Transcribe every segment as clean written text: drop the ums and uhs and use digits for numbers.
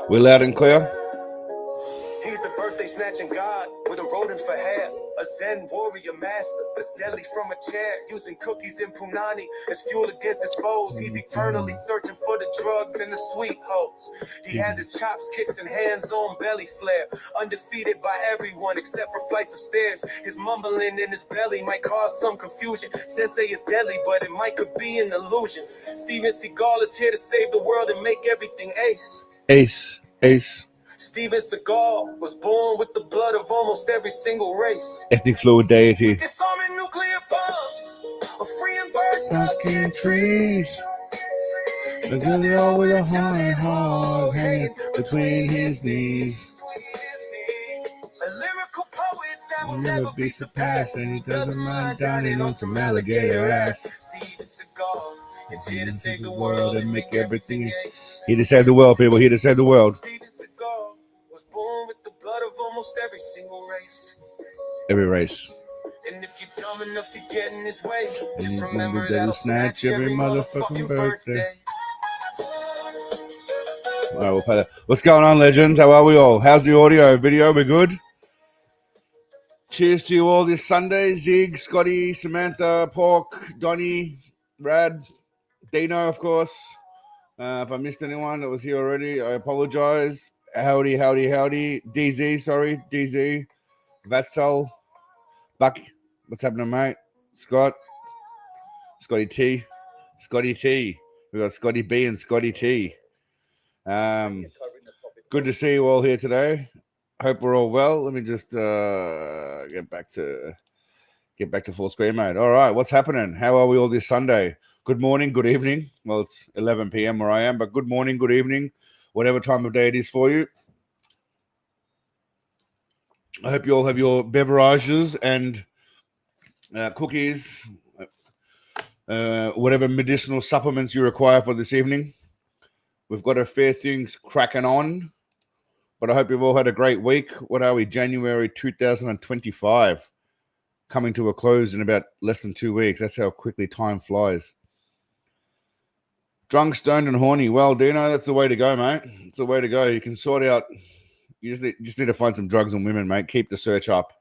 We're loud and clear. He's the birthday snatching god with a rodent for hair. A Zen warrior master that's deadly from a chair. Using cookies and punani as fuel against his foes. He's eternally searching for the drugs and the sweet hoes. He has his chops, kicks, and hands-on belly flare. Undefeated by everyone except for flights of stairs. His mumbling in his belly might cause some confusion. Sensei is deadly, but it might could be an illusion. Steven Seagal is here to save the world and make everything ace. Ace. Steven Seagal was born with the blood of almost every single race. Ethnic fluid deity. Disarming nuclear bombs, a freeing birds Stuck in trees. Look at it all with a hog hanging between his knees. A lyrical poet that will Never be surpassed, and he doesn't mind dining on some alligator ass. Steven Seagal is here to save the world and make everything. ace. Here to save the world, people. Here to save the world. Steven Seagal was born with the blood of almost every single race. Every race. And if you're dumb enough to get in his way, just And remember that that'll he'll snatch every motherfucking birthday. All right, we'll play that. What's going on, legends? How are we all? How's the audio, video? We good? Cheers to you all this Sunday. Zig, Scotty, Samantha, Pork, Donnie, Rad, Dino, of course. If I missed anyone that was here already, I apologize. Howdy. DZ. Vatsal, Buck. What's happening, mate? Scotty T. We got Scotty B and Scotty T. Good to see you all here today. Hope we're all well. Let me just get back to full screen mode. All right, what's happening? How are we all this Sunday? Good morning, good evening. Well, it's 11 p.m. where I am, but good morning, good evening, whatever time of day it is for you. I hope you all have your beverages and cookies, whatever medicinal supplements you require for this evening. We've got a fair things cracking on, but I hope you've all had a great week. What are we? January 2025, coming to a close in about less than 2 weeks. That's how quickly time flies. Drunk, stoned, and horny. Well, Dino, that's the way to go, mate. It's the way to go. You can sort out. You just need to find some drugs and women, mate. Keep the search up.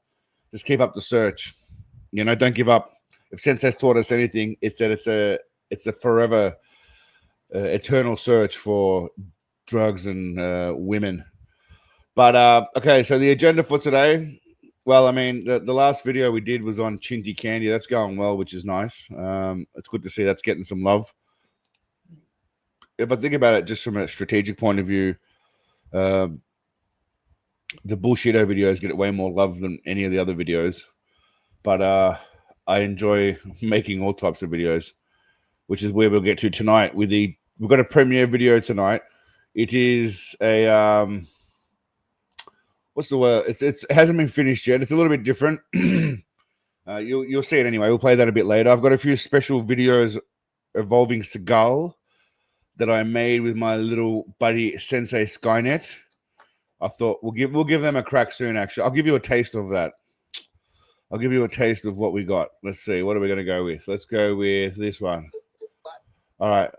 Just keep up the search. You know, don't give up. If Sensei's taught us anything, it's that it's a forever, eternal search for drugs and women. But okay, so the agenda for today. Well, I mean, the last video we did was on Chinty Candy. That's going well, which is nice. It's good to see that's getting some love. If I think about it just from a strategic point of view, the bullshito videos get way more love than any of the other videos. But I enjoy making all types of videos, which is where we'll get to tonight. We've got a premiere video tonight. It is a what's the word? It hasn't been finished yet. It's a little bit different. You'll see it anyway. We'll play that a bit later. I've got a few special videos involving Seagal that I made with my little buddy Sensei Skynet. I thought we'll give them a crack soon. Actually, I'll give you a taste of that. I'll give you a taste of what we got. Let's see. What are we going to go with? Let's go with this one. All right.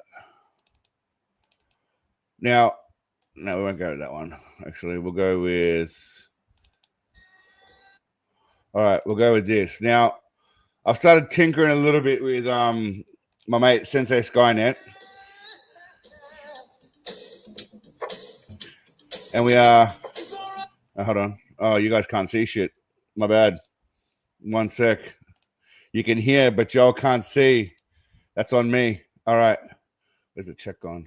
Now, no, we won't go with that one. Actually, we'll go with. All right, we'll go with this. Now, I've started tinkering a little bit with my mate Sensei Skynet, and we are. Oh, hold on. Oh, you guys can't see shit. My bad. 1 sec. You can hear, but y'all can't see. That's on me. All right. Where's the check gone?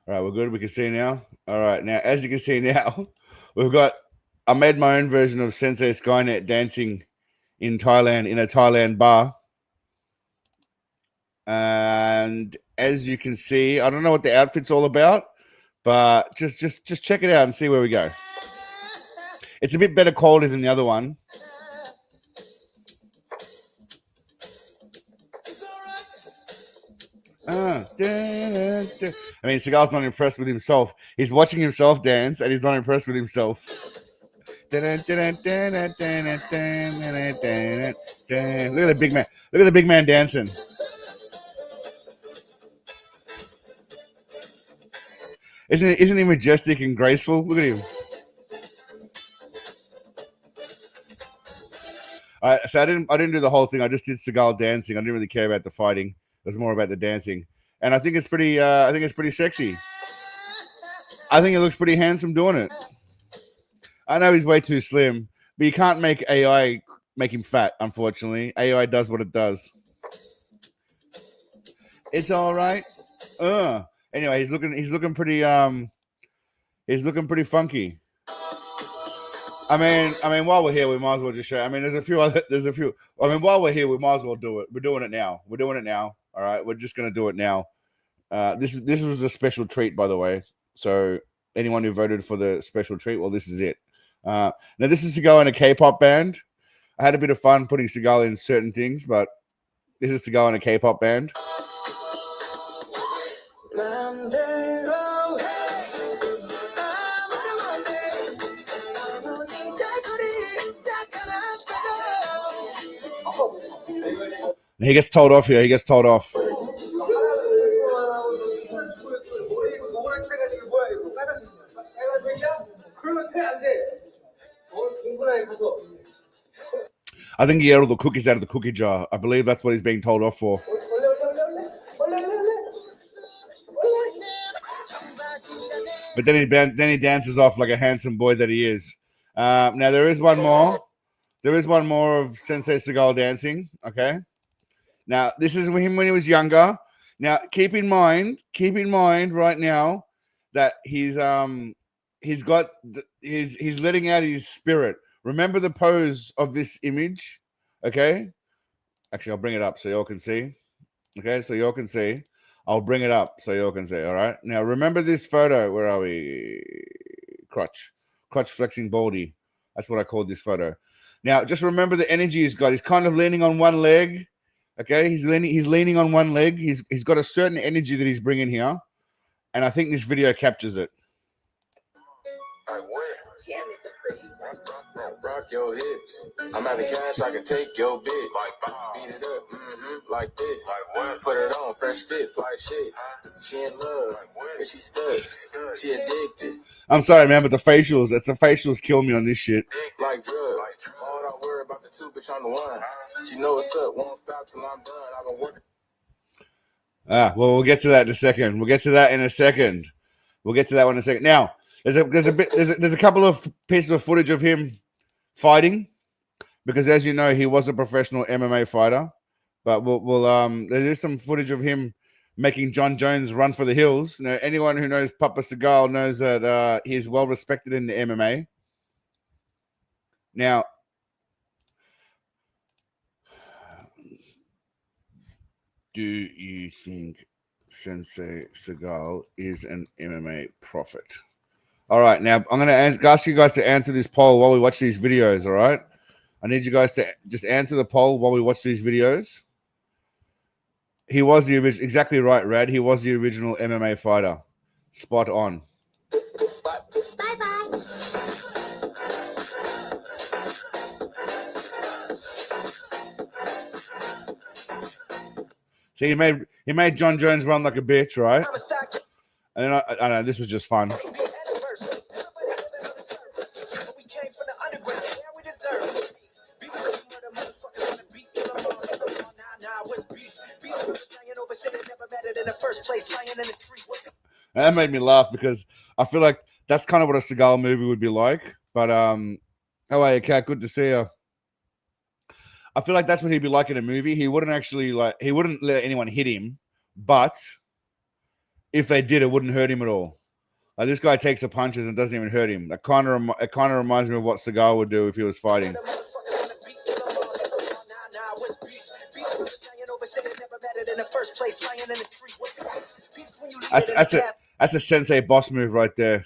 All right, we're good. We can see now. All right. Now, as you can see now, I made my own version of Sensei Skynet dancing in Thailand, in a Thailand bar. And as you can see, I don't know what the outfit's all about, but just check it out and see where we go. It's a bit better quality than the other one. I mean, Seagal's not impressed with himself. He's watching himself dance, and he's not impressed with himself. Look at the big man. Look at the big man dancing. Isn't he majestic and graceful? Look at him. All right, so I didn't do the whole thing. I just did Seagal dancing. I didn't really care about the fighting. It was more about the dancing, and I think it's pretty. I think it's pretty sexy. I think he looks pretty handsome doing it. I know he's way too slim, but you can't make AI make him fat. Unfortunately, AI does what it does. It's all right. Anyway, he's looking pretty. He's looking pretty funky. I mean, while we're here, we might as well just show. I mean, there's a few. I mean, while we're here, we might as well do it. We're doing it now. All right, we're just gonna do it now. This was a special treat, by the way. So anyone who voted for the special treat, well, this is it. Now this is Seagal in a K-pop band. I had a bit of fun putting Seagal in certain things, but this is Seagal in a K-pop band. He gets told off here. He gets told off. I think he ate all the cookies out of the cookie jar. I believe that's what he's being told off for. But then he dances off like a handsome boy that he is. Now there is one more. There is one more of Sensei Seagal dancing. Okay. Now this is him when he was younger. Now keep in mind right now that he's letting out his spirit. Remember the pose of this image, okay? Actually, I'll bring it up so y'all can see. Okay, so y'all can see. I'll bring it up so y'all can see. All right. Now remember this photo. Where are we? Crotch flexing baldy. That's what I called this photo. Now just remember the energy he's got. He's kind of leaning on one leg. Okay, he's leaning on one leg. He's got a certain energy that he's bringing here, and I think this video captures it. Rock your hips. I'm having cash, I can take your bitch. Beat it up, like this. Put it on, fresh fit, fly shit. She in love, and she stuck. She addicted. I'm sorry, man, but the facials kill me on this shit. Like drugs. All I worry about the two, bitch, I'm the one. She know what's up, won't stop till I'm done. I've been working. Well, we'll get to that in a second. Now, there's a couple of pieces of footage of him fighting, because as you know, he was a professional MMA fighter. But there is some footage of him making John Jones run for the hills. Now, anyone who knows Papa Seagal knows that he's well respected in the MMA. Now, do you think Sensei Seagal is an MMA prophet? All right, now I'm going to ask you guys to answer this poll while we watch these videos, all right? I need you guys to just answer the poll while we watch these videos. He was the original, exactly right, Rad. He was the original MMA fighter. Spot on. Bye-bye. So he made John Jones run like a bitch, right? And I know this was just fun. And that made me laugh because I feel like that's kind of what a Seagal movie would be like. But how are you, Kat? Good to see you. I feel like that's what he'd be like in a movie. He wouldn't let anyone hit him, but if they did, it wouldn't hurt him at all. Like, this guy takes the punches and doesn't even hurt him. It kind of reminds me of what Seagal would do if he was fighting. That's a sensei boss move right there.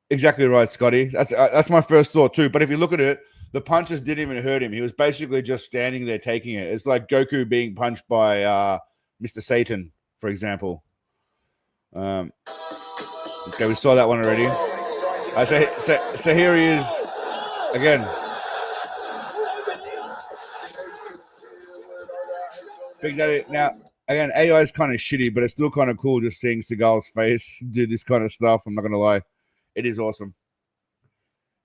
Exactly right, Scotty. That's my first thought too. But if you look at it, the punches didn't even hurt him. He was basically just standing there taking it. It's like Goku being punched by Mr. Satan, for example. Okay, we saw that one already. So here he is again. Big Daddy. Now, again, AI is kind of shitty, but it's still kind of cool just seeing Seagal's face do this kind of stuff. I'm not gonna lie, it is awesome.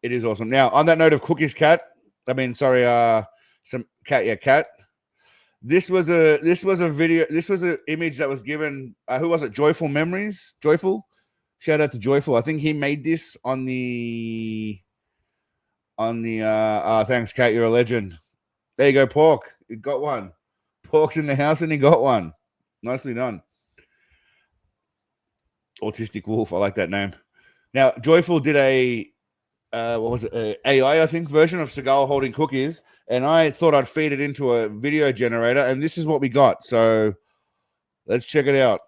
It is awesome. Now, on that note of Cookie's cat, some cat, yeah, cat. This was a video. This was an image that was given. Who was it? Joyful Memories. Joyful. Shout out to Joyful. I think he made this on the. Thanks, Cat. You're a legend. There you go, Pork. You got one. Pork's in the house and he got one. Nicely done. Autistic Wolf. I like that name. Now, Joyful did a what was it? AI, I think, version of Seagal holding cookies, and I thought I'd feed it into a video generator, and this is what we got. So let's check it out.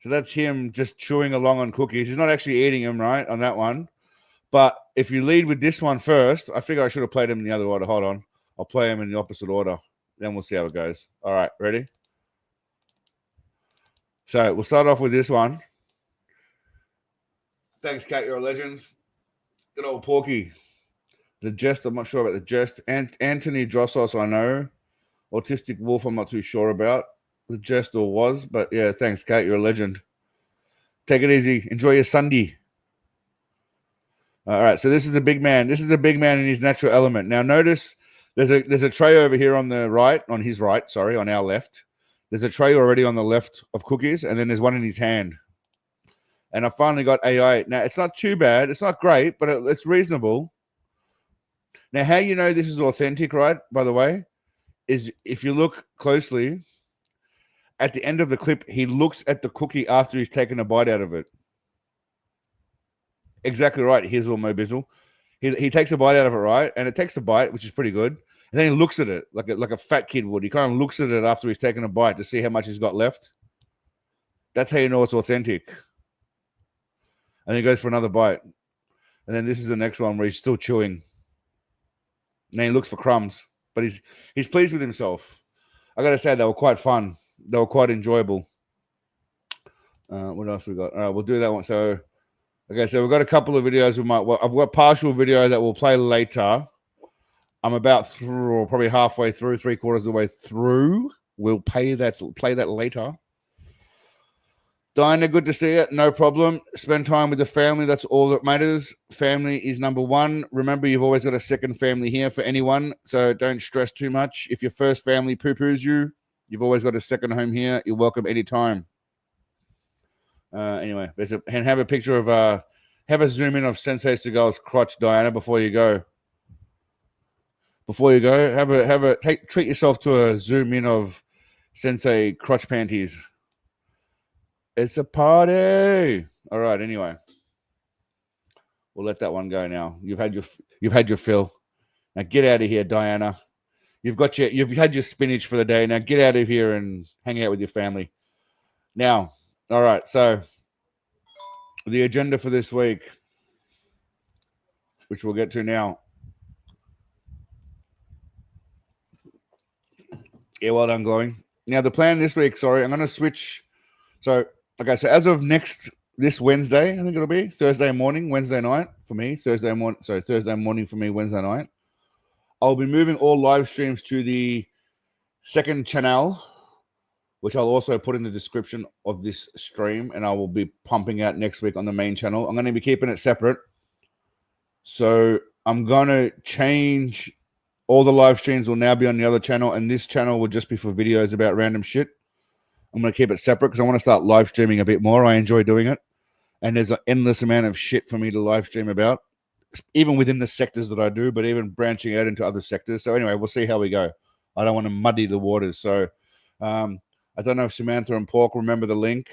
So that's him just chewing along on cookies. He's not actually eating them, right, on that one. But if you lead with this one first, I figure I should have played him in the other order. Hold on. I'll play him in the opposite order. Then we'll see how it goes. All right, ready? So we'll start off with this one. Thanks, Cat. You're a legend. Good old Porky. The Jest, I'm not sure about the Jest. Anthony Drossos, I know. Autistic Wolf, I'm not too sure about. The Jest or was, but yeah, thanks, Cat. You're a legend. Take it easy. Enjoy your Sunday. All right, so this is the big man. This is the big man in his natural element. Now, notice there's a tray over here on the right, on his right, sorry, on our left. There's a tray already on the left of cookies, and then there's one in his hand. And I finally got AI. Now, it's not too bad. It's not great, but it's reasonable. Now, how you know this is authentic, right, by the way, is if you look closely, at the end of the clip, he looks at the cookie after he's taken a bite out of it. Exactly right. Here's all Mo Bizzle. He takes a bite out of it, right? And it takes a bite, which is pretty good. And then he looks at it like a fat kid would. He kind of looks at it after he's taken a bite to see how much he's got left. That's how you know it's authentic. And he goes for another bite. And then this is the next one where he's still chewing. And then he looks for crumbs. But he's pleased with himself. I got to say, they were quite fun. They were quite enjoyable. What else we got? All right, we'll do that one. So, okay, so we've got a couple of videos. I've got partial video that we'll play later. I'm about through, probably halfway through, 3/4 of the way through. We'll play that later. Diana, good to see you. No problem. Spend time with the family. That's all that matters. Family is number one. Remember, you've always got a second family here for anyone, so don't stress too much. If your first family poo-poos you, you've always got a second home here. You're welcome anytime. Anyway, and have a picture of have a zoom in of Sensei Seagal's crotch, Diana, before you go. Before you go, treat yourself to a zoom in of Sensei crotch panties. It's a party. All right. Anyway, we'll let that one go now. You've had your fill. Now get out of here, Diana. You've had your spinach for the day. Now get out of here and hang out with your family. Now, all right. So the agenda for this week, which we'll get to now. Yeah, well done, Glowing. Now the plan this week. Sorry, I'm going to switch. So. Okay, so as of this Wednesday, I think it'll be Thursday morning, Wednesday night for me. Thursday morning for me, Wednesday night. I'll be moving all live streams to the second channel, which I'll also put in the description of this stream, and I will be pumping out next week on the main channel. I'm going to be keeping it separate. So I'm going to change. All the live streams will now be on the other channel, and this channel will just be for videos about random shit. I'm going to keep it separate because I want to start live streaming a bit more. I enjoy doing it. And there's an endless amount of shit for me to live stream about, even within the sectors that I do, but even branching out into other sectors. So anyway, we'll see how we go. I don't want to muddy the waters. So I don't know if Samantha and Pork remember the link.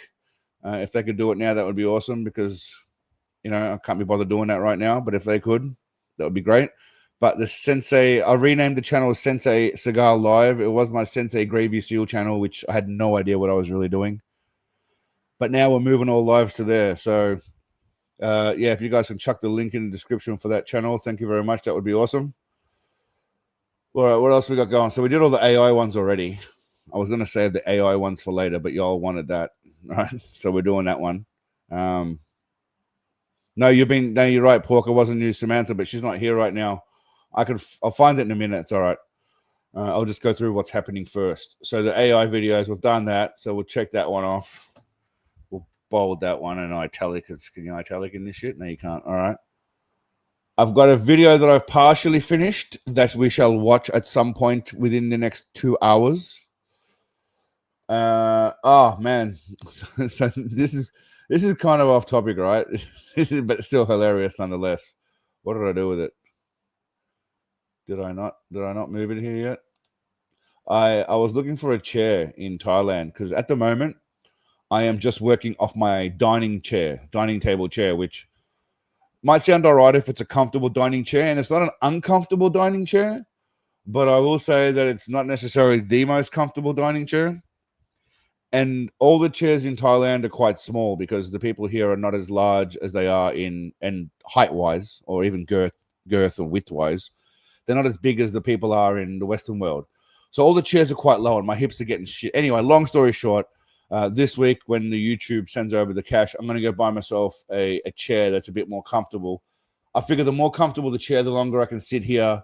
If they could do it now, that would be awesome because, I can't be bothered doing that right now. But if they could, that would be great. But the Sensei, I renamed the channel Sensei Seagal Live. It was my Sensei Gravy Seal channel, which I had no idea what I was really doing. But now we're moving all lives to there. So, yeah, if you guys can chuck the link in the description for that channel, thank you very much. That would be awesome. All right, what else we got going? So we did all the AI ones already. I was going to save the AI ones for later, but y'all wanted that. All right, so we're doing that one. No, you're right, Pork. It wasn't you, Samantha, but she's not here right now. I'll find it in a minute. It's all right. I'll just go through what's happening first. So the AI videos, we've done that. So we'll check that one off. We'll bold that one and italic. Can you italic in this shit? No, you can't. All right. I've got a video that I've partially finished that we shall watch at some point within the next 2 hours. Oh man, so this is kind of off topic, right? But still hilarious nonetheless. What did I do with it? Did I not move it here yet? I was looking for a chair in Thailand because at the moment I am just working off my dining table chair, which might sound all right if it's a comfortable dining chair, and it's not an uncomfortable dining chair, but I will say that it's not necessarily the most comfortable dining chair. And all the chairs in Thailand are quite small because the people here are not as large as they are in height-wise or even girth or width-wise. They're not as big as the people are in the Western world. So all the chairs are quite low and my hips are getting shit. Anyway, long story short, this week when the YouTube sends over the cash, I'm going to go buy myself a chair that's a bit more comfortable. I figure the more comfortable the chair, the longer I can sit here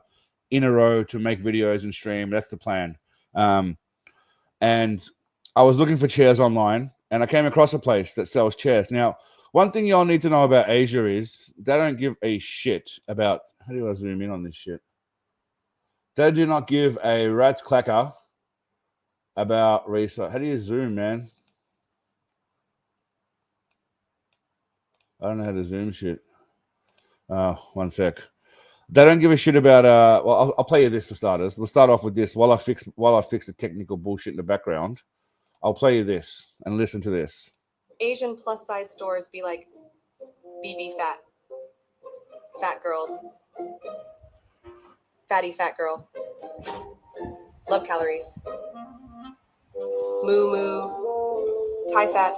in a row to make videos and stream. That's the plan. And I was looking for chairs online and I came across a place that sells chairs. Now, one thing y'all need to know about Asia is they don't give a shit about, how do I zoom in on this shit? They do not give a rat's clacker about research. How do you zoom, man? I don't know how to zoom shit. One sec. They don't give a shit about well, I'll play you this for starters. We'll start off with this while I fix the technical bullshit in the background. I'll play you this and listen to this. Asian plus size stores be like BB fat girls, fatty fat girl, love calories, moo moo, Thai fat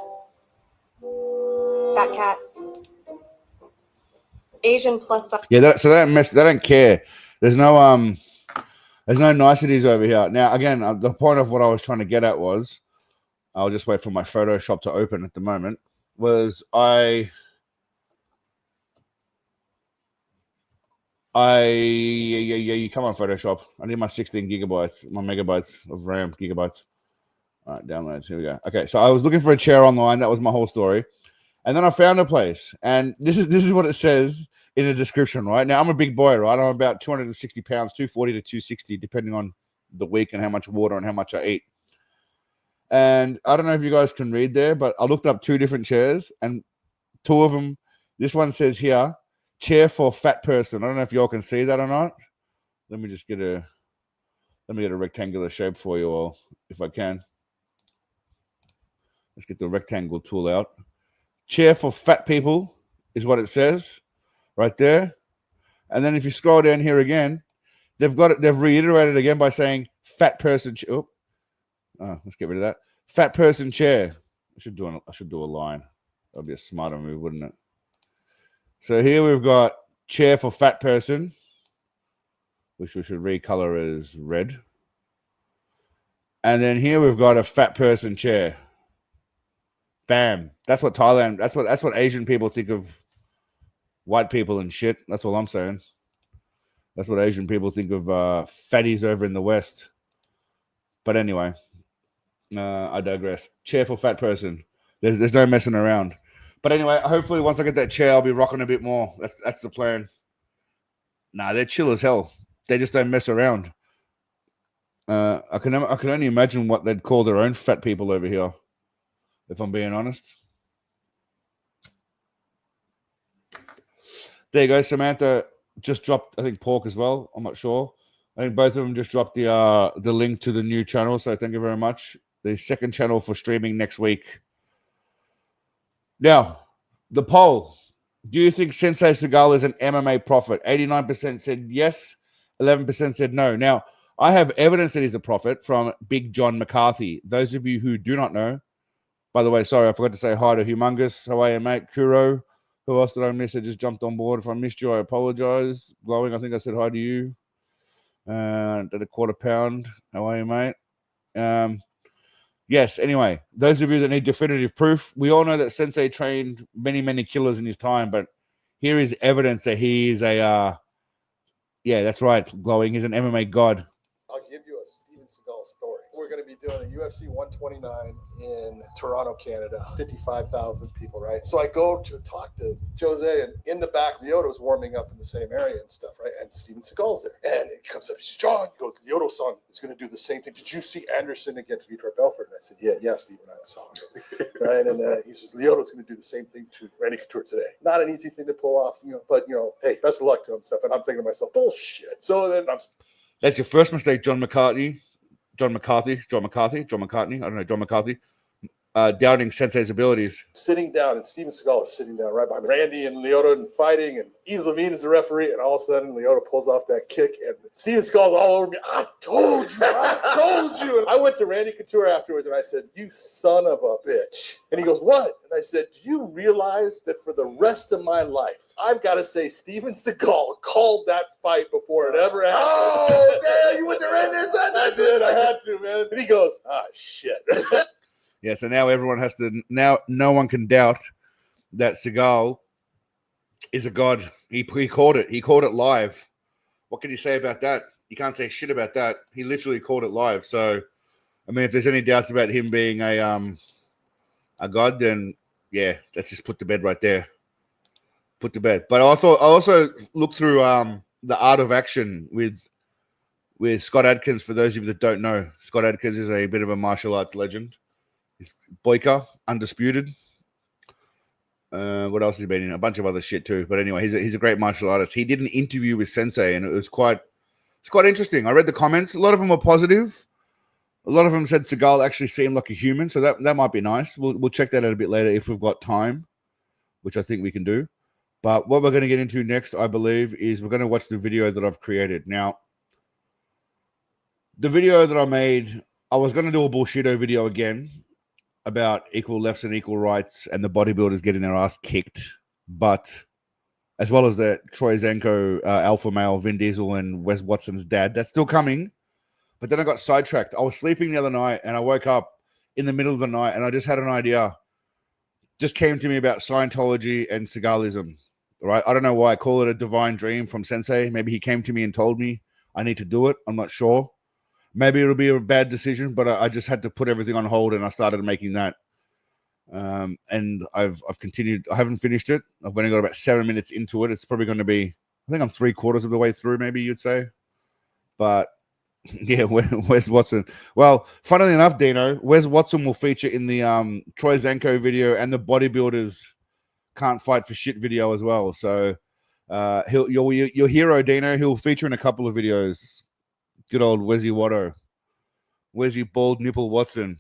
cat, Asian plus size. Yeah, so they don't mess. They don't care. There's no niceties over here. Now, again, the point of what I was trying to get at was, I'll just wait for my Photoshop to open at the moment, was yeah, come on, Photoshop. I need my 16 gigabytes, my megabytes of RAM, gigabytes. All right, downloads. Here we go. Okay, so I was looking for a chair online. That was my whole story. And then I found a place. And this is what it says in the description, right? Now, I'm a big boy, right? I'm about 260 pounds, 240 to 260, depending on the week and how much water and how much I eat. And I don't know if you guys can read there, but I looked up 2 different chairs and 2 of them, this one says here, chair for fat person. I don't know if y'all can see that or not. Let me get a rectangular shape for you all, if I can. Let's get the rectangle tool out. Chair for fat people is what it says right there. And then if you scroll down here again, they've reiterated again by saying fat person. Let's get rid of that. Fat person chair. I should do a line. That'd be a smarter move, wouldn't it? So here we've got chair for fat person, which we should recolor as red. And then here we've got a fat person chair. Bam. That's what Thailand, that's what Asian people think of white people and shit. That's all I'm saying. That's what Asian people think of fatties over in the West. But anyway, I digress. Chair for fat person. There's no messing around. But anyway, hopefully once I get that chair, I'll be rocking a bit more. That's the plan. Nah, they're chill as hell. They just don't mess around. I can only imagine what they'd call their own fat people over here, if I'm being honest. There you go. Samantha just dropped, I think, pork as well. I'm not sure. I think both of them just dropped the link to the new channel. So thank you very much. The second channel for streaming next week. Now, the poll. Do you think Sensei Seagal is an MMA prophet? 89% said yes. 11% said no. Now, I have evidence that he's a prophet from Big John McCarthy. Those of you who do not know, by the way, sorry, I forgot to say hi to Humongous. How are you, mate? Kuro. Who else did I miss? I just jumped on board. If I missed you, I apologize. Glowing, I think I said hi to you. Did a quarter pound. How are you, mate? Yes, anyway, those of you that need definitive proof, we all know that Sensei trained many, many killers in his time, but here is evidence that he is a, yeah, that's right, Glowing. He's an MMA god. I'll give you a we're going to be doing a UFC 129 in Toronto, Canada. 55,000 people, right? So I go to talk to Jose, and in the back, Lyoto's warming up in the same area and stuff, right? And Steven Seagal's there. And he comes up, he's John. He goes, Lyoto-san is going to do the same thing. Did you see Anderson against Vitor Belfort? And I said, yeah, Steven, I saw it. Right? And he says, Lyoto's going to do the same thing to Randy Couture today. Not an easy thing to pull off, but, hey, best of luck to him, stuff. And I'm thinking to myself, bullshit. So then That's your first mistake, John McCarthy. I don't know, John McCarthy. Doubting Sensei's abilities. Sitting down, and Steven Seagal is sitting down right behind me. Randy and Lyoto and fighting, and Yves Levine is the referee, and all of a sudden Lyoto pulls off that kick, and Steven Seagal's all over me. I told you. And I went to Randy Couture afterwards, and I said, you son of a bitch. And he goes, what? And I said, do you realize that for the rest of my life, I've got to say Steven Seagal called that fight before it ever happened? Oh, man, you went to Randy and said that? I did. I had to, man. And he goes, shit. Yeah, so now everyone has to. Now no one can doubt that Seagal is a god. He called it. He called it live. What can you say about that? You can't say shit about that. He literally called it live. So, I mean, if there's any doubts about him being a god, then yeah, let's just put to bed right there. Put to bed. But I also looked through the Art of Action with Scott Adkins. For those of you that don't know, Scott Adkins is a bit of a martial arts legend. He's Boyka, undisputed. What else has he been in? A bunch of other shit too. But anyway, he's a great martial artist. He did an interview with Sensei, and it's quite interesting. I read the comments. A lot of them were positive. A lot of them said Seagal actually seemed like a human, so that might be nice. We'll check that out a bit later if we've got time, which I think we can do. But what we're going to get into next, I believe, is we're going to watch the video that I've created. Now, the video that I made, I was going to do a bullshito video again about equal lefts and equal rights and the bodybuilders getting their ass kicked, but as well as the Troy Zenko alpha male Vin Diesel and Wes Watson's dad. That's still coming. But then I got sidetracked. I was sleeping the other night and I woke up in the middle of the night and I just had an idea. Just came to me about Scientology and Seagalism. Right? I don't know why I call it a divine dream from Sensei. Maybe he came to me and told me I need to do it. I'm not sure. Maybe it'll be a bad decision, but I just had to put everything on hold and I started making that. And I've continued. I haven't finished it. I've only got about 7 minutes into it. It's probably going to be, I think I'm 3/4 of the way through, maybe you'd say. But yeah, Wes Watson. Well, funnily enough, Dino, Wes Watson will feature in the Troy Zenko video and the bodybuilders can't fight for shit video as well. So your hero, Dino, he'll feature in a couple of videos. Good old Wesy Watto. Wesy Bald Nipple Watson.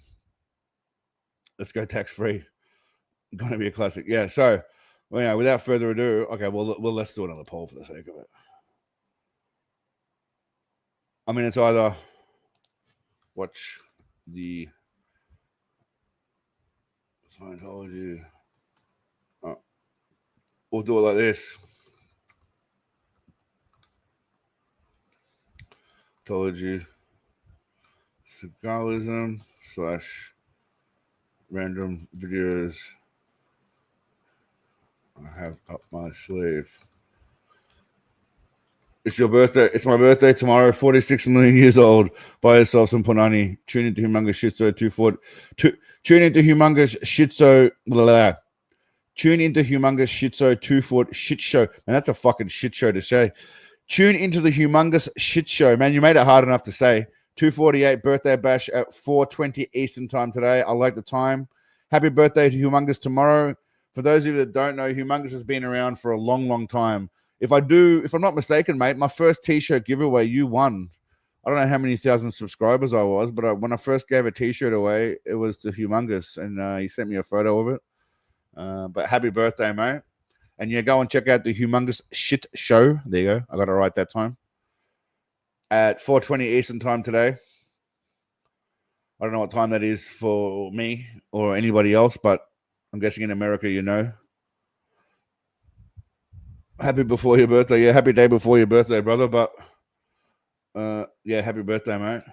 Let's go tax-free. Gonna be a classic. Yeah, so well, yeah, without further ado, okay, well let's do another poll for the sake of it. I mean, it's either watch the Scientology. We'll do it like this. Scientology, Seagalism / random videos I have up my sleeve. It's your birthday. It's my birthday tomorrow. 46 million years old. Buy yourself some Punani. Tune into Humongous Shitso 2-foot. Tune into Humongous Shitso. Tune into Humongous Shitso 2-foot shit show. Man, that's a fucking shit show to say. Tune into the Humongous Shit Show. Man, you made it hard enough to say. 2:48 birthday bash at 4:20 Eastern time today. I like the time. Happy birthday to Humongous tomorrow. For those of you that don't know, Humongous has been around for a long, long time. If I'm not mistaken, mate, my first T-shirt giveaway, you won. I don't know how many thousand subscribers I was, but when I first gave a T-shirt away, it was to Humongous, and he sent me a photo of it. But happy birthday, mate. And yeah, go and check out the Humongous Shit Show. There you go. I got it right that time. At 4:20 Eastern time today. I don't know what time that is for me or anybody else, but I'm guessing in America, you know. Happy before your birthday. Yeah, happy day before your birthday, brother. But yeah, happy birthday, mate.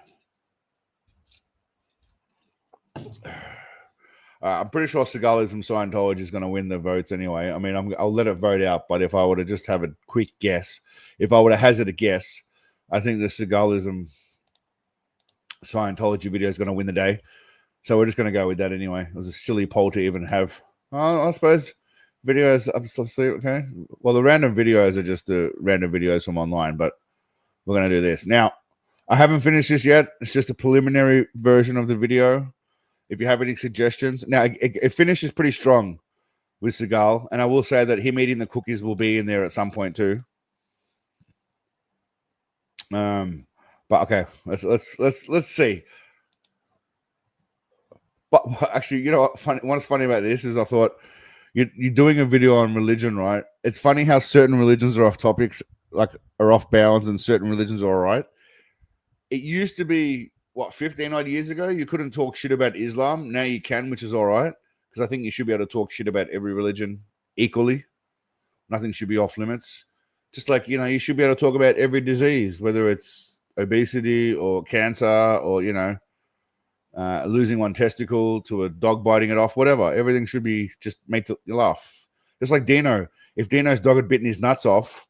I'm pretty sure Seagalism Scientology is going to win the votes anyway. I mean, I'll let it vote out, but if I were to just have a quick guess, if I were to hazard a guess, I think the Seagalism Scientology video is going to win the day. So we're just going to go with that anyway. It was a silly poll to even have. I suppose videos. Okay. Well, the random videos are just the random videos from online, but we're going to do this. Now, I haven't finished this yet. It's just a preliminary version of the video. If you have any suggestions. Now, it finishes pretty strong with Seagal, and I will say that him eating the cookies will be in there at some point too. But okay, let's see. But actually, you know what? What's funny about this is I thought you're doing a video on religion, right? It's funny how certain religions are off topics, like are off bounds, and certain religions are all right. It used to be, 15 odd years ago, you couldn't talk shit about Islam. Now you can, which is all right. Because I think you should be able to talk shit about every religion equally. Nothing should be off limits. Just like, you should be able to talk about every disease, whether it's obesity or cancer or, losing one testicle to a dog biting it off, whatever. Everything should be just made to laugh. Just like Dino. If Dino's dog had bitten his nuts off,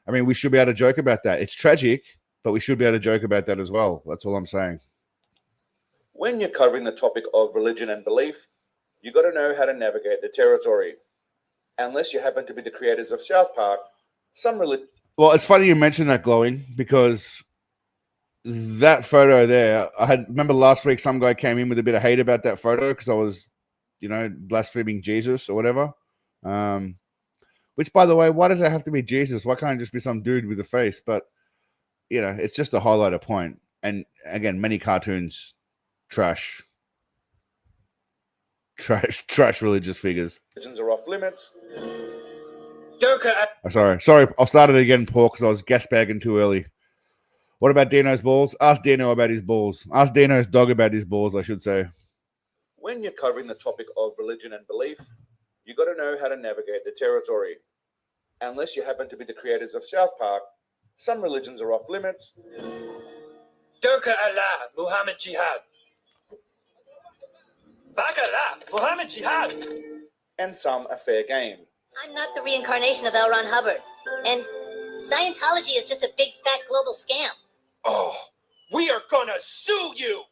I mean, we should be able to joke about that. It's tragic, but we should be able to joke about that as well. That's all I'm saying. When you're covering the topic of religion and belief, you got to know how to navigate the territory. Unless you happen to be the creators of South Park, some religion. Well, it's funny you mentioned that, Glowing, because that photo there, remember last week some guy came in with a bit of hate about that photo because I was, blaspheming Jesus or whatever. Which, by the way, why does it have to be Jesus? Why can't it just be some dude with a face? But, it's just to highlight a point. And again, many cartoons trash religious figures. Religions are off limits. Sorry. I'll start it again, Paul, because I was gas bagging too early. What about Dino's balls? Ask Dino about his balls. Ask Dino's dog about his balls, I should say. When you're covering the topic of religion and belief, you got to know how to navigate the territory. Unless you happen to be the creators of South Park, some religions are off limits. Durka Allah, Muhammad Jihad. Bagalah, Muhammad Jihad. And some are fair game. I'm not the reincarnation of L. Ron Hubbard. And Scientology is just a big fat global scam. Oh, we are gonna sue you!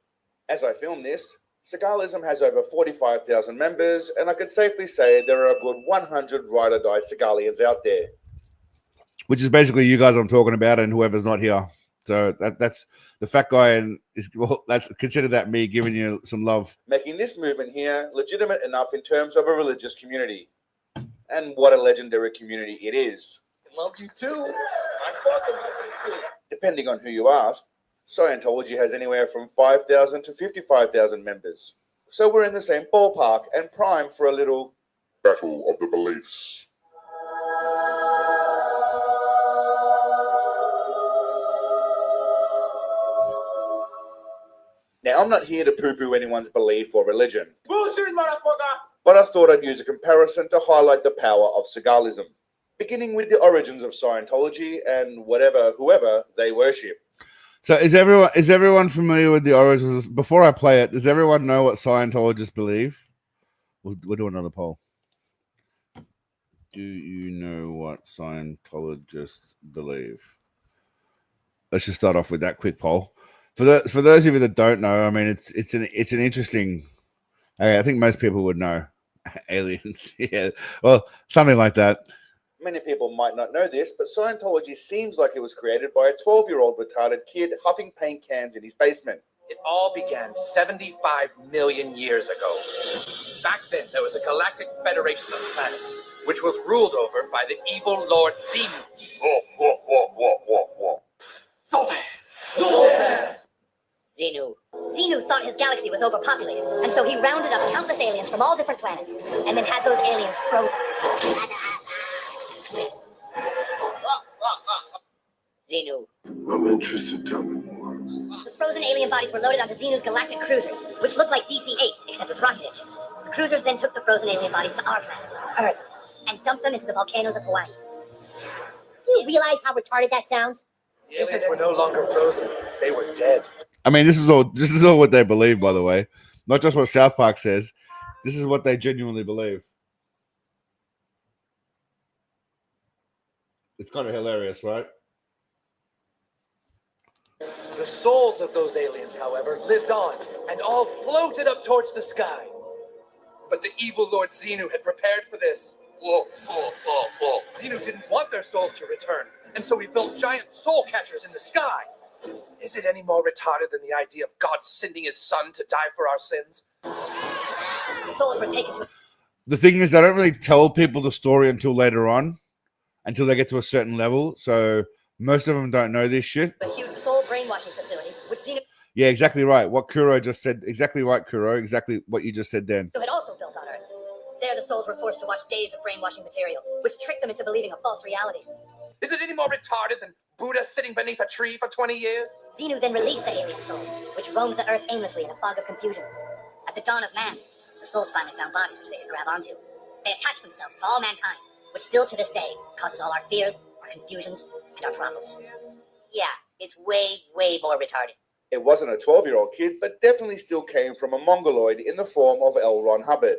As I film this, Seagalism has over 45,000 members, and I could safely say there are a good 100 ride-or-die Seagalians out there. Which is basically you guys I'm talking about and whoever's not here. So that's the fat guy, and that's consider that me giving you some love. Making this movement here legitimate enough in terms of a religious community. And what a legendary community it is. I love you too. I fucking love you too. Depending on who you ask, Scientology has anywhere from 5,000 to 55,000 members. So we're in the same ballpark and prime for a little Battle of the beliefs. Now, I'm not here to poo-poo anyone's belief or religion, Bullshit, motherfucker! but I thought I'd use a comparison to highlight the power of Seagalism, beginning with the origins of Scientology and whoever they worship. So is everyone familiar with the origins? Before I play it, does everyone know what Scientologists believe? We'll do another poll. Do you know what Scientologists believe? Let's just start off with that quick poll. For those of you that don't know, I mean, it's an interesting. I think most people would know aliens. Yeah, well, something like that. Many people might not know this, but Scientology seems like it was created by a 12-year-old retarded kid huffing paint cans in his basement. It all began 75 million years ago. Back then, there was a galactic federation of planets, which was ruled over by the evil Lord Xenu. Salty! Xenu thought his galaxy was overpopulated, and so he rounded up countless aliens from all different planets, and then had those aliens frozen. Xenu. I'm interested. Tell me more. The frozen alien bodies were loaded onto Xenu's galactic cruisers, which looked like DC-8s, except with rocket engines. The cruisers then took the frozen alien bodies to our planet, Earth, and dumped them into the volcanoes of Hawaii. Do you realize how retarded that sounds? The aliens were no longer frozen. They were dead. I mean, this is all what they believe, by the way. Not just what South Park says. This is what they genuinely believe. It's kind of hilarious, right? The The souls of those aliens, however, lived on and all floated up towards the sky. But the evil Lord Xenu had prepared for this. Xenu didn't want their souls to return, and so he built giant soul catchers in the sky. Is it any more retarded than the idea of God sending his son to die for our sins? The souls were taken to The thing is, they don't really tell people the story until later on, until they get to a certain level. So most of them don't know this shit. a huge soul brainwashing facility, which Xenu Yeah, exactly right. What Kuro just said. Exactly right, Kuro. Exactly what you just said then. had also built on Earth. There, the souls were forced to watch days of brainwashing material, which tricked them into believing a false reality. Is it any more retarded than Buddha sitting beneath a tree for 20 years? Xenu then released the alien souls, which roamed the Earth aimlessly in a fog of confusion. At the dawn of man, the souls finally found bodies which they could grab onto. They attached themselves to all mankind, which still to this day causes all our fears, our confusions, and our problems. Yeah, it's way, way more retarded. It wasn't a 12-year-old kid, but definitely still came from a mongoloid in the form of L. Ron Hubbard,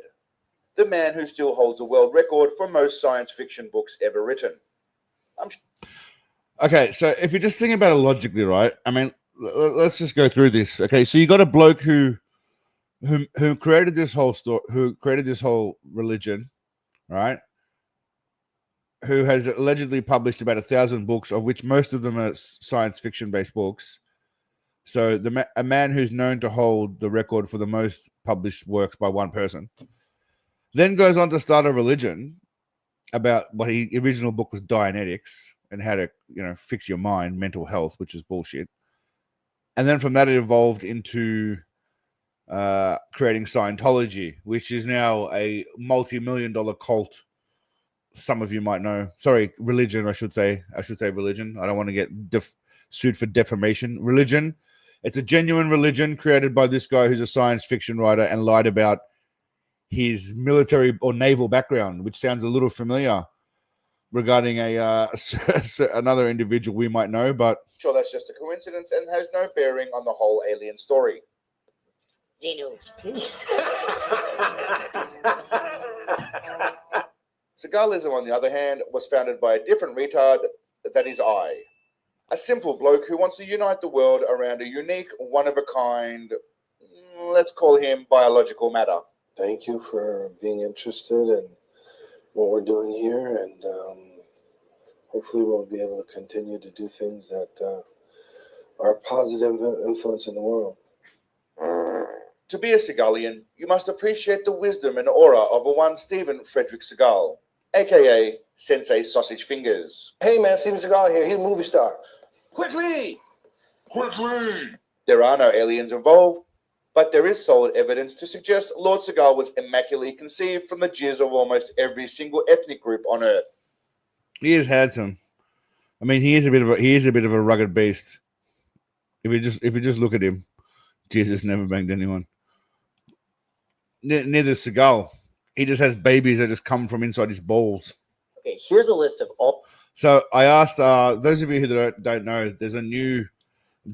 the man who still holds a world record for most science fiction books ever written. Okay, so if you're just thinking about it logically, right? I mean, let's just go through this. Okay, so you got a bloke who created this whole story, who created this whole religion, right? Who has allegedly published about 1,000 books, of which most of them are science fiction based books. So a man who's known to hold the record for the most published works by one person, then goes on to start a religion about what his original book was Dianetics and how to, fix your mind, mental health, which is bullshit. And then from that, it evolved into creating Scientology, which is now a multi-million-dollar cult. Some of you might know. Sorry, religion, I should say religion. I don't want to get sued for defamation. Religion. It's a genuine religion created by this guy who's a science fiction writer and lied about his military or naval background, which sounds a little familiar regarding another individual we might know, but Sure, that's just a coincidence and has no bearing on the whole alien story. Xenu. Seagalism, on the other hand, was founded by a different retard that is I. A simple bloke who wants to unite the world around a unique, one-of-a-kind, let's call him biological matter. Thank you for being interested in what we're doing here, and hopefully we'll be able to continue to do things that are a positive influence in the world. To be a Seagalian, you must appreciate the wisdom and aura of a one Stephen Frederick Seagal, aka Sensei Sausage Fingers. Hey man, Steven Seagal here. He's a movie star. Quickly! There are no aliens involved, but there is solid evidence to suggest Lord Seagal was immaculately conceived from the jizz of almost every single ethnic group on Earth. he is handsome. I mean, he is a bit of a rugged beast. If you just look at him, Jesus never banged anyone. Neither Seagal. He just has babies that just come from inside his balls. Okay, here's a list of all. So I asked those of you who don't know, there's a new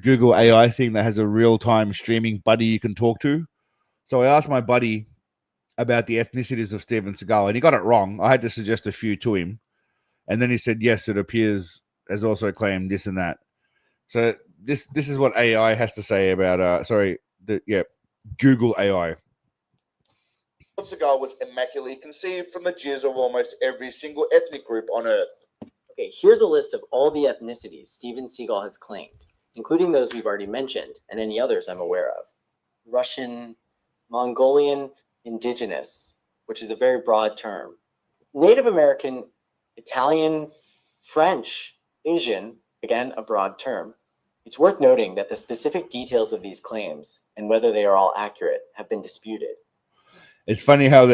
Google AI thing that has a real-time streaming buddy you can talk to. So I asked my buddy about the ethnicities of Steven Seagal, and he got it wrong. I had to suggest a few to him. And then he said, yes, it appears as also claimed this and that. So this is what AI has to say about, Google AI. Lord Seagal was immaculately conceived from the jizz of almost every single ethnic group on Earth. Okay, here's a list of all the ethnicities Steven Seagal has claimed, including those we've already mentioned and any others I'm aware of. Russian, Mongolian, indigenous, which is a very broad term. Native American, Italian, French, Asian, again, a broad term. It's worth noting that the specific details of these claims and whether they are all accurate have been disputed. It's funny how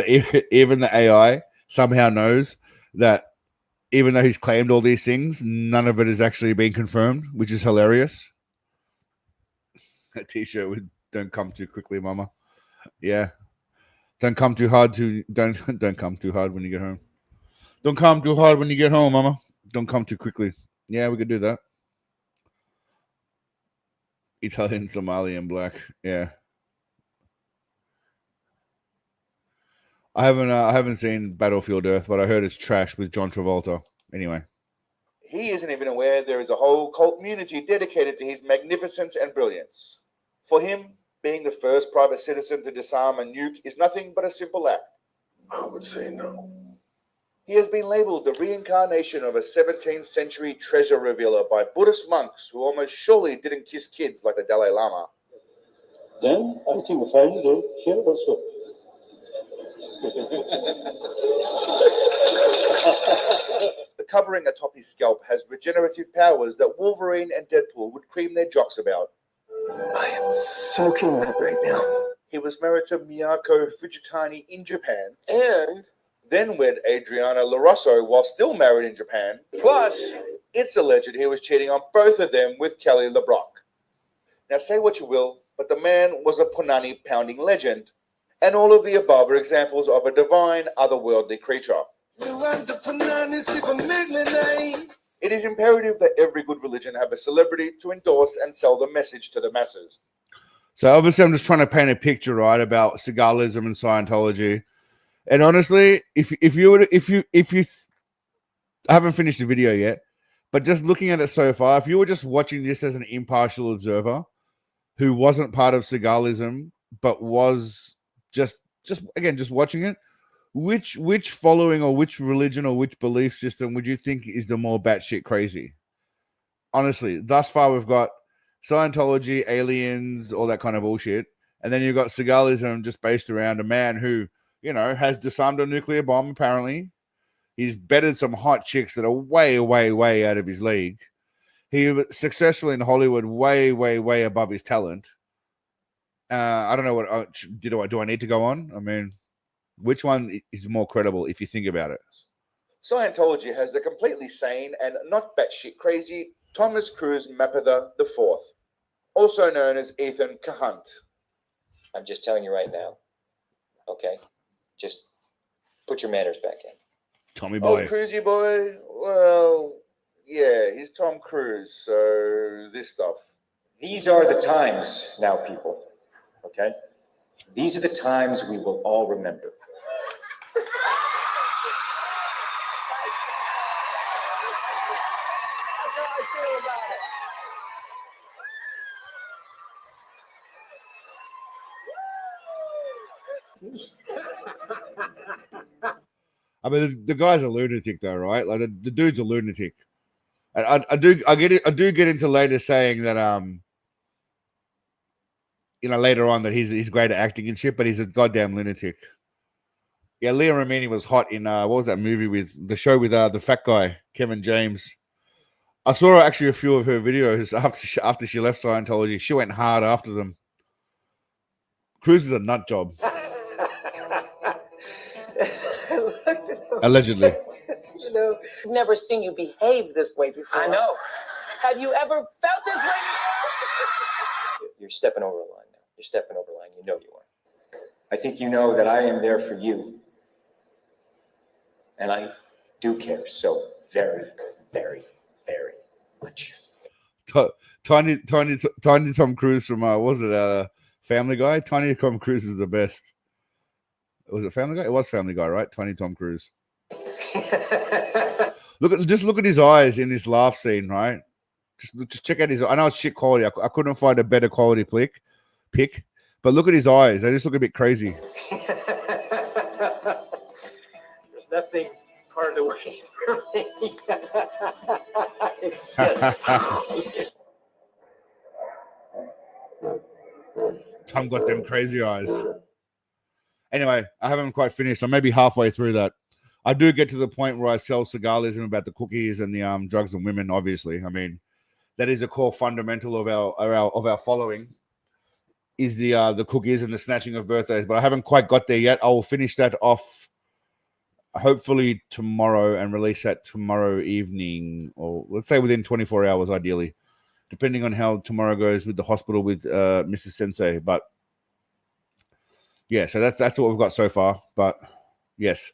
even the AI somehow knows that even though he's claimed all these things, none of it has actually been confirmed, which is hilarious. A t-shirt with "Don't come too quickly, mama." Yeah. Don't come too hard don't come too hard when you get home. Don't come too hard when you get home, mama. Don't come too quickly. Yeah, we could do that. Italian, Somali, and black. Yeah. I haven't seen Battlefield Earth, but I heard it's trash with John Travolta. Anyway. He isn't even aware there is a whole cult community dedicated to his magnificence and brilliance. For him, being the first private citizen to disarm a nuke is nothing but a simple act. I would say no. He has been labeled the reincarnation of a 17th century treasure revealer by Buddhist monks who almost surely didn't kiss kids like the Dalai Lama. Then I think the final day here also. The covering atop his scalp has regenerative powers that Wolverine and Deadpool would cream their jocks about. I am soaking wet right now. He was married to Miyako Fujitani in Japan, And then wed Adriana LaRusso while still married in Japan. Plus, It's alleged he was cheating on both of them with Kelly LeBrock. Now say what you will, but the man was a punani pounding legend, and all of the above are examples of a divine, otherworldly creature. It is imperative that every good religion have a celebrity to endorse and sell the message to the masses. So obviously, I'm just trying to paint a picture, right, about Seagalism and Scientology. And honestly, if you I haven't finished the video yet, but just looking at it so far, if you were just watching this as an impartial observer who wasn't part of Seagalism, but was just watching it, which following or which religion or which belief system would you think is the more batshit crazy? Honestly, thus far we've got Scientology, aliens, all that kind of bullshit, and then you've got Seagalism just based around a man who, you know, has disarmed a nuclear bomb. Apparently, he's bedded some hot chicks that are way, way, way out of his league. He was successful in Hollywood, way, way, way above his talent. I don't know what do I need to go on? I mean, which one is more credible if you think about it? Scientology has the completely sane and not batshit crazy Thomas Cruise Mapother IV, also known as Ethan Cahunt. I'm just telling you right now. Okay? Just put your manners back in. Tommy boy. Oh, Cruisy boy? Well, yeah, he's Tom Cruise, so this stuff. These are the times now, people. Okay? These are the times we will all remember. I mean, the guy's a lunatic, though, right? Like the dude's a lunatic. And I do get into later saying that later on that he's great at acting and shit, but he's a goddamn lunatic. Yeah, Leah Remini was hot in what was that movie with the show with the fat guy Kevin James. I saw actually a few of her videos after she left Scientology. She went hard after them. Cruise is a nut job. Allegedly. You know, I've never seen you behave this way before. I know. Have you ever felt this way? You're stepping over a line now. You're stepping over a line. You know you are. I think you know that I am there for you. And I do care so very, very, very much. Tiny Tom Cruise from what was it Family Guy? Tiny Tom Cruise is the best. Was it Family Guy? It was Family Guy, right? Tiny Tom Cruise. Look at his eyes in this laugh scene, right? Just check out his. I know it's shit quality. I couldn't find a better quality pick, but look at his eyes. They just look a bit crazy. There's nothing part of the way for me. It's just... Tom got them crazy eyes. Anyway, I haven't quite finished. I'm maybe halfway through that. I do get to the point where I sell Seagalism about the cookies and the drugs and women. Obviously, I mean that is a core fundamental of our following. Is the cookies and the snatching of birthdays, but I haven't quite got there yet. I will finish that off hopefully tomorrow and release that tomorrow evening, or let's say within 24 hours, ideally, depending on how tomorrow goes with the hospital with Mrs. Sensei. But yeah, so that's what we've got so far. But yes,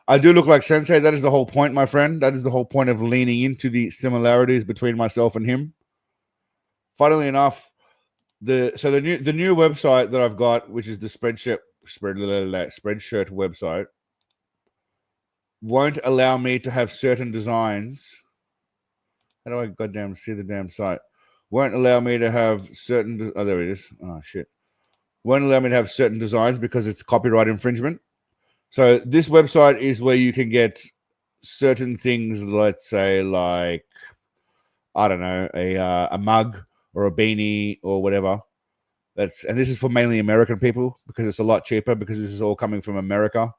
I do look like Sensei. That is the whole point, my friend. That is the whole point of leaning into the similarities between myself and him. Funnily enough, the new website that I've got, which is the Spreadshirt website, won't allow me to have certain designs How do I goddamn see the damn site? Won't allow me to have certain. Oh, there it is. Oh shit. Won't allow me to have certain designs because it's copyright infringement. So this website is where you can get certain things. Let's say like, I don't know, a mug or a beanie or whatever. And this is for mainly American people because it's a lot cheaper because this is all coming from America.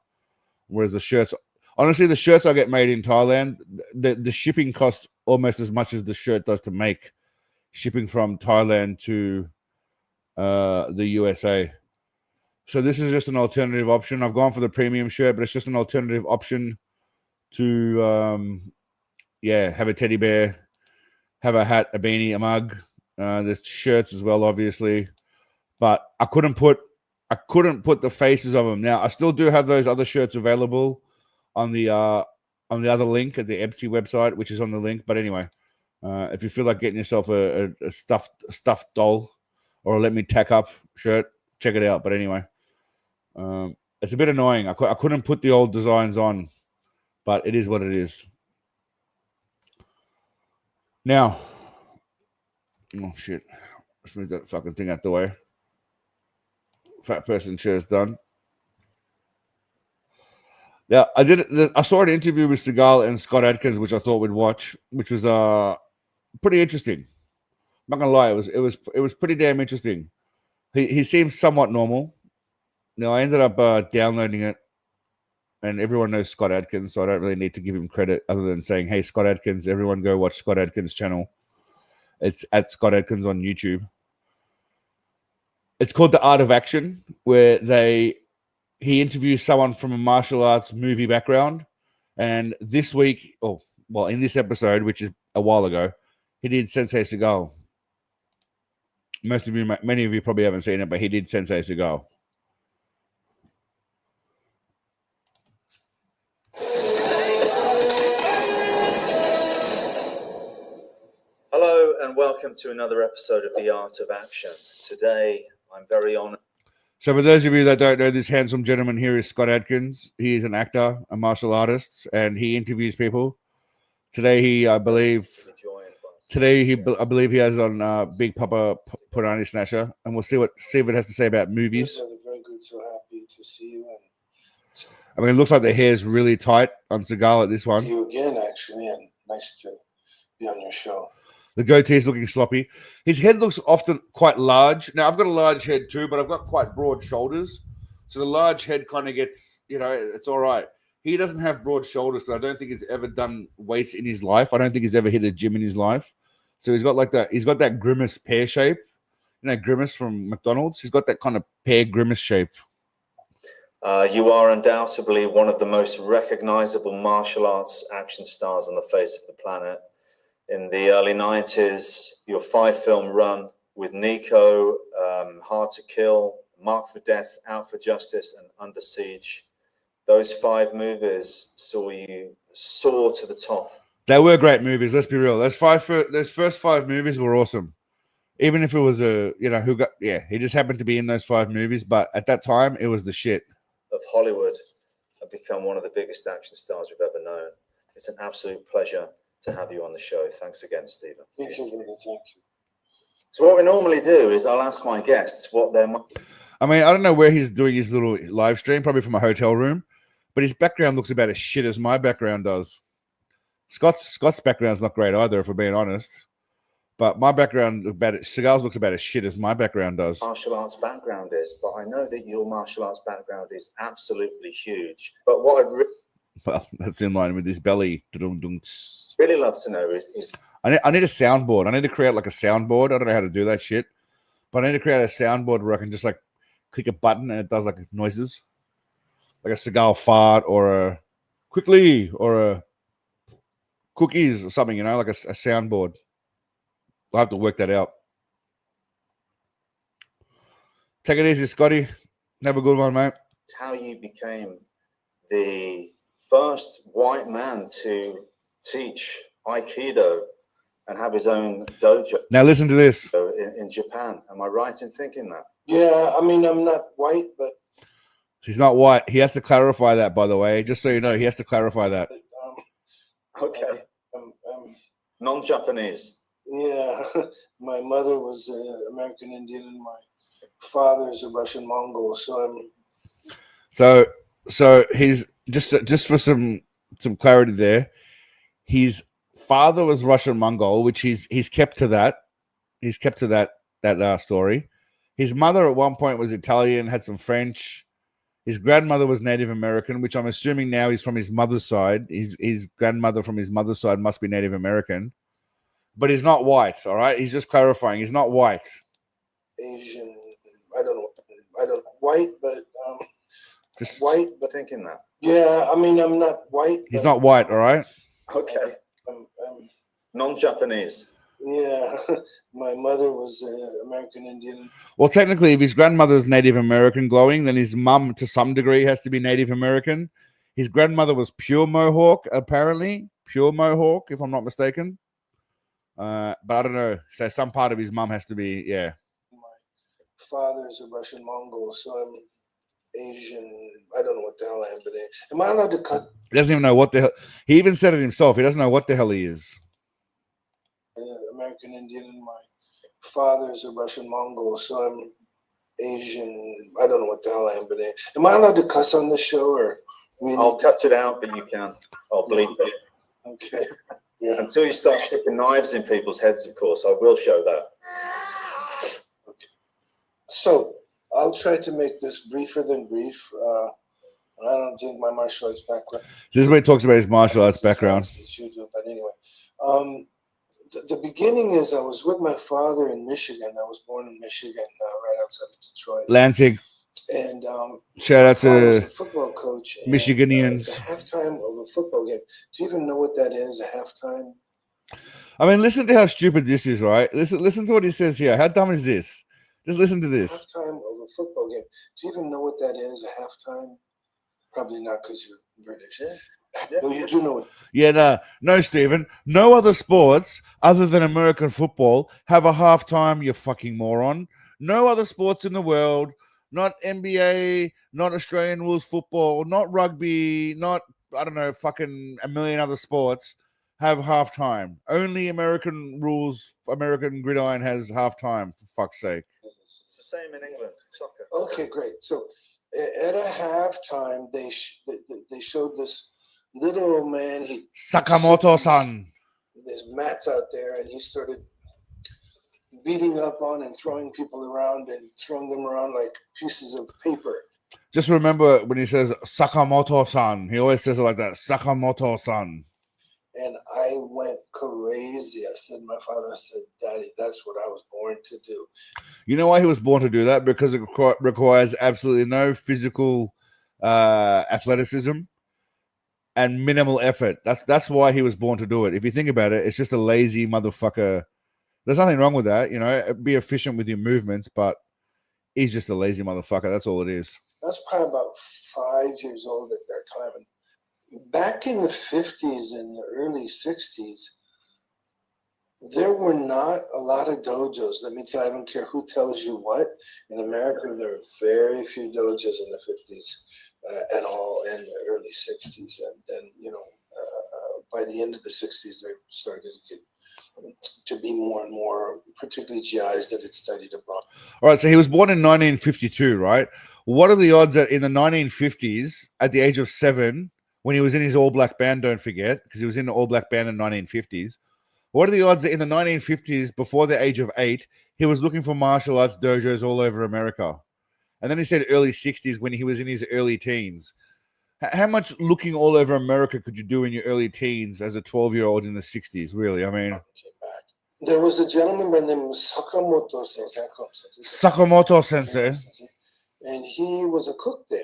Whereas the shirts, honestly, the shirts I get made in Thailand, the shipping costs almost as much as the shirt does to make. Shipping from Thailand to the USA. So this is just an alternative option. I've gone for the premium shirt, but it's just an alternative option to have a teddy bear, have a hat, a beanie, a mug. There's shirts as well, obviously. But I couldn't put the faces of them. Now I still do have those other shirts available on the other link at the Etsy website, which is on the link. But anyway, if you feel like getting yourself a stuffed doll or a let me tack up shirt, check it out. But anyway, it's a bit annoying. I couldn't put the old designs on, but it is what it is. Now, oh shit, let's move that fucking thing out the way. Fat person chair's done. Yeah, I saw an interview with Seagal and Scott Adkins, which I thought we'd watch, which was pretty interesting. I'm not gonna lie, it was pretty damn interesting. He seems somewhat normal. Now I ended up downloading it, and everyone knows Scott Adkins, so I don't really need to give him credit other than saying, "Hey, Scott Adkins, everyone go watch Scott Adkins' channel. It's at Scott Adkins on YouTube." It's called The Art of Action, where he interviews someone from a martial arts movie background. And this week, in this episode, which is a while ago, he did Sensei Seagal. Many of you probably haven't seen it, but he did Sensei Seagal. Hello and welcome to another episode of The Art of Action. Today, I'm very honored. So for those of you that don't know, this handsome gentleman here is Scott Adkins. He is an actor, a martial artist, and he interviews people. Today, I believe he has on Big Papa Punani Snatcher, and we'll see what it has to say about movies. Very good, so happy to see you. I mean, it looks like the hair's really tight on Seagal at this one. See you again, actually, and nice to be on your show. The goatee's looking sloppy. His head looks often quite large. Now, I've got a large head too, but I've got quite broad shoulders. So the large head kind of gets, it's all right. He doesn't have broad shoulders, so I don't think he's ever done weights in his life. I don't think he's ever hit a gym in his life. So he's got that grimace pear shape. Grimace from McDonald's. He's got that kind of pear grimace shape. You are undoubtedly one of the most recognizable martial arts action stars on the face of the planet. In the early 90s, your 5-film run with Nico, Hard to Kill, Marked for Death, Out for Justice, and Under Siege. Those 5 movies saw you soar to the top. They were great movies. Let's be real. Those first 5 movies were awesome. Even if it was he just happened to be in those 5 movies, but at that time it was the shit. Of Hollywood have become one of the biggest action stars we've ever known. It's an absolute pleasure to have you on the show. Thanks again, Stephen. Thank you, brother. Thank you. So what we normally do is I'll ask my guests what their... I mean, I don't know where he's doing his little live stream, probably from a hotel room, but his background looks about as shit as my background does. Scott's background's not great either, if we're being honest. But my background, Seagal's looks about as shit as my background does. Martial arts background is, but I know that your martial arts background is absolutely huge. But what I'd well, that's in line with his belly. Really love to know is I need a soundboard. I need to create like a soundboard. I don't know how to do that shit, but I need to create a soundboard where I can just like click a button and it does like noises, like a Seagal fart or a quickly or a cookies or something, like a soundboard. I'll have to work that out. Take it easy, Scotty. Have a good one, mate. It's how you became the first white man to teach Aikido and have his own dojo. Now listen to this. In Japan. Am I right in thinking that? Yeah, I mean, I'm not white, but... He's not white. He has to clarify that, by the way. Just so you know, he has to clarify that. Okay. Non-Japanese. Yeah, my mother was American Indian and my father is a Russian Mongol. So he's just for some clarity there. His father was Russian Mongol, which he's kept to that. He's kept to that story. His mother at one point was Italian, had some French. His grandmother was Native American, which I'm assuming now he's from his mother's side. His grandmother from his mother's side must be Native American. But he's not white, all right? He's just clarifying. He's not white. Asian, I don't know, white, but just white, but thinking that. Yeah, I mean, I'm not white. He's not white, all right? Okay. Non-Japanese. Yeah, my mother was American Indian. Well, technically, if his grandmother's Native American glowing, then his mum, to some degree, has to be Native American. His grandmother was pure Mohawk, apparently. Pure Mohawk, if I'm not mistaken. But I don't know. So some part of his mum has to be, yeah. My father is a Russian Mongol, so I'm Asian. I don't know what the hell I am, but am I allowed to cut? He doesn't even know what the hell. He even said it himself. He doesn't know what the hell he is. American Indian and my father is a Russian Mongol, so I'm Asian. I don't know what the hell I am, but am I allowed to cuss on this show, or I'll cut it out, but you can. I'll bleep it. Okay. Yeah. Until you start sticking knives in people's heads, of course, I will show that. Okay. So I'll try to make this briefer than brief. I don't think my martial arts background. This is where he talks about his martial arts background. But anyway, the beginning is I was with my father in Michigan. I was born in Michigan, right outside of Detroit. Lansing. And shout out to football coach. Michiganians. The halftime of a football game. Do you even know what that is? A halftime. I mean, listen to how stupid this is, right? Listen to what he says here. How dumb is this? Just listen to this. Halftime of a football game. Do you even know what that is? A halftime. Probably not, because you're British. No, you do know it. Yeah, no, Stephen. No other sports other than American football have a halftime, you fucking moron. No other sports in the world, not NBA, not Australian rules football, not rugby, not, I don't know, fucking a million other sports have halftime. Only American rules, American gridiron has halftime, for fuck's sake. It's the same in England, soccer. Okay, great. So at a halftime, they showed this little old man. Sakamoto-san. There's mats out there, and he started beating up on and throwing people around and throwing them around like pieces of paper. Just remember when he says Sakamoto-san, he always says it like that, Sakamoto-san. And I went crazy. I said, my father said, Daddy, that's what I was born to do. You know why he was born to do that? Because it requires absolutely no physical athleticism and minimal effort. That's why he was born to do it. If you think about it, it's just a lazy motherfucker. There's nothing wrong with that, you know. Be efficient with your movements, but he's just a lazy motherfucker. That's all it is. That's probably about 5 years old at that time. And back in the 50s and the early 60s, there were not a lot of dojos. Let me tell you, I don't care who tells you what. In America, there are very few dojos in the 50s at all, and the early 60s. And then, you know, by the end of the 60s, they started to be more and more, particularly GIs that had studied abroad. All right, so he was born in 1952, right? What are the odds that in the 1950s, at the age of 7, when he was in his all-black band, don't forget, because he was in the all-black band in the 1950s, what are the odds that in the 1950s, before the age of 8, he was looking for martial arts dojos all over America? And then he said early 60s when he was in his early teens. How much looking all over America could you do in your early teens as a 12-year-old in the 60s, really? I mean... There was a gentleman by the name of Sakamoto Sensei. Sakamoto Sensei. And he was a cook there.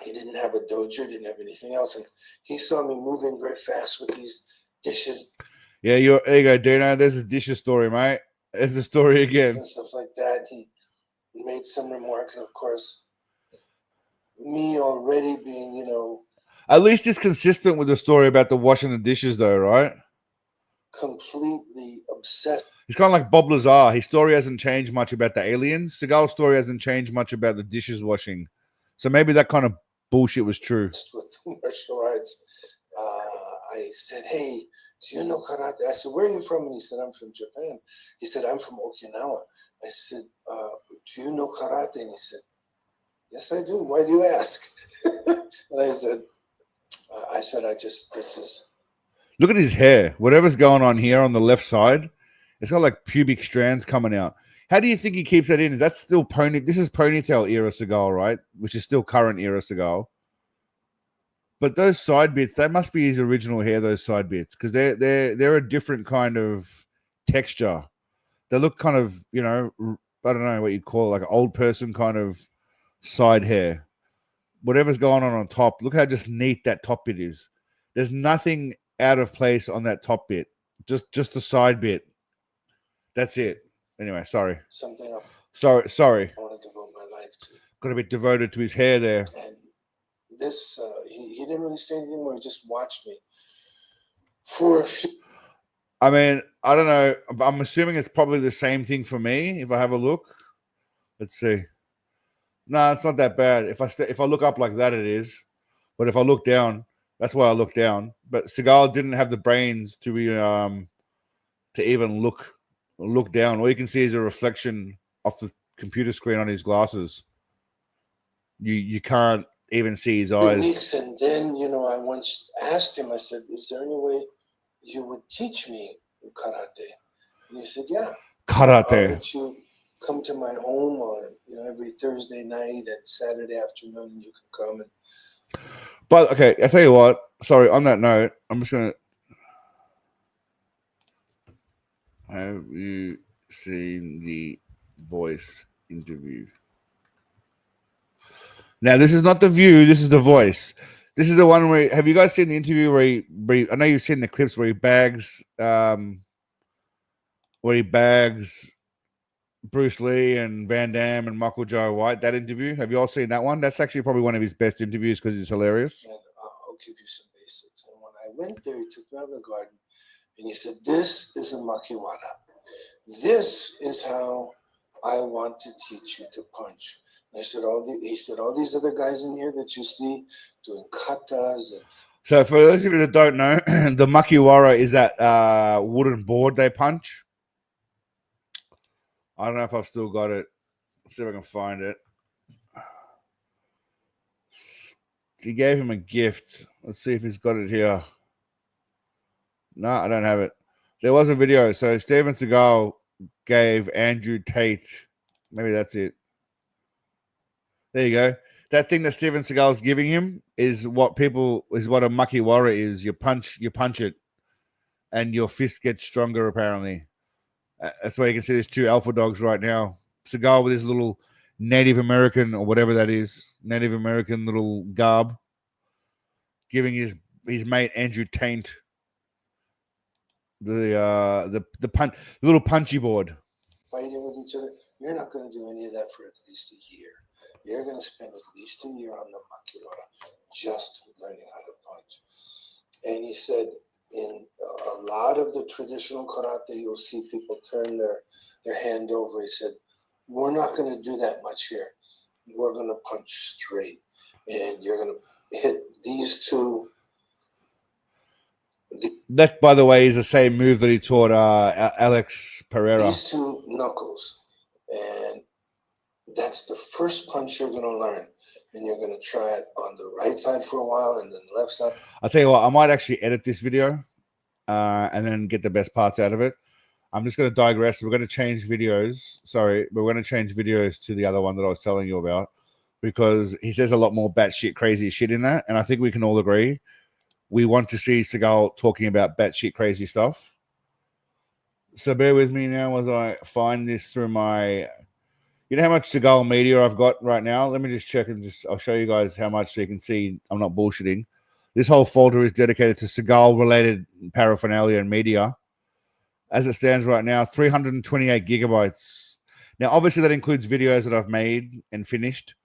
He didn't have a dojo, didn't have anything else. And he saw me moving very fast with these dishes. Yeah, there you go, Dino. There's a dishes story, mate. There's the story again. And stuff like that. He made some remarks, and of course, me already being, you know... At least it's consistent with the story about the washing the dishes, though, right? Completely obsessed. He's kind of like Bob Lazar. His story hasn't changed much about the aliens. Seagal's story hasn't changed much about the dishes washing. So maybe that kind of bullshit was true. With the martial arts, I said, hey, do you know karate? I said, where are you from? And he said, I'm from Japan. He said, I'm from Okinawa. I said, do you know karate? And he said, yes, I do. Why do you ask? And I said, this is. Look at his hair. Whatever's going on here on the left side, it's got like pubic strands coming out. How do you think he keeps that in? That's still This is ponytail era Seagal, right? Which is still current era Seagal. But those side bits, that must be his original hair. Those side bits, because they're a different kind of texture. They look kind of, I don't know what you call it, like an old person kind of side hair. Whatever's going on top, look how just neat that top bit is. There's nothing out of place on that top bit. Just the side bit. That's it. Anyway, sorry. Something up. Sorry. I want to devote my life to. Got a bit devoted to his hair there. And this, he didn't really say anything more. He just watched me for a few. I mean, I don't know. I'm assuming it's probably the same thing for me. If I have a look, let's see. No, it's not that bad. If I look up like that, it is. But if I look down, that's why I look down. But Seagal didn't have the brains to be to even look down. All you can see is a reflection off the computer screen on his glasses. You can't even see his eyes. Weeks, and then I once asked him. I said, "Is there any way you would teach me karate?" And he said, "Yeah, karate. I'll let you come to my home, or every Thursday night and Saturday afternoon you can come." But okay, I tell you what. Sorry. On that note, I'm just gonna. Have you seen the Voice interview? Now, this is not the View. This is the Voice. This is the one where. Have you guys seen the interview where he I know you've seen the clips where he bags. Where he bags Bruce Lee and Van Damme and Michael Joe White. That interview. Have you all seen that one? That's actually probably one of his best interviews because he's hilarious. And I'll give you some basics. And when I went there, he took me out of the garden, and he said, "This is a makiwara. This is how I want to teach you to punch." And I said, he said, all these other guys in here that you see doing katas and. So for those of you that don't know, the makiwara is that wooden board they punch. I don't know if I've still got it. Let's see if I can find it. He gave him a gift. Let's see if he's got it here. No, I don't have it. There was a video. So Steven Seagal gave Andrew Tate. Maybe that's it. There you go. That thing that Steven Seagal is giving him is what a makiwara is. You punch it, and your fist gets stronger. Apparently, that's why you can see there's two alpha dogs right now. Seagal with his little Native American or whatever that is, Native American little garb, giving his mate Andrew Tate the little punchy board. Fighting with each other. You're not going to do any of that for at least a year. You're going to spend at least a year on the makiwara just learning how to punch. And he said, in a lot of the traditional karate, you'll see people turn their hand over. He said, we're not going to do that much here. We're going to punch straight. And you're going to hit these two. That, by the way, is the same move that he taught Alex Pereira. These two knuckles. And that's the first punch you're going to learn. And you're going to try it on the right side for a while and then the left side. I'll tell you what, I might actually edit this video and then get the best parts out of it. I'm just going to digress. We're going to change videos. Sorry, we're going to change videos to the other one that I was telling you about because he says a lot more batshit crazy shit in that. And I think we can all agree. We want to see Seagal talking about batshit crazy stuff. So bear with me now as I find this through my... You know how much Seagal media I've got right now? Let me just check and I'll show you guys how much so you can see I'm not bullshitting. This whole folder is dedicated to Seagal-related paraphernalia and media. As it stands right now, 328 gigabytes. Now, obviously, that includes videos that I've made and finished,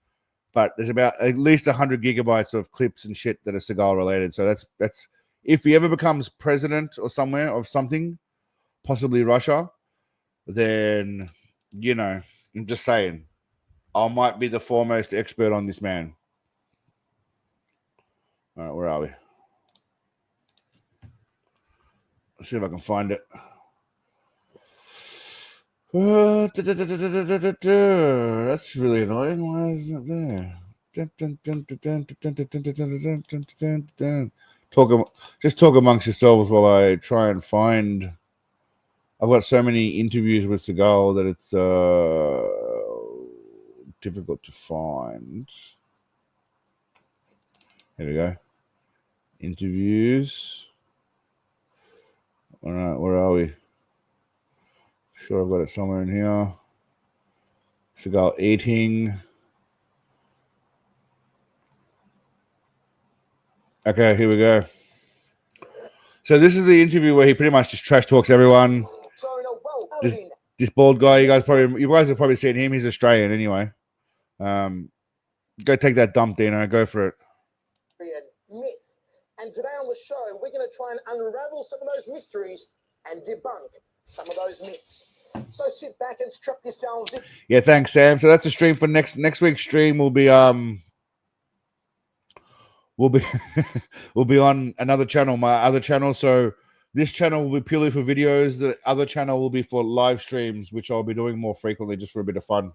but there's about at least 100 gigabytes of clips and shit that are Seagal-related. So that's if he ever becomes president or somewhere of something, possibly Russia, then, you know... I'm just saying, I might be the foremost expert on this man. All right, where are we? Let's see if I can find it. That's really annoying. Why isn't it there? Talk amongst yourselves while I try and find. I've got so many interviews with Seagal that it's difficult to find. Here we go. Interviews. All right, where are we? Sure, I've got it somewhere in here. Seagal eating. Okay, here we go. So this is the interview where he pretty much just trash talks everyone. This bald guy, you guys have probably seen him. He's Australian anyway. Go take that dump, Dino. Go for it. Myth. And today on the show, we're going to try and unravel some of those mysteries and debunk some of those myths. So sit back and strap yourselves in. Yeah, thanks, Sam. So that's a stream for next week's stream. Will be we'll be on another channel, my other channel. So this channel will be purely for videos. The other channel will be for live streams, which I'll be doing more frequently just for a bit of fun.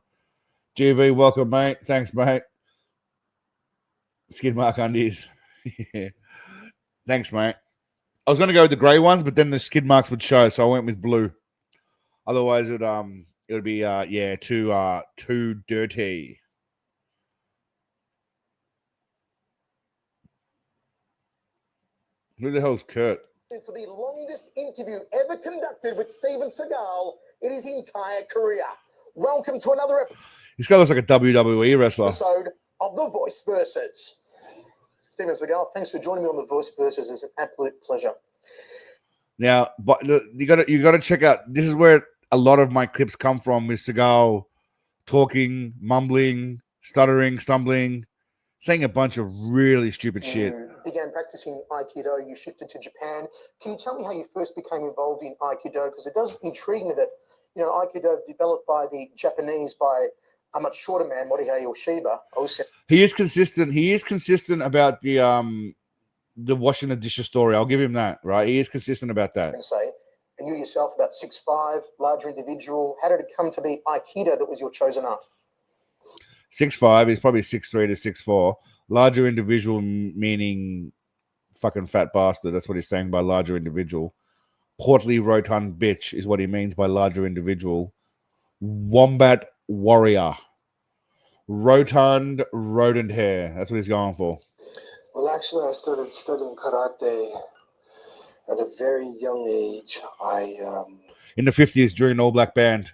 GV, welcome, mate. Thanks, mate. Skid mark undies. Yeah. Thanks, mate. I was going to go with the grey ones, but then the skid marks would show, so I went with blue. Otherwise, it would be too dirty. Who the hell's Kurt? For the longest interview ever conducted with Steven Seagal in his entire career. Welcome to another This guy looks like a WWE wrestler. episode of The Voice Versus. Steven Seagal, thanks for joining me on The Voice Versus. It's an absolute pleasure. Now, but you got to check out. This is where a lot of my clips come from. With Seagal talking, mumbling, stuttering, stumbling, saying a bunch of really stupid shit. Began practicing Aikido. You shifted to Japan. Can you tell me how you first became involved in Aikido? Because it does intrigue me that Aikido developed by the Japanese by a much shorter man, Morihei Ueshiba. He is consistent. He is consistent about the washing the dishes story. I'll give him that. Right, he is consistent about that. And you yourself, about 6'5", larger individual. How did it come to be Aikido that was your chosen art? 6'5", he's probably 6'3" to 6'4". Larger individual meaning fucking fat bastard. That's what he's saying by larger individual. Portly rotund bitch is what he means by larger individual. Wombat warrior. Rotund rodent hair. That's what he's going for. Well, actually, I started studying karate at a very young age. In the 50s during an all-black band.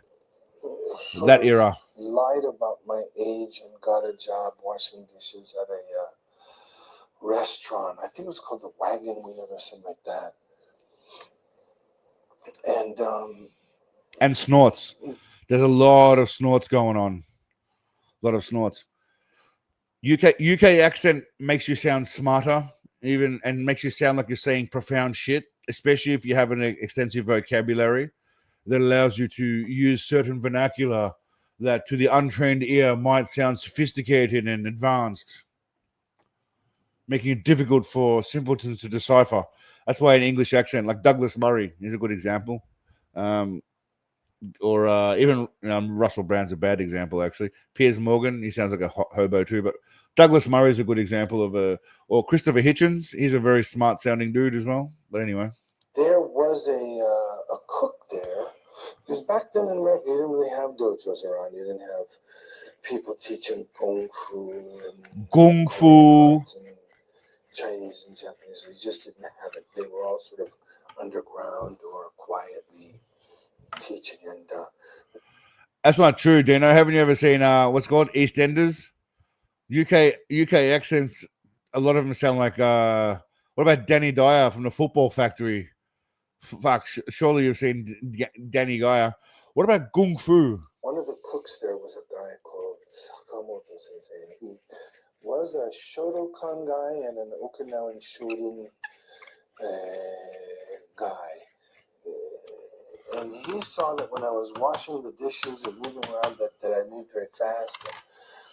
That era. Lied about my age and got a job washing dishes at a restaurant. I think it was called the Wagon Wheel or something like that. And snorts. There's a lot of snorts going on. A lot of snorts. UK accent makes you sound smarter, even, and makes you sound like you're saying profound shit, especially if you have an extensive vocabulary that allows you to use certain vernacular that to the untrained ear might sound sophisticated and advanced, making it difficult for simpletons to decipher. That's why an English accent, like Douglas Murray, is a good example. Or even Russell Brand's a bad example, actually. Piers Morgan, he sounds like a hobo too, but Douglas Murray is a good example of or Christopher Hitchens. He's a very smart sounding dude as well. But anyway. There was a cook there. Because back then in America, you didn't really have dojos around. You didn't have people teaching kung fu and Chinese and Japanese. You just didn't have it. They were all sort of underground or quietly teaching. And that's not true, Dino. Haven't you ever seen what's called EastEnders? UK accents. A lot of them sound like what about Danny Dyer from the Football Factory? Fuck, surely you've seen Danny Dyer. What about Kung Fu? One of the cooks there was a guy called Sakamoto Sensei, and he was a Shotokan guy and an Okinawan shooting guy. And he saw that when I was washing the dishes and moving around that I moved very fast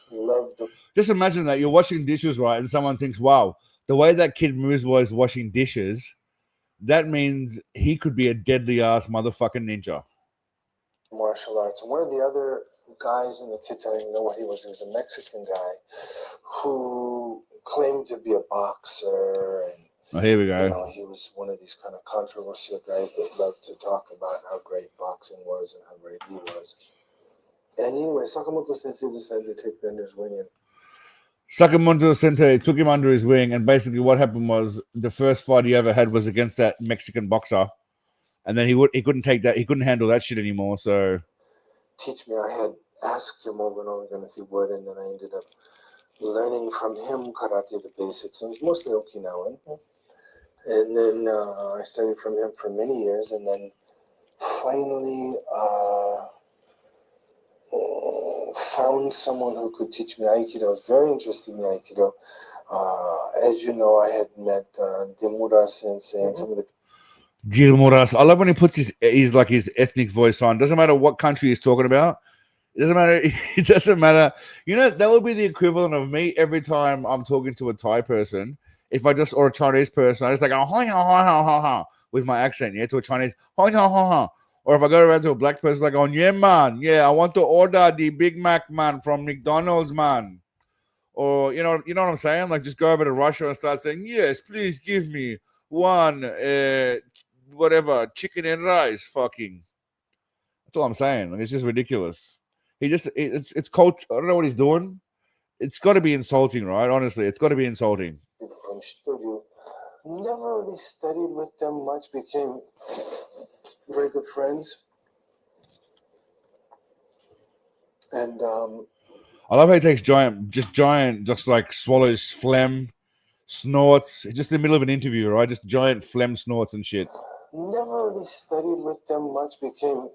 and loved the... Just imagine that you're washing dishes, right? And someone thinks, wow, the way that kid moves while he's washing dishes, that means he could be a deadly ass motherfucking ninja. Martial arts. And one of the other guys in the kids, I didn't know what he was. He was a Mexican guy who claimed to be a boxer. And, Oh, here we go. you know, he was one of these kind of controversial guys that loved to talk about how great boxing was and how great he was. And anyway, Sakamoto Sensei decided to take Bender's wing in. Sakamoto Sensei took him under his wing, and basically what happened was the first fight he ever had was against that Mexican boxer, and then he couldn't take that, he couldn't handle that shit anymore. So Teach me. I had asked him over and over again if he would, and then I ended up learning from him karate, the basics. It was mostly Okinawan, and then I studied from him for many years, and then finally found someone who could teach me Aikido. I was very interested in Aikido. As you know, I had met Demura Sensei and some of the Gilmoras, I love when he puts his ethnic voice on. Doesn't matter what country he's talking about. It doesn't matter. It doesn't matter. You know, that would be the equivalent of me every time I'm talking to a Thai person. If I just, or a Chinese person, I just like, oh, hi, hi, hi, hi, hi, with my accent, yeah, to a Chinese, hi, hi, hi, hi. Or if I go around to a black person, like, oh, yeah, man, yeah, I want to order the Big Mac, man, from McDonald's, man. Or, you know what I'm saying? Like, just go over to Russia and start saying, yes, please give me one, whatever, chicken and rice, fucking. That's all I'm saying. Like, it's just ridiculous. It's culture. I don't know what he's doing. It's got to be insulting, right? Honestly, it's got to be insulting. people from studio. Never really studied with them much. Became very good friends. And I love how he takes just like swallows phlegm, snorts, just in the middle of an interview, right? Just giant phlegm snorts and shit. never really studied with them much. Became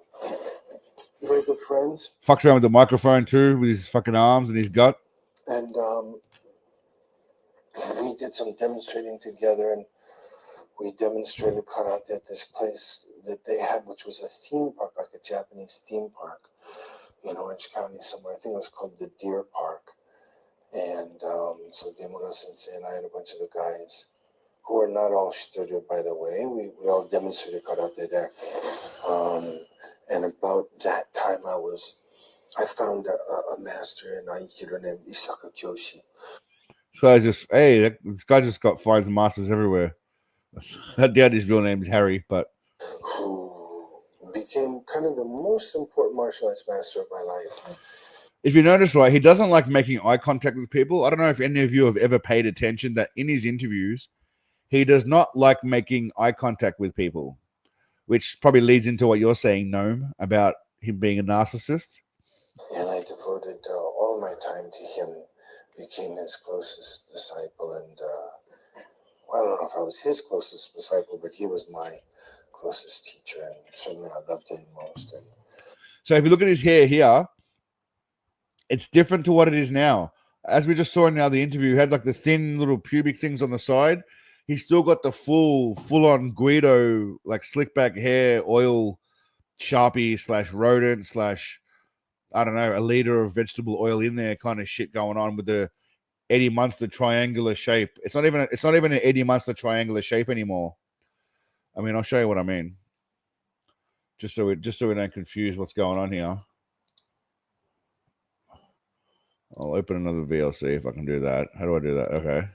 very good friends. Fucks around with the microphone too, with his fucking arms and his gut. And we did some demonstrating together, and we demonstrated karate at this place that they had, which was a theme park, like a Japanese theme park in Orange County somewhere. I think it was called the Deer Park. And so Demura Sensei and I and a bunch of the guys, who are not all studio, by the way, we all demonstrated karate there. And about that time, I found a master in Aikido named Isaka Kyoshi. So this guy just finds masters everywhere. I doubt his real name is Harry, but who became kind of the most important martial arts master of my life. if you notice, right, he doesn't like making eye contact with people. I don't know if any of you have ever paid attention that in his interviews, he does not like making eye contact with people, which probably leads into what you're saying, Noam, about him being a narcissist. And I devoted all my time to him, became his closest disciple. And I don't know if I was his closest disciple, but he was my closest teacher. And certainly I loved him most. And so if you look at his hair here, it's different to what it is now. As we just saw in the interview, he had like the thin little pubic things on the side. He's still got the full-on Guido, like slick back hair, oil, Sharpie / rodent / I don't know, a liter of vegetable oil in there kind of shit going on with the Eddie Munster triangular shape. It's not even an Eddie Munster triangular shape anymore. I mean, I'll show you what I mean. Just so we don't confuse what's going on here. I'll open another VLC if I can do that. How do I do that? Okay.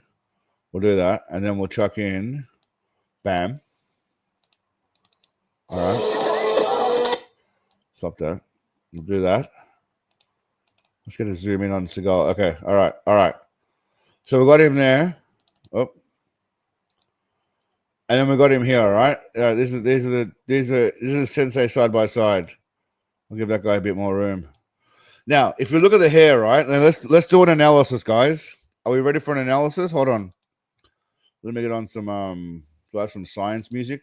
We'll do that. And then we'll chuck in. Bam. All right. Stop that. We'll do that. Let's get a zoom in on Seagal. Okay. All right. So we got him there. Oh. And then we got him here, all right? These are the sensei side by side. I'll give that guy a bit more room. Now, if you look at the hair, right? Now let's do an analysis, guys. Are we ready for an analysis? Hold on. Let me get on some do I have some science music?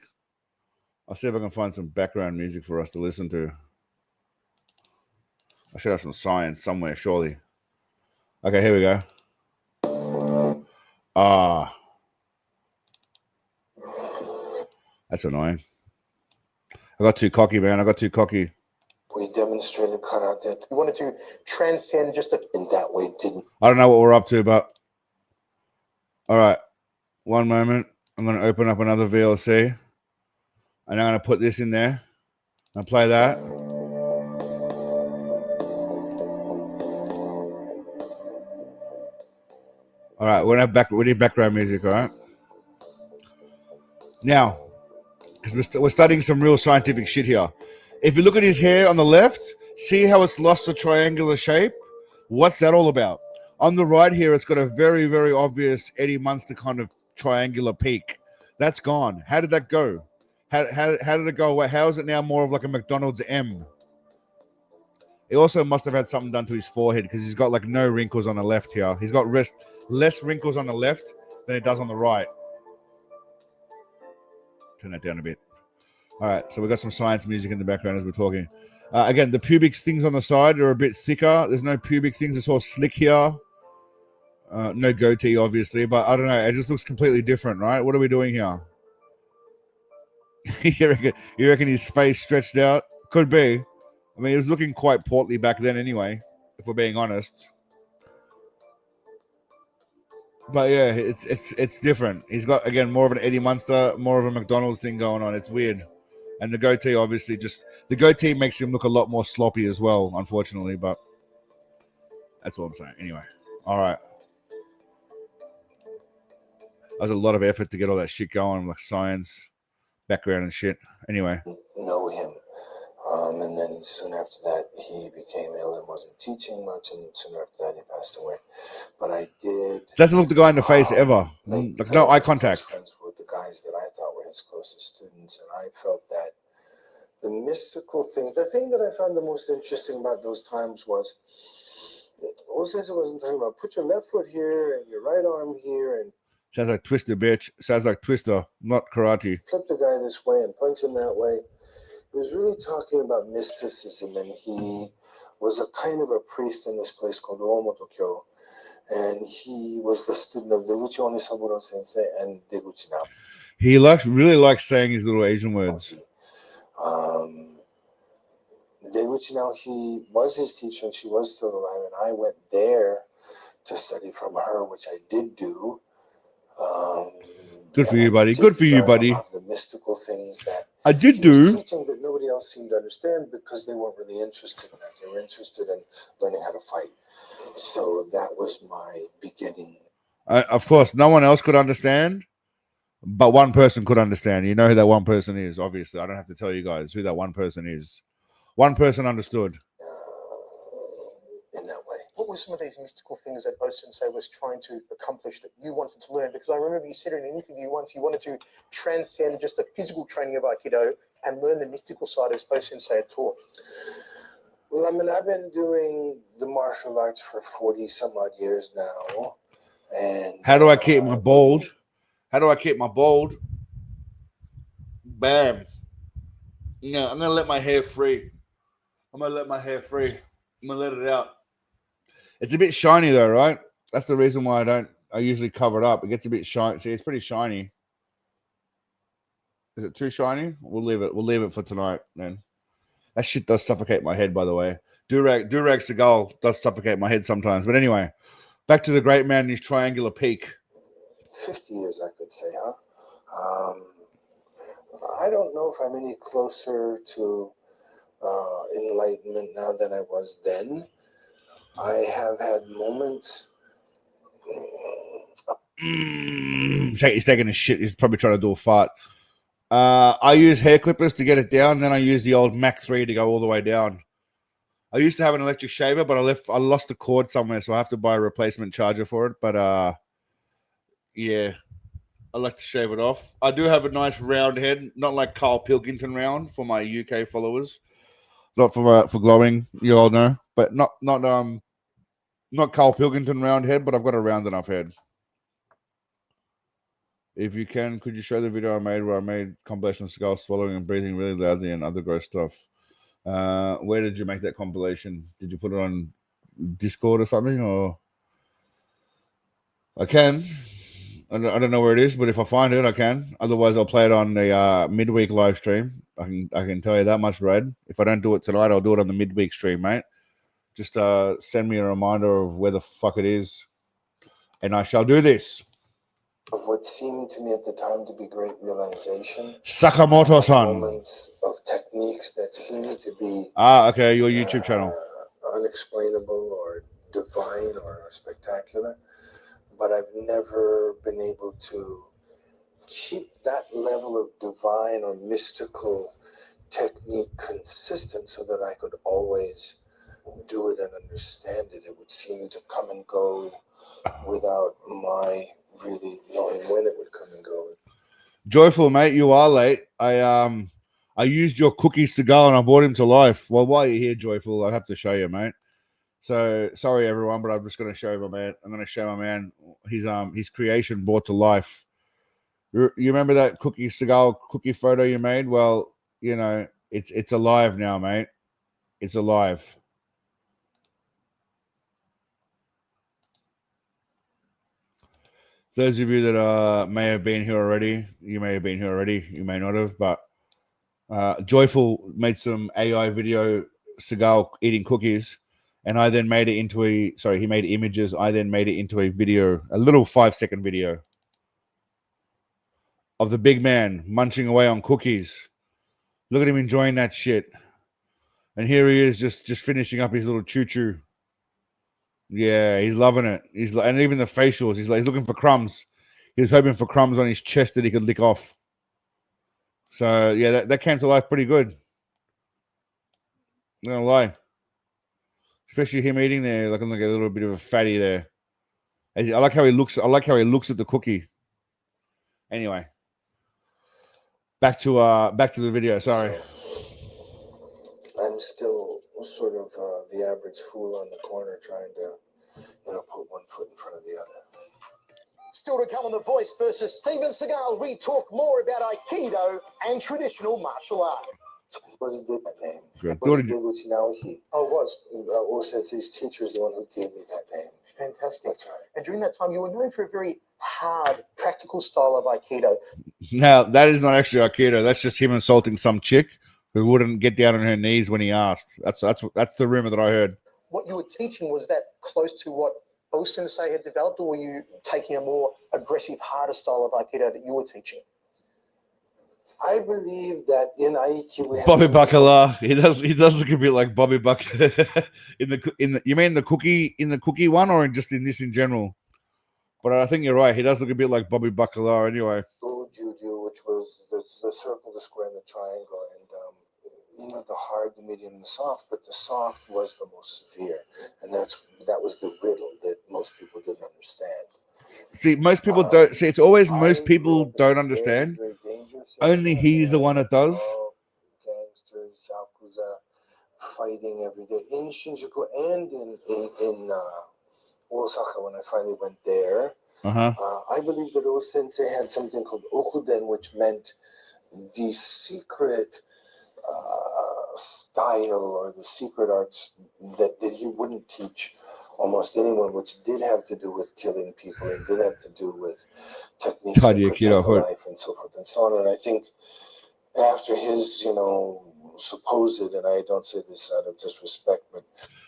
I'll see if I can find some background music for us to listen to. I should have some science somewhere, surely. Okay, here we go. That's annoying. I got too cocky, man. we demonstrated karate. We wanted to transcend just in that way. Didn't. I don't know what we're up to, but all right. One moment. I'm going to open up another VLC. And I'm going to put this in there and play that. All right, we need background music, all right? Now, because we're studying some real scientific shit here. If you look at his hair on the left, see how it's lost a triangular shape? What's that all about? On the right here, it's got a very, very obvious Eddie Munster kind of triangular peak. That's gone. How did that go? How did it go away? How is it now more of like a McDonald's M? He also must have had something done to his forehead because he's got like no wrinkles on the left here. He's got less wrinkles on the left than it does on the right. Turn that down a bit. All right, so we've got some science music in the background as we're talking. Again, the pubic things on the side are a bit thicker. There's no pubic things. It's all slick here. No goatee, obviously, but I don't know. It just looks completely different, right? What are we doing here? You reckon his face stretched out? Could be. I mean, he was looking quite portly back then anyway, if we're being honest. But yeah, it's different. He's got, again, more of an Eddie Munster, more of a McDonald's thing going on. It's weird. And the goatee, obviously, the goatee makes him look a lot more sloppy as well, unfortunately, but that's all I'm saying. Anyway, all right. That was a lot of effort to get all that shit going, like science, background and shit. Anyway. Know him. And then soon after that, he became ill and wasn't teaching much. And soon after that, he passed away. But I did. Doesn't look the guy in the face ever. Like no eye contact. Friends with the guys that I thought were his closest students, and I felt that the mystical things. The thing that I found the most interesting about those times was, Osei wasn't talking about put your left foot here and your right arm here and. Sounds like Twister, bitch. Sounds like Twister, not karate. Flip the guy this way and punch him that way. He was really talking about mysticism, and he was a kind of a priest in this place called Omotokyo, and he was the student of Deguchi Onisaburo Sensei and Deguchi Nam. He really likes saying his little Asian words. Deguchi Nam, he was his teacher, and she was still alive, and I went there to study from her, which I did do. Good for you, buddy. Good for you, buddy. The mystical things that I did do. Teaching that nobody else seemed to understand because they weren't really interested in that. They were interested in learning how to fight. So that was my beginning. Of course, no one else could understand, but one person could understand. You know who that one person is, obviously. I don't have to tell you guys who that one person is. One person understood. In that way. What were some of these mystical things that O-Sensei was trying to accomplish that you wanted to learn? Because I remember you said in an interview once you wanted to transcend just the physical training of Aikido and learn the mystical side as O-Sensei had taught. Well, I mean, I've been doing the martial arts for 40 some odd years now. And how do I keep my bald? How do I keep my bald? Bam. No, I'm gonna let my hair free. I'm gonna let it out. It's a bit shiny though, right? That's the reason why I usually cover it up. It gets a bit shiny. See, it's pretty shiny. Is it too shiny? We'll leave it for tonight, then. That shit does suffocate my head, by the way. Durag Seagal does suffocate my head sometimes. But anyway, back to the great man and his triangular peak. 50 years, I could say, huh? I don't know if I'm any closer to enlightenment now than I was then. I have had moments. He's taking a shit. He's probably trying to do a fart. I use hair clippers to get it down. Then I use the old Mach 3 to go all the way down. I used to have an electric shaver, but I lost the cord somewhere, so I have to buy a replacement charger for it. But yeah, I like to shave it off. I do have a nice round head, not like Carl Pilkington round for my UK followers. Not for glowing, you all know, but not Carl Pilkington round head, but I've got a round enough head. If you can, could you show the video I made where I made compilation of Seagal swallowing and breathing really loudly and other gross stuff? Where did you make that compilation? Did you put it on Discord or something? Or I can. I don't know where it is, but if I find it, I can. Otherwise, I'll play it on the midweek live stream. I can tell you that much, Red. If I don't do it tonight, I'll do it on the midweek stream, mate. Just send me a reminder of where the fuck it is, and I shall do this. of what seemed to me at the time to be great realization. Sakamoto-san. Moments of techniques that seemed to be Okay, your YouTube channel. unexplainable or divine or spectacular, but I've never been able to keep that level of divine or mystical technique consistent so that I could always do it and understand it. It would seem to come and go without my really knowing when it would come and go. Joyful, mate, you are late. I used your cookie Seagal and I brought him to life. Well, while you're here, Joyful, I have to show you, mate. So sorry everyone, but I'm just going to show my man. I'm going to show my man his creation brought to life. You remember that cookie Seagal cookie photo you made? Well, you know, it's alive now, mate. It's alive. Those of you that may have been here already, you may have been here already, you may not have, but Joyful made some AI video Seagal eating cookies, and I then made it into he made images. I then made it into a video, a little 5-second video of the big man munching away on cookies. Look at him enjoying that shit. And here he is just finishing up his little choo-choo. Yeah, he's loving it. And even the facials, he's looking for crumbs. He was hoping for crumbs on his chest that he could lick off. So yeah, that came to life pretty good. I'm not gonna lie. Especially him eating there, looking like a little bit of a fatty there. I like how he looks. I like how he looks at the cookie. Anyway, back to the video. Sorry. So, I'm still sort of the average fool on the corner trying to, put one foot in front of the other. Still to come on The Voice versus Steven Seagal, we talk more about Aikido and traditional martial art. Was the name? Good. Oh, it was. Sensei's teacher is the one who gave me that name. Fantastic. That's right. And during that time, you were known for a very hard, practical style of Aikido. Now that is not actually Aikido. That's just him insulting some chick who wouldn't get down on her knees when he asked. That's the rumor that I heard. What you were teaching, was that close to what O-sensei had developed, or were you taking a more aggressive, harder style of Aikido that you were teaching? I believe that in Aikido, Bobby Bacala. He does look a bit like Bobby Bacala. You mean the cookie one, or just in this in general? But I think you're right. He does look a bit like Bobby Bacala anyway. Juju, which was the circle, the square, and the triangle, and the hard, the medium, and the soft. But the soft was the most severe, and that was the riddle that most people didn't understand. See, most people don't. See, it's always most people don't understand. Very dangerous. Only he's the one that does. Gangsters, yakuza, fighting every day in Shinjuku and in Osaka. When I finally went there, I believe that O-sensei had something called okuden, which meant the secret style or the secret arts that he wouldn't teach almost anyone, which did have to do with killing people and did have to do with techniques that protect life and so forth and so on. And I think after his, supposed, and I don't say this out of disrespect, but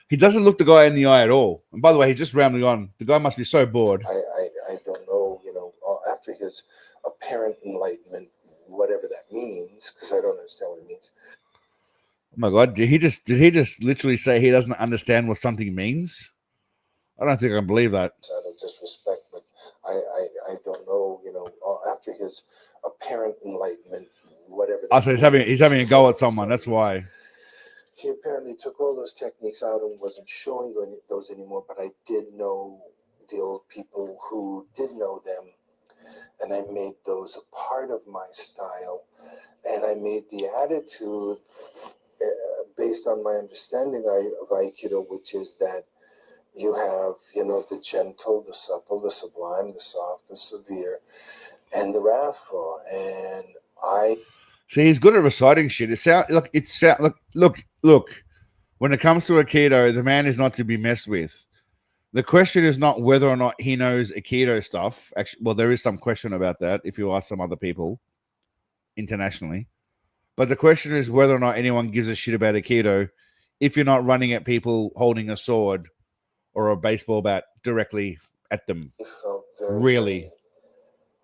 he doesn't look the guy in the eye at all. And by the way, he's just rambling on. The guy must be so bored. I don't know, after his apparent enlightenment, whatever that means, because I don't understand what it means. Oh my God, did he just literally say he doesn't understand what something means? I don't think I can believe that. Out of disrespect, but I don't know, after his apparent enlightenment, whatever. So he's having a go at someone. That's why. He apparently took all those techniques out and wasn't showing those anymore. But I did know the old people who did know them, and I made those a part of my style, and I made the attitude based on my understanding of Aikido, which is that you have, the gentle, the supple, the sublime, the soft, the severe, and the wrathful. And I see he's good at reciting shit. Look. When it comes to Aikido, the man is not to be messed with. The question is not whether or not he knows Aikido stuff. Actually, well, there is some question about that if you ask some other people internationally. But the question is whether or not anyone gives a shit about Aikido if you're not running at people holding a sword or a baseball bat directly at them. felt very, really.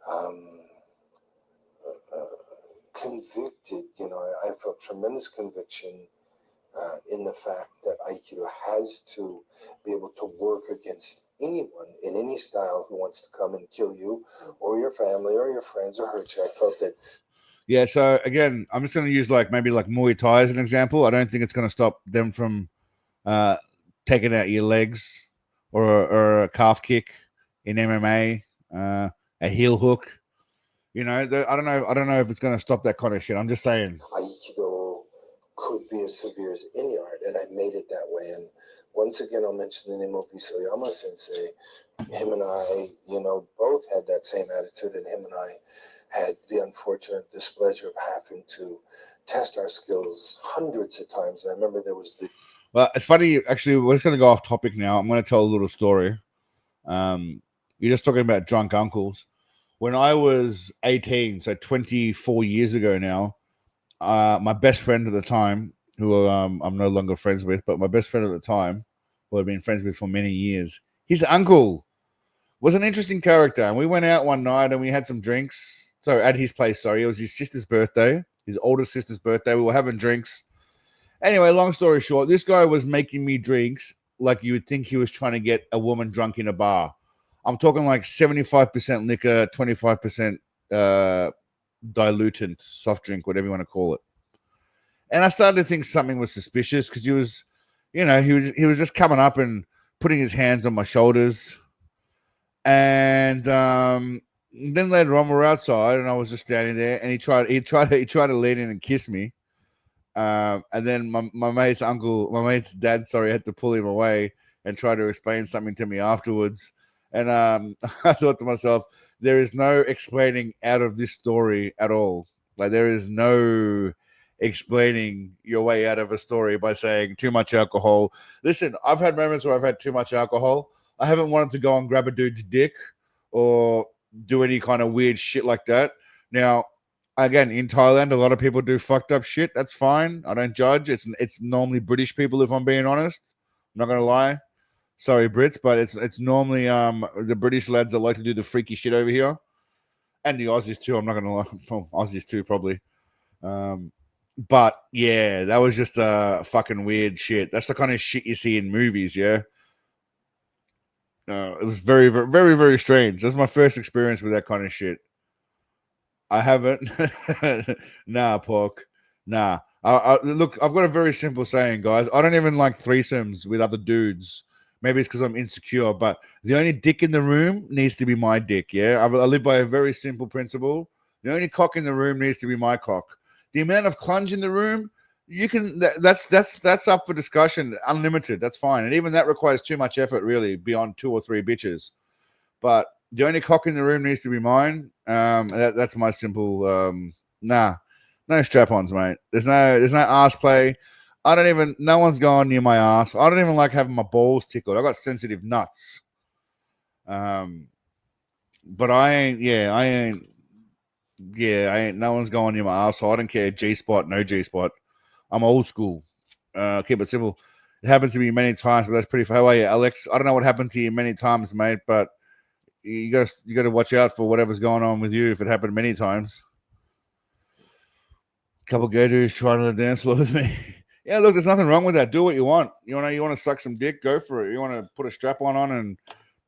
um, convicted. You know, I felt tremendous conviction in the fact that Aikido has to be able to work against anyone in any style who wants to come and kill you or your family or your friends or hurt you. I felt that. Yeah, so again, I'm just going to use maybe Muay Thai as an example. I don't think it's going to stop them from taking out your legs or a calf kick in MMA, a heel hook. You know, I don't know if it's going to stop that kind of shit. I'm just saying. Aikido could be as severe as any art, and I made it that way. And once again, I'll mention the name of Isayama Sensei. Him and I, you know, both had that same attitude, and him and I had the unfortunate displeasure of having to test our skills hundreds of times. I remember there was the. Well, it's funny, actually, we're just going to go off topic now. I'm going to tell a little story. You're just talking about drunk uncles. When I was 18, so 24 years ago now, my best friend at the time, who I'm no longer friends with, but my best friend at the time, who I've been friends with for many years, his uncle was an interesting character. And we went out one night and we had some drinks. So at his place, sorry, it was his sister's birthday, his older sister's birthday. We were having drinks. Anyway, long story short, this guy was making me drinks like you would think he was trying to get a woman drunk in a bar. I'm talking like 75% liquor, 25% dilutant, soft drink, whatever you want to call it. And I started to think something was suspicious because he was, you know, he was just coming up and putting his hands on my shoulders. And then later on, we're outside, and I was just standing there, and he tried to lean in and kiss me. And then my mate's dad, had to pull him away and try to explain something to me afterwards. And I thought to myself, there is no explaining out of this story at all. Like, there is no explaining your way out of a story by saying too much alcohol. Listen, I've had moments where I've had too much alcohol. I haven't wanted to go and grab a dude's dick or do any kind of weird shit like that. Now, again, in Thailand, a lot of people do fucked up shit. That's fine. I don't judge. It's normally British people, if I'm being honest. I'm not gonna lie. Sorry, Brits, but it's normally the British lads that like to do the freaky shit over here, and the Aussies too. I'm not gonna lie, well, Aussies too probably. But yeah, that was just fucking weird shit. That's the kind of shit you see in movies. Yeah, it was very, very, very, very strange. That's my first experience with that kind of shit. I haven't. Nah, pork. Nah. Look, I've got a very simple saying, guys. I don't even like threesomes with other dudes. Maybe it's because I'm insecure, but the only dick in the room needs to be my dick, yeah? I live by a very simple principle. The only cock in the room needs to be my cock. The amount of clunge in the room, you can that's up for discussion, unlimited. That's fine. And even that requires too much effort, really, beyond 2 or 3 bitches. But the only cock in the room needs to be mine. That's my simple no strap-ons, mate. There's no ass play. No one's going near my ass. I don't even like having my balls tickled. I got sensitive nuts. But I ain't no one's going near my ass, so I don't care. G-spot, no G-spot. I'm old school. Keep it simple. It happened to me many times, but that's pretty far. How are you, Alex? I don't know what happened to you many times, mate, but you got to watch out for whatever's going on with you if it happened many times. Couple gay dudes trying to dance floor with me. Yeah, look, there's nothing wrong with that. Do what you want. You want to suck some dick, go for it. You want to put a strap-on and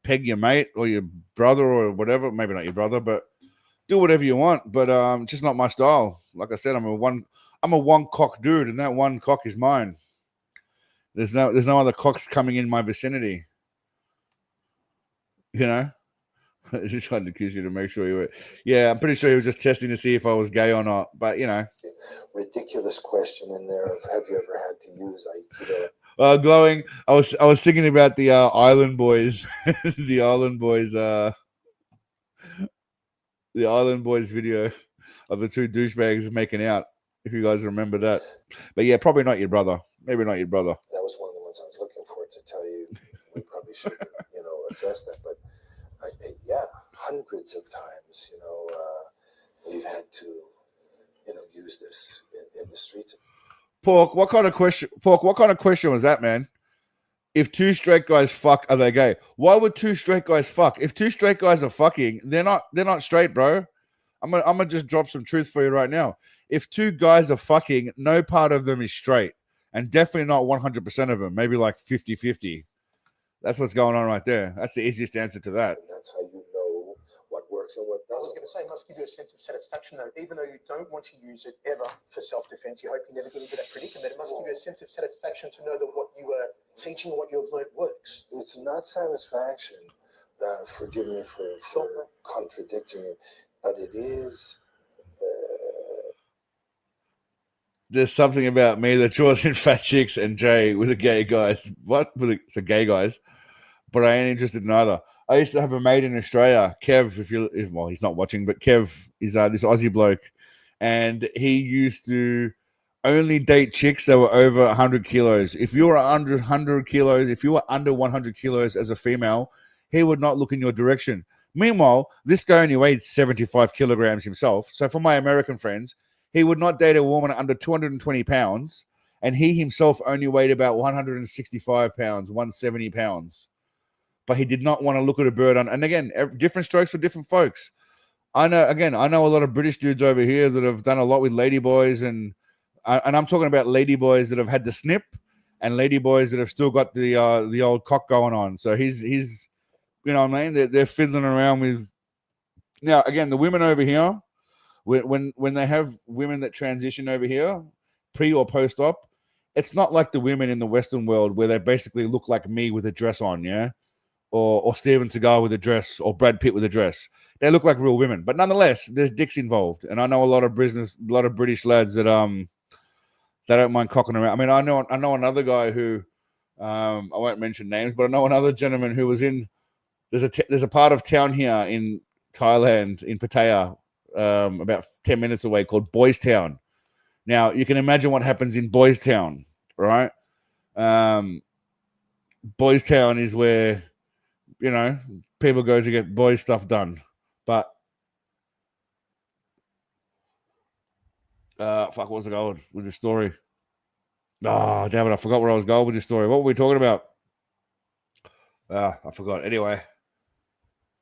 peg your mate or your brother or whatever. Maybe not your brother, but do whatever you want. But just not my style. Like I said, I'm a one cock dude, and that one cock is mine. There's no other cocks coming in my vicinity. You know? Just trying to kiss you to make sure you were. Yeah, I'm pretty sure he was just testing to see if I was gay or not. But you know, ridiculous question in there of have you ever had to use Aikido? Glowing. I was thinking about the Island Boys, the Island Boys video of the 2 douchebags making out. If you guys remember that, but yeah, probably not your brother. Maybe not your brother. That was one of the ones I was looking for to tell you. We probably should, address that, but. Yeah, hundreds of times, we've had to, use this in the streets. Pork, what kind of question was that, man? if two straight guys fuck, are they gay? Why would two straight guys fuck? If two straight guys are fucking, they're not straight, bro. I'm gonna just drop some truth for you right now. If two guys are fucking, no part of them is straight, and definitely not 100% of them. Maybe like 50-50. That's what's going on right there. That's the easiest answer to that. And that's how you know what works and what doesn't. I was going to say, it must give you a sense of satisfaction, though. Even though you don't want to use it ever for self-defense, you hope you never get into that predicament. It must give you a sense of satisfaction to know that what you are teaching and what you have learned works. It's not satisfaction. Forgive me for contradicting it, but it is. There's something about me that draws in fat chicks and Jay with the gay guys. What? So gay guys. But I ain't interested in either. I used to have a mate in Australia, Kev, well, he's not watching, but Kev is this Aussie bloke. And he used to only date chicks that were over 100 kilos. If you were under 100 kilos, if you were under 100 kilos as a female, he would not look in your direction. Meanwhile, this guy only weighed 75 kilograms himself. So for my American friends, he would not date a woman under 220 pounds, and he himself only weighed about 165 pounds, 170 pounds. But he did not want to look at a bird. And again, different strokes for different folks. I know a lot of British dudes over here that have done a lot with ladyboys, and I'm talking about ladyboys that have had the snip, and ladyboys that have still got the old cock going on. So he's you know what I mean? They're fiddling around with. Now again, the women over here. When they have women that transition over here, pre or post op, it's not like the women in the Western world where they basically look like me with a dress on, yeah, or Steven Seagal with a dress, or Brad Pitt with a dress. They look like real women, but nonetheless, there's dicks involved, and I know a lot of British lads that they don't mind cocking around. I mean, I know another guy who I won't mention names, but I know another gentleman who was in. There's a part of town here in Thailand, in Pattaya, about 10 minutes away, called Boys Town. Now you can imagine what happens in Boys Town, right? Boys Town is where, you know, people go to get boy stuff done. But what was I going with the story? Oh, damn it, I forgot where I was going with this story. What were we talking about? I forgot. Anyway,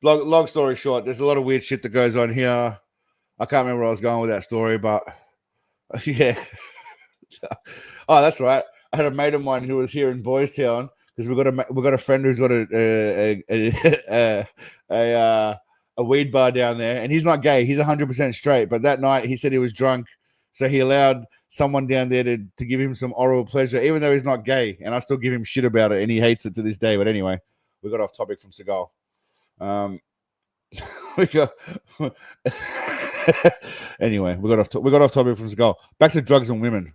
long story short, there's a lot of weird shit that goes on here. I can't remember where I was going with that story, but yeah. Oh, that's right. I had a mate of mine who was here in Boys Town because we got a friend who's got a weed bar down there, and he's not gay. He's 100% straight. But that night he said he was drunk, so he allowed someone down there to give him some oral pleasure, even though he's not gay. And I still give him shit about it, and he hates it to this day. But anyway, we got off topic from Seagal. Anyway, we got off topic from Seagal. Back to drugs and women.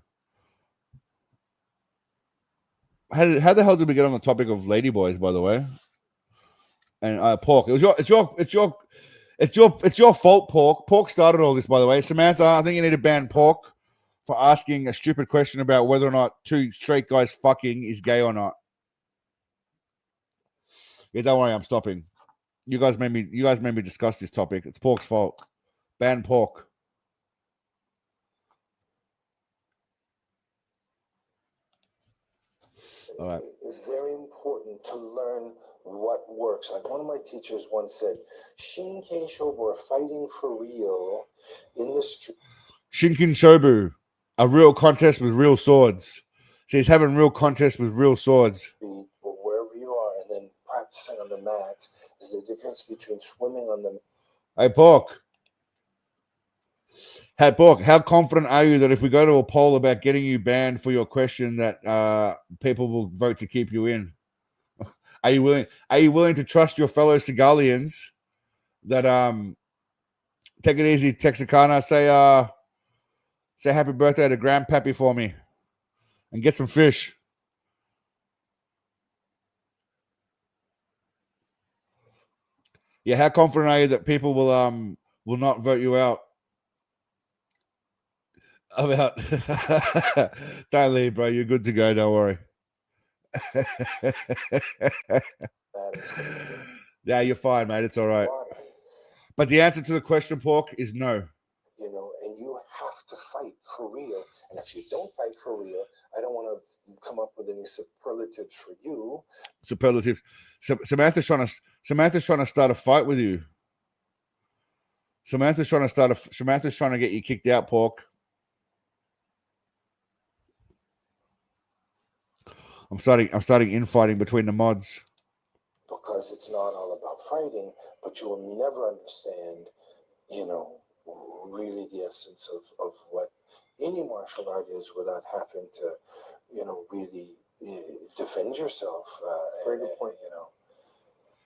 How the hell did we get on the topic of ladyboys, by the way? And Pork. It's your fault, Pork. Pork started all this, by the way. Samantha, I think you need to ban Pork for asking a stupid question about whether or not two straight guys fucking is gay or not. Yeah, don't worry, I'm stopping. You guys made me discuss this topic. It's Pork's fault. Ban Pork. All right. It's very important to learn what works. Like one of my teachers once said, Shinken Shobu are fighting for real in the street. Shinken Shobu, a real contest with real swords. So he's having real contests with real swords. Or wherever you are, and then practicing on the mat is the difference between swimming on the. Hey, Pork. Hey, Pork, how confident are you that if we go to a poll about getting you banned for your question that people will vote to keep you in? Are you willing to trust your fellow Seagalians that take it easy, Texarkana, say happy birthday to Grandpappy for me and get some fish? Yeah, how confident are you that people will not vote you out? About don't leave, bro. You're good to go. Don't worry. Yeah, you're fine, mate. It's all right. But the answer to the question, Pork, is no. You know, and you have to fight for real. And if you don't fight for real, I don't want to come up with any superlatives for you. Superlative. Samantha's trying to start a fight with you. Samantha's trying to get you kicked out, Pork. I'm starting infighting between the mods. Because it's not all about fighting, but you will never understand, really the essence of what any martial art is without having to, really defend yourself. Very good point.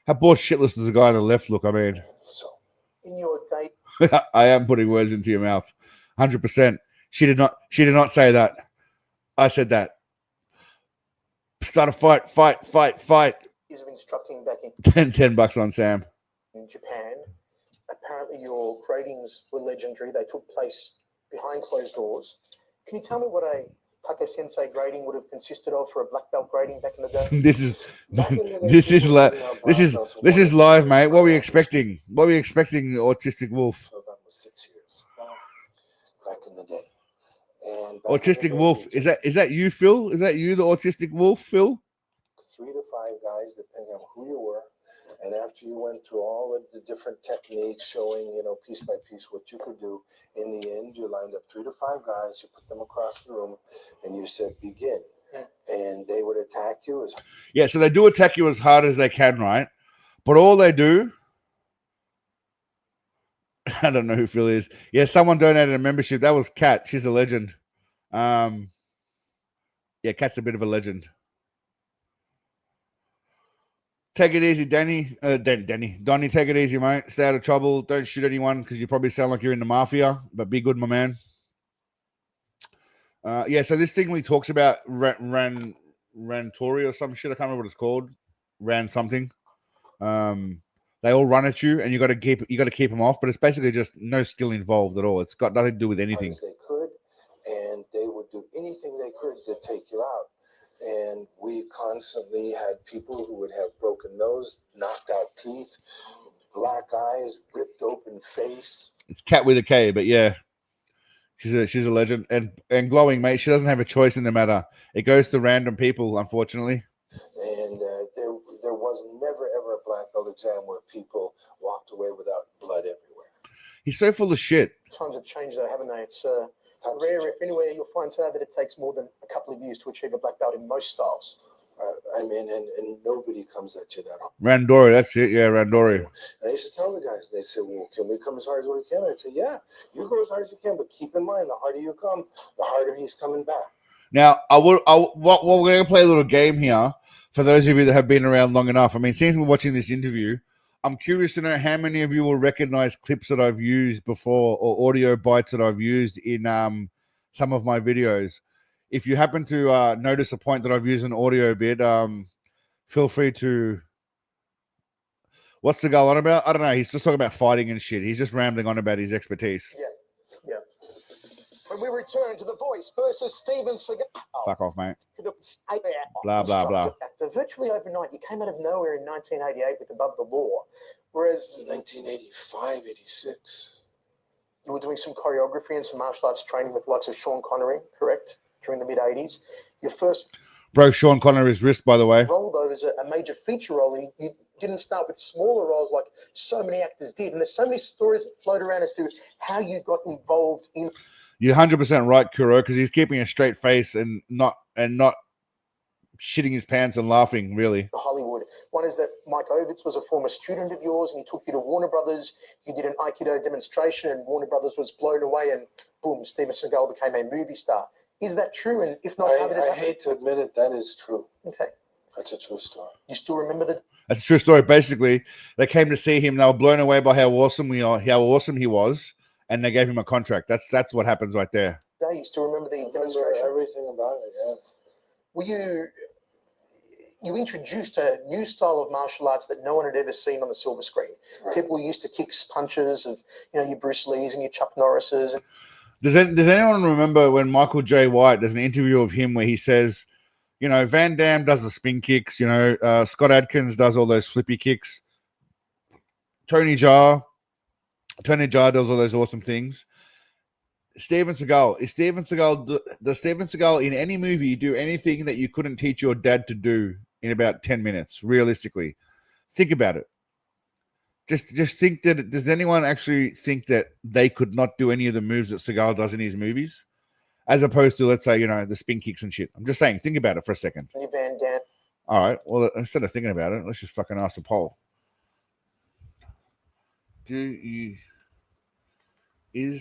How bored shitless does the guy on the left look? I mean, So In your day, I am putting words into your mouth. 100%. She did not say that. I said that. Start a fight. years of instructing back in $10 on Sam. Japan, apparently your gradings were legendary. They took place behind closed doors. Can you tell me what a Take Sensei grading would have consisted of for a black belt grading back in the day? This is live, mate. What were you expecting? What were you expecting, Autistic Wolf? So that was 6 years back in the day. And Autistic Wolf, is that you, Phil? Is that you, the Autistic Wolf, Phil? 3 to 5 guys, depending on who you were. And after you went through all of the different techniques, showing, piece by piece what you could do, in the end, you lined up 3 to 5 guys, you put them across the room, and you said, begin. And they would attack you as Yeah, so they do attack you as hard as they can, right? But all they do, I don't know who Phil is. Yeah, someone donated a membership. That was Kat. She's a legend. Yeah, Kat's a bit of a legend. Take it easy, Danny. Donnie, take it easy, mate. Stay out of trouble. Don't shoot anyone because you probably sound like you're in the mafia, but be good, my man. Yeah, so this thing we talks about Rantori or some shit. I can't remember what it's called. Ran something. They all run at you, and you got to keep them off. But it's basically just no skill involved at all. It's got nothing to do with anything. as they could, and they would do anything they could to take you out. And we constantly had people who would have broken nose, knocked out teeth, black eyes, ripped open face. It's Cat with a K, but yeah, she's a legend and glowing, mate. She doesn't have a choice in the matter. It goes to random people, unfortunately. And there was never ever a black belt exam where people walked away without blood everywhere. He's so full of shit. times have changed though, haven't they? It's rare, if anywhere, you'll find today that it takes more than a couple of years to achieve a black belt in most styles. I mean, and nobody comes at you that hard. Randori, that's it. Yeah, Randori. And I used to tell the guys, they said, well, can we come as hard as we can? I'd say, yeah, you go as hard as you can, but keep in mind, the harder you come, the harder he's coming back. Now, we're going to play a little game here for those of you that have been around long enough. I mean, since we're watching this interview, I'm curious to know how many of you will recognize clips that I've used before or audio bites that I've used in some of my videos. If you happen to notice a point that I've used an audio bit, feel free to... What's the guy on about? I don't know. He's just talking about fighting and shit. He's just rambling on about his expertise. Yeah. When we return to The Voice versus Steven Seagal. Fuck off, mate. Blah, blah, blah. Virtually overnight, you came out of nowhere in 1988 with Above the Law, whereas 1985, 86. You were doing some choreography and some martial arts training with the likes of Sean Connery, correct? During the mid-80s. Your first Broke Sean Connery's wrist, by the way. role, though, was a major feature role, and you didn't start with smaller roles like so many actors did. And there's so many stories that float around as to how you got involved in... You're 100% right, Kuro, because he's keeping a straight face and not shitting his pants and laughing, really. Hollywood. One is that Mike Ovitz was a former student of yours, and he took you to Warner Brothers. You did an Aikido demonstration, and Warner Brothers was blown away, and boom, Steven Seagal became a movie star. Is that true? And if not, how did it happen? I hate to admit it, that is true. Okay. That's a true story. You still remember that? That's a true story. Basically, they came to see him. They were blown away by how awesome he was, and they gave him a contract. That's what happens right there. You still remember the demonstration? Everything about it, yeah. Were you introduced a new style of martial arts that no one had ever seen on the silver screen. Right. People used to kick punches of, your Bruce Lees and your Chuck Norrises. Does anyone remember when Michael J. White, there's an interview of him where he says, Van Damme does the spin kicks, Scott Adkins does all those flippy kicks. Tony Jaa does all those awesome things. Steven Seagal. Is Steven Seagal, does Steven Seagal in any movie do anything that you couldn't teach your dad to do in about 10 minutes, realistically? Think about it. Just think that, does anyone actually think that they could not do any of the moves that Seagal does in his movies? As opposed to, let's say, you know, the spin kicks and shit. I'm just saying, think about it for a second. Van Damme. All right. Well, instead of thinking about it, let's just fucking ask the poll. Is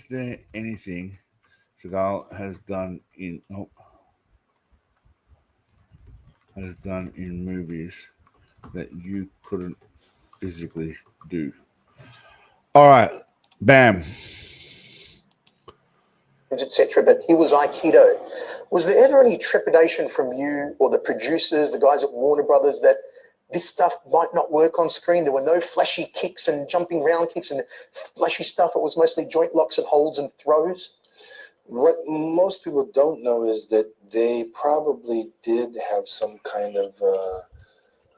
there anything Seagal has done in movies that you couldn't physically do? All right, bam. Etc. But he was Aikido. Was there ever any trepidation from you or the producers, the guys at Warner Brothers, that this stuff might not work on screen? There were no flashy kicks and jumping round kicks and flashy stuff. It was mostly joint locks and holds and throws. What most people don't know is that they probably did have some kind of,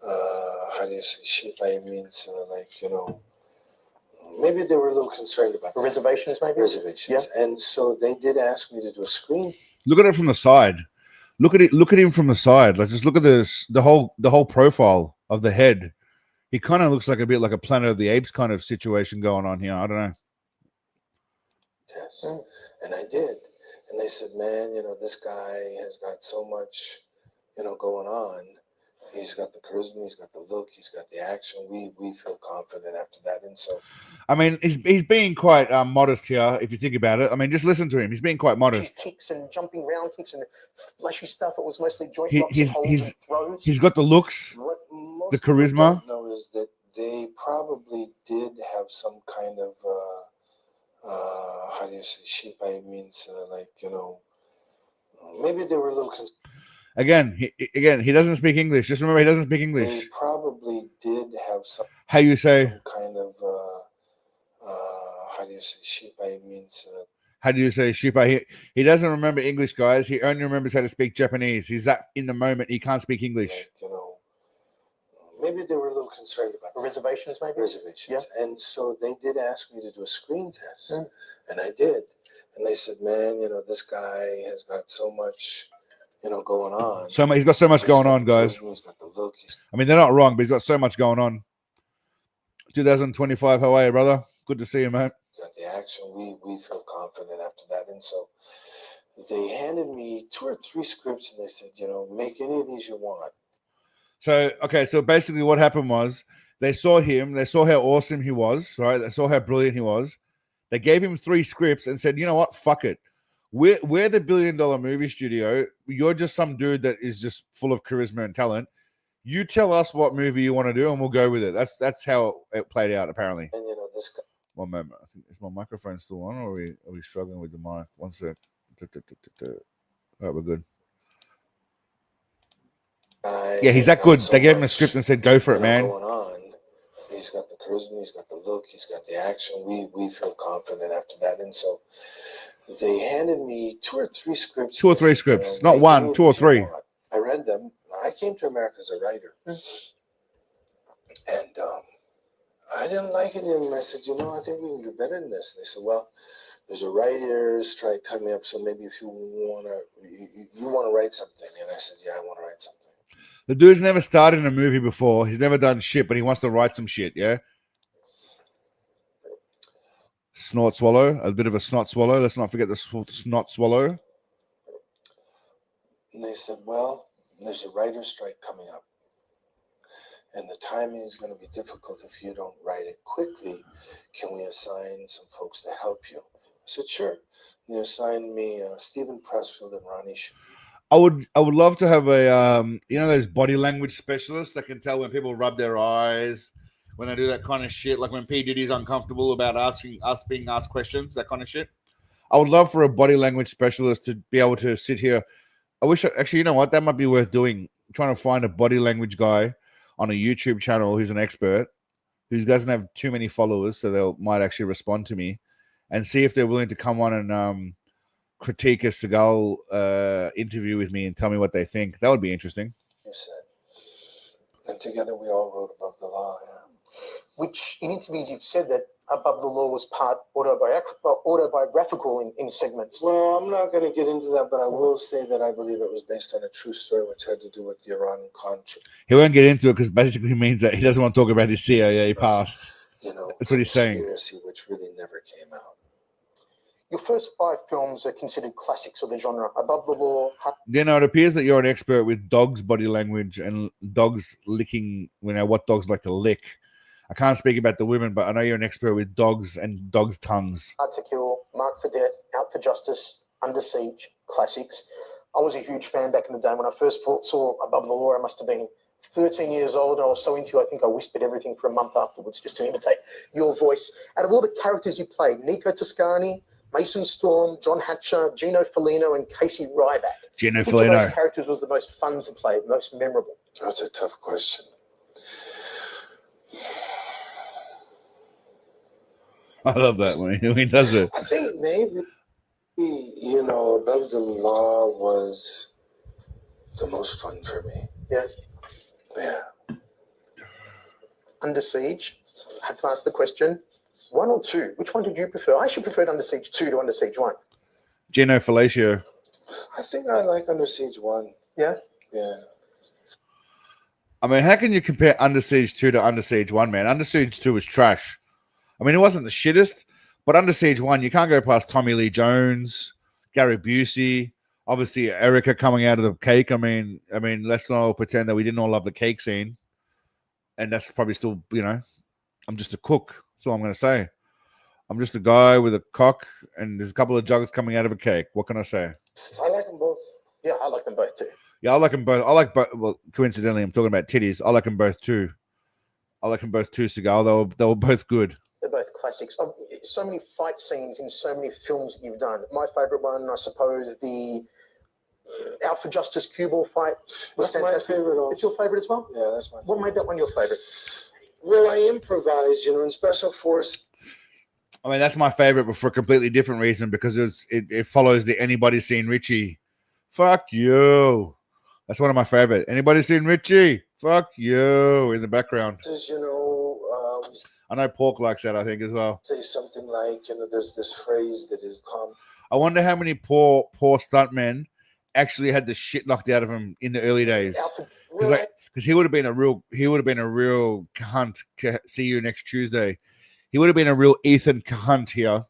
how do you say, shibai means, like, you know, maybe they were a little concerned about reservations, maybe? Reservations. Yeah. And so they did ask me to do a screen. Look at it from the side. Look at it. Look at him from the side. Like, just look at this. The whole profile of the head. He kind of looks like a bit like a Planet of the Apes kind of situation going on here. I don't know. Test. And I did. And they said, man, you know, this guy has got so much, you know, going on. He's got the charisma, he's got the look, he's got the action. We feel confident after that. And so, I mean, he's being quite modest here, if you think about it. I mean, just listen to him. He's being quite modest. Kicks and jumping round kicks and flashy stuff. It was mostly joint locks and holds and throws. He's got the looks, the charisma. What don't know is that they probably did have some kind of, how do you say, shibai means, like, you know, maybe they were a little concerned. Again, he doesn't speak English. Just remember, he doesn't speak English. They probably did have some. How you say? Some kind of, how do you say, shibai means. How do you say shibai? He doesn't remember English, guys. He only remembers how to speak Japanese. He's that in the moment. He can't speak English. Like, you know, maybe they were a little concerned about reservations, maybe. Reservations. Yeah. And so they did ask me to do a screen test, and I did. And they said, man, you know, this guy has got so much, you know, going on. He's got so much going on, guys. He's got the look. I mean, they're not wrong, but he's got so much going on. 2025, how are you, brother? Good to see you, mate. Got the action. We feel confident after that. And so they handed me 2 or 3 scripts, and they said, you know, make any of these you want. So, okay, so basically what happened was they saw him, they saw how awesome he was, right? They saw how brilliant he was. They gave him 3 scripts and said, you know what? Fuck it. We're the $1 billion movie studio. You're just some dude that is just full of charisma and talent. You tell us what movie you want to do, and we'll go with it. That's how it played out, apparently. And you know, this guy. One moment. I think, is my microphone still on, or are we struggling with the mic? One sec. All right, we're good. Yeah, he's that good. So they gave him a script and said, "Go for it, man." Going on. He's got the charisma. He's got the look. He's got the action. We feel confident after that, and so. They handed me 2 or 3 scripts. 2 or 3 scripts, you know, not 1, 2 or 3. I read them. I came to America as a writer, and I didn't like it. And I said, you know, I think we can do better than this. And they said, well, there's a writer's strike coming up, so maybe if you want to write something. And I said, yeah, I want to write something. The dude's never started in a movie before. He's never done shit, but he wants to write some shit. Yeah. Snort swallow, a bit of a snot swallow. Let's not forget the snot swallow. And they said, well, there's a writer's strike coming up. And the timing is going to be difficult if you don't write it quickly. Can we assign some folks to help you? I said, sure. And they assigned me Stephen Pressfield and Ronnie Sh. I would love to have a, you know, those body language specialists that can tell when people rub their eyes, when they do that kind of shit, like when P. Diddy's uncomfortable about being asked questions, that kind of shit. I would love for a body language specialist to be able to sit here. I wish, actually, you know what? That might be worth doing. Trying to find a body language guy on a YouTube channel who's an expert, who doesn't have too many followers, so they might actually respond to me, and see if they're willing to come on and critique a Seagal interview with me and tell me what they think. That would be interesting. You said, and together we all wrote above the law. Yeah. Which in interviews you've said that Above the Law was part autobiographical in segments. Well, I'm not going to get into that, but I will say that I believe it was based on a true story, which had to do with the Iran-Contra. He won't get into it because basically means that he doesn't want to talk about his CIA past. You know, that's what he's saying. Conspiracy, which really never came out. Your first 5 films are considered classics of the genre. Above the Law. You know, it appears that you're an expert with dogs' body language and dogs licking, what dogs like to lick. I can't speak about the women, but I know you're an expert with dogs and dogs' tongues. Hard to Kill, Marked for Death, Out for Justice, Under Siege, classics. I was a huge fan back in the day. When I first saw Above the Law, I must have been 13 years old, and I was so into it, I think I whispered everything for a month afterwards just to imitate your voice. Out of all the characters you played, Nico Toscani, Mason Storm, John Hatcher, Gino Felino, and Casey Ryback. Gino Which Felino. of those characters was the most fun to play, most memorable? That's a tough question. I love that when he does it. I think maybe, Above the Law was the most fun for me. Yeah. Yeah. Under Siege, I have to ask the question, 1 or 2? Which one did you prefer? I actually preferred Under Siege 2 to Under Siege 1. Gino Fellatio. I think I like Under Siege 1. Yeah? Yeah. I mean, how can you compare Under Siege 2 to Under Siege 1, man? Under Siege 2 was trash. I mean, it wasn't the shittest, but Under Siege 1, you can't go past Tommy Lee Jones, Gary Busey, obviously Erica coming out of the cake. I mean, let's not all pretend that we didn't all love the cake scene. And that's probably still, I'm just a cook. That's all I'm going to say. I'm just a guy with a cock, and there's a couple of jugs coming out of a cake. What can I say? I like them both. Yeah, I like them both too. Yeah, I like them both. I like both. Well, coincidentally, I'm talking about titties. I like them both too. I like them both too, Seagal. They were both good. They're both classics. So many fight scenes in so many films that you've done. My favourite one, I suppose, the Out for Justice cue ball fight was That's fantastic. my favourite also. It's your favourite as well? Yeah, that's my favorite. What made that one your favourite? Well, I improvised, in Special Force. I mean, that's my favorite, but for a completely different reason, because it follows the Anybody Seen Richie? Fuck you. That's one of my favorite. Anybody seen Richie? Fuck you in the background. I know Pork likes that, I think, as well. Say something like, there's this phrase that is common. I wonder how many poor stuntmen actually had the shit knocked out of him in the early days. Because he would have been a real cunt. See you next Tuesday. He would have been a real Ethan cunt here,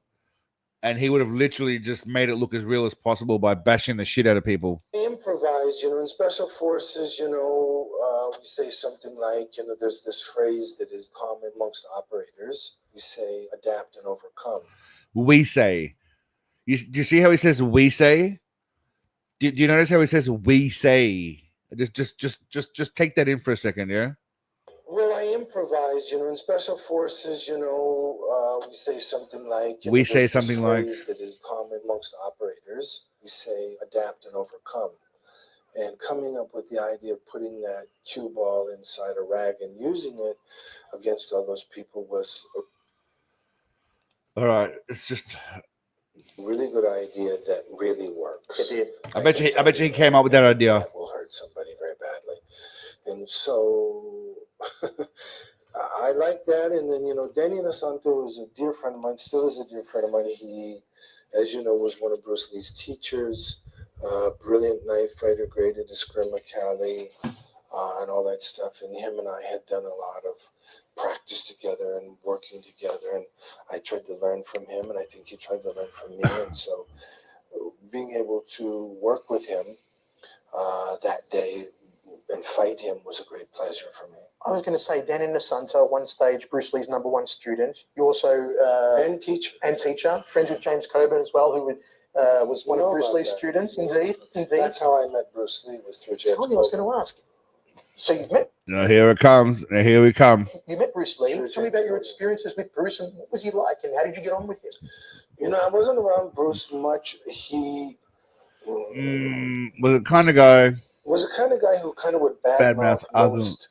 and he would have literally just made it look as real as possible by bashing the shit out of people. I improvised, in Special Forces, we say something like, there's this phrase that is common amongst operators. We say adapt and overcome. We say. Do you see how he says we say? Do you notice how he says we say? Just take that in for a second, yeah? Well, I improvised, in Special Forces, we say something like... We say something like... that is common amongst operators. We say adapt and overcome. And coming up with the idea of putting that cue ball inside a rag and using it against all those people was... All right, it's just... a really good idea that really works. I bet you he came up with that idea. That will hurt somebody very badly. And so... I like that, and then Danny Inosanto is a dear friend of mine, still is a dear friend of mine. He, as you know, was one of Bruce Lee's teachers, brilliant knife fighter, great at Eskrima, and all that stuff. And him and I had done a lot of practice together and working together, and I tried to learn from him, and I think he tried to learn from me. And so being able to work with him that day and fight him was a great pleasure for me. I was going to say, Danny Inosanto, at one stage, Bruce Lee's #1 student. You also... and teacher. Friends with James Coburn as well, who was one of Bruce Lee's students. Indeed. That's how I met Bruce Lee, was through James Coburn. I was going to ask. So you've met... Here it comes. Here we come. You met Bruce Lee. Tell me about your experiences with Bruce, and what was he like, and how did you get on with him? I wasn't around Bruce much. He... was the kind of guy... was the kind of guy who kind of would badmouth most...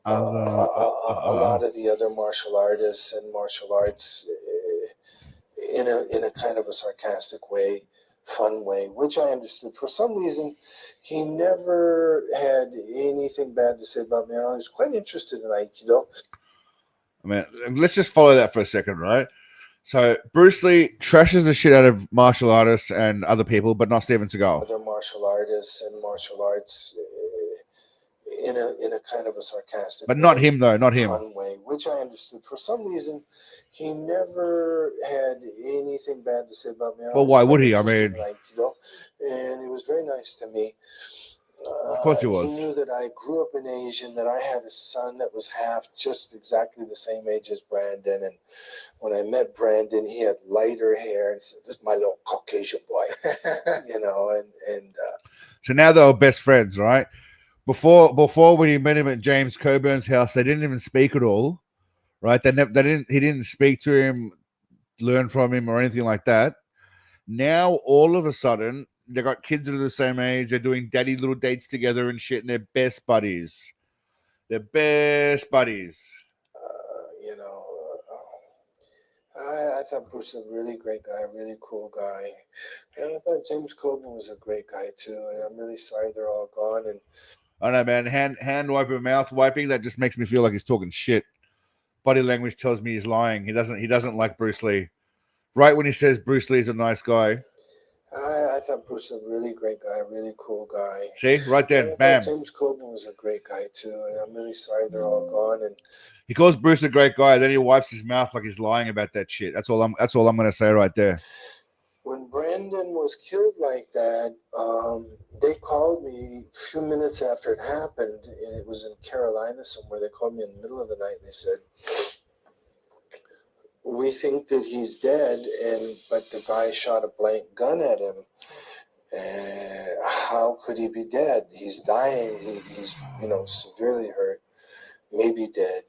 a lot of the other martial artists and martial arts in a kind of a sarcastic way, fun way, which I understood. For some reason, he never had anything bad to say about me. I was quite interested in Aikido. I mean, let's just follow that for a second, right? So Bruce Lee trashes the shit out of martial artists and other people, but not Steven Seagal. Other martial artists and martial arts in a kind of a sarcastic, But not him, though. Not him. fun way, which I understood. For some reason, he never had anything bad to say about me. Well, why would he? I mean, Aikido, and it was very nice to me. Of course he was. He knew that I grew up in Asia and that I had a son that was just exactly the same age as Brandon. And when I met Brandon, he had lighter hair. And he said, "This is my little Caucasian boy," you know. And so now they were best friends, right? Before when he met him at James Coburn's house, they didn't even speak at all, right? He didn't speak to him, learn from him, or anything like that. Now all of a sudden, they got kids that are the same age. They're doing daddy little dates together and shit, and they're best buddies. They're best buddies. you know, I thought Bruce was a really great guy, a really cool guy. And I thought James Coburn was a great guy too. And I'm really sorry they're all gone. And I know, man. Hand wiping, mouth wiping, that just makes me feel like he's talking shit. Body language tells me he's lying. He doesn't like Bruce Lee. Right when he says Bruce Lee's a nice guy. I thought Bruce was a really great guy, a really cool guy. See, right there, bam. James Coburn was a great guy too, and I'm really sorry they're all gone. And he calls Bruce a great guy, then he wipes his mouth like he's lying about that shit. That's all I'm going to say right there. When Brandon was killed like that, they called me a few minutes after it happened. It was in Carolina somewhere. They called me in the middle of the night and they said, "We think that he's dead, but the guy shot a blank gun at him. How could he be dead? He's dying. He's severely hurt, maybe dead."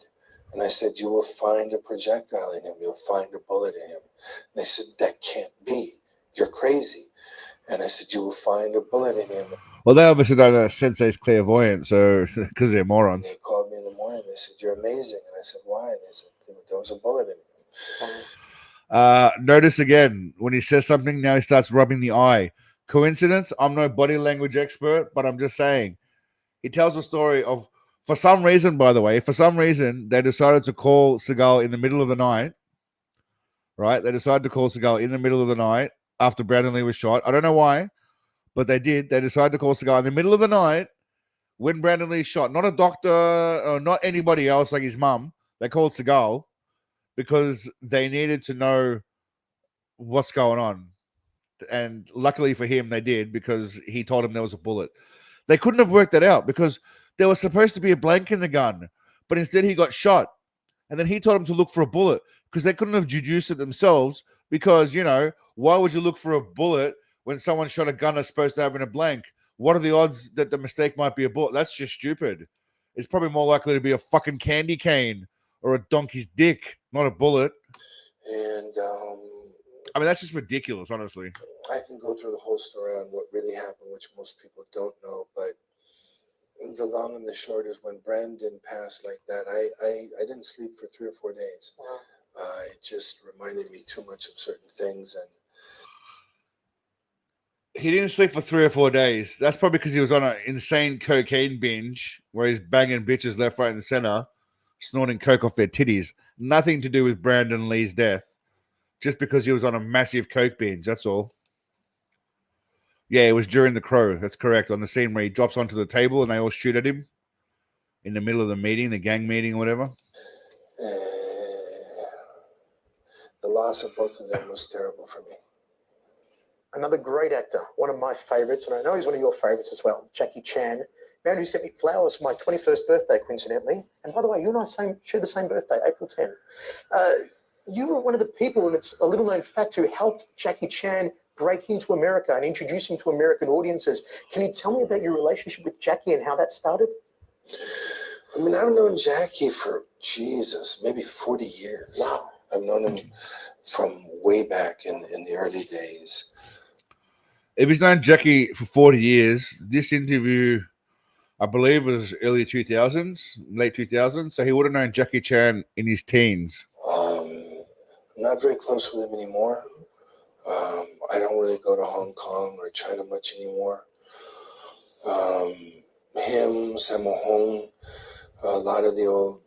And I said, "You will find a projectile in him. You'll find a bullet in him." And they said, "That can't be. You're crazy." And I said, "You will find a bullet in him." Well, they obviously don't know Sensei's clairvoyant, so because they're morons. They called me in the morning. They said, "You're amazing." And I said, "Why?" And they said, "There was a bullet in him." Notice again, when he says something, now he starts rubbing the eye. Coincidence? I'm no body language expert, but I'm just saying. He tells a story of, for some reason, they decided to call Seagal in the middle of the night. Right? They decided to call Seagal in the middle of the night after Brandon Lee was shot. I don't know why, but they did. They decided to call Seagal in the middle of the night when Brandon Lee shot. Not a doctor, or not anybody else like his mum. They called Seagal because they needed to know what's going on. And luckily for him, they did, because he told him there was a bullet. They couldn't have worked that out because there was supposed to be a blank in the gun, but instead he got shot. And then he told him to look for a bullet because they couldn't have deduced it themselves, because, why would you look for a bullet when someone shot a gun that's supposed to have in a blank? What are the odds that the mistake might be a bullet? That's just stupid. It's probably more likely to be a fucking candy cane or a donkey's dick, not a bullet. And I mean, that's just ridiculous, honestly. I can go through the whole story on what really happened, which most people don't know, but the long and the short is when Brandon passed like that, I didn't sleep for 3 or 4 days. It just reminded me too much of certain things. And he didn't sleep for 3 or 4 days. That's probably because he was on an insane cocaine binge where he's banging bitches left, right, and center, snorting coke off their titties. Nothing to do with Brandon Lee's death. Just because he was on a massive coke binge, that's all. Yeah, it was during The Crow. That's correct. On the scene where he drops onto the table and they all shoot at him in the middle of the meeting, the gang meeting or whatever. The loss of both of them was terrible for me. Another great actor, one of my favorites, and I know he's one of your favorites as well, Jackie Chan, man who sent me flowers for my 21st birthday, coincidentally. And by the way, you and I share the same birthday, April 10. You were one of the people, and it's a little known fact, who helped Jackie Chan break into America and introduce him to American audiences. Can you tell me about your relationship with Jackie and how that started? I mean, I've known Jackie for, maybe 40 years. Wow. I've known him from way back in the early days. If he's known Jackie for 40 years, this interview, I believe, was early 2000s, late 2000s. So he would have known Jackie Chan in his teens. I'm not very close with him anymore. I don't really go to Hong Kong or China much anymore. Him, Sammo Hung, a lot of the old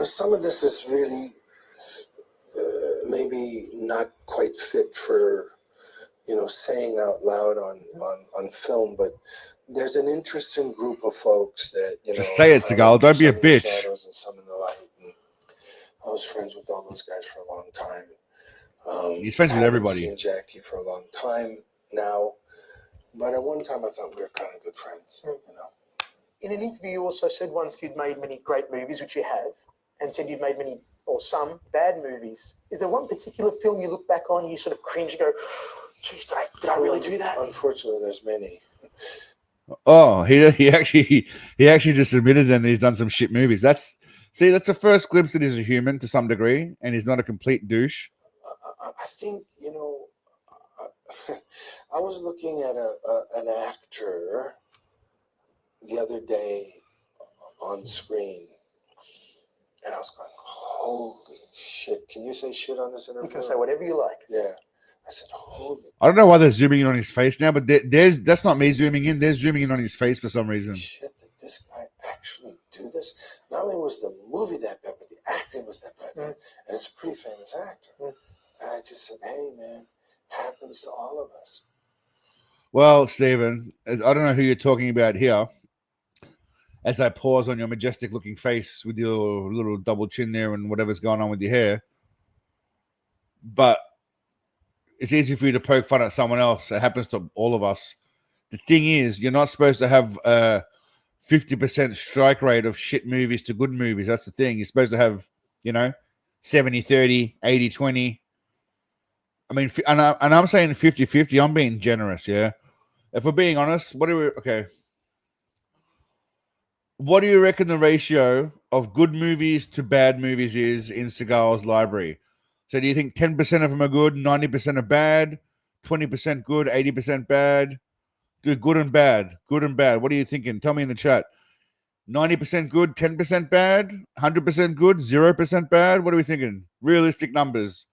some of this is really maybe not quite fit for, saying out loud on film, but there's an interesting group of folks that, Just say it, Seagal. Don't be a some in the bitch. shadows and some in the light. And I was friends with all those guys for a long time. He's friends with haven't everybody. seen Jackie for a long time now, but at one time I thought we were kind of good friends. In an interview, you also said once you'd made many great movies, which you have, and said you'd made many or some bad movies. Is there one particular film you look back on and you sort of cringe and go, geez, did I really do that? Unfortunately, there's many. Oh, he actually just admitted then that he's done some shit movies. That's the first glimpse that he's a human to some degree, and he's not a complete douche. I think, I was looking at an actor the other day on screen, and I was going, holy shit. Can you say shit on this interview? You can say whatever you like. Yeah. I said, holy I don't know why they're zooming in on his face now, but that's not me zooming in. They're zooming in on his face for some reason. shit, did this guy actually do this? Not only was the movie that bad, but the acting was that bad. And it's a pretty famous actor. And I just said, hey, man, happens to all of us. Well, Stephen, I don't know who you're talking about here. As I pause on your majestic looking face with your little double chin there and whatever's going on with your hair. But it's easy for you to poke fun at someone else. It happens to all of us. The thing is, you're not supposed to have a 50% strike rate of shit movies to good movies. That's the thing. You're supposed to have, 70-30, 80-20. I mean, and I'm saying 50-50. I'm being generous, yeah? If we're being honest, what do you reckon the ratio of good movies to bad movies is in Seagal's library? So do you think 10% of them are good, 90% are bad, 20% good, 80% bad? Good and bad. Good and bad. What are you thinking? Tell me in the chat. 90% good, 10% bad, 100% good, 0% bad? What are we thinking? Realistic numbers.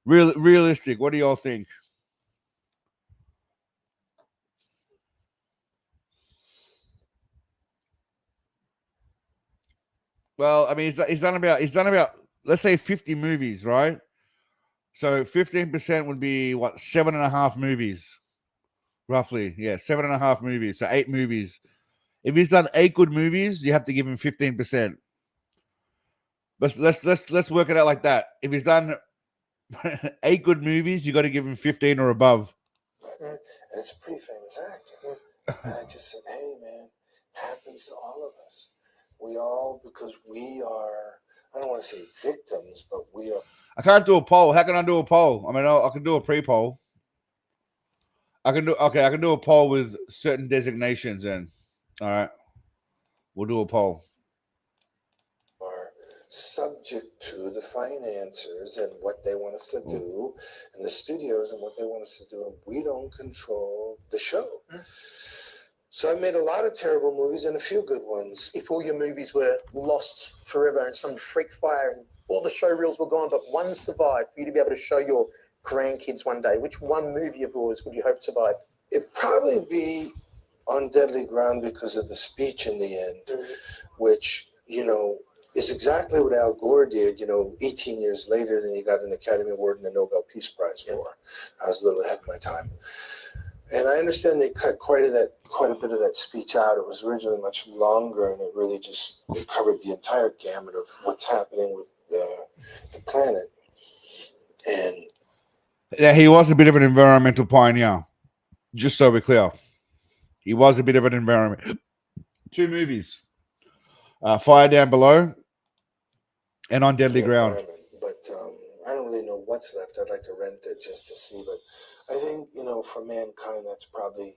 Realistic. What do y'all think? Well, I mean, he's done about let's say 50 movies, right? So 15% would be what, 7.5 movies, roughly. Yeah, 7.5 movies. So 8 movies. If he's done 8 good movies, you have to give him 15%. Let's work it out like that. If he's done 8 good movies, you got to give him 15 or above. And it's a pretty famous actor. And I just said, hey, man, happens to all of us. We all, because we are, I don't want to say victims, but we are. I can't do a poll. How can I do a poll? I mean, I can do a pre-poll. I can do a poll with certain designations then. All right. We'll do a poll. Are subject to the financiers and what they want us to do, and the studios and what they want us to do, and we don't control the show. So I made a lot of terrible movies and a few good ones. If all your movies were lost forever and some freak fire and all the show reels were gone, but one survived for you to be able to show your grandkids one day, which one movie of yours would you hope survived? It'd probably be On Deadly Ground because of the speech in the end, which, is exactly what Al Gore did, 18 years later, then he got an Academy Award and a Nobel Peace Prize for. I was a little ahead of my time. And I understand they cut quite a bit of that speech out. It was originally much longer, and it really just covered the entire gamut of what's happening with the planet. And yeah, he was a bit of an environmental pioneer. Just so we're clear, he was a bit of an environment. 2 movies, Fire Down Below, and On Deadly Ground. But I don't really know what's left. I'd like to rent it just to see, but I think, for Mankind, that's probably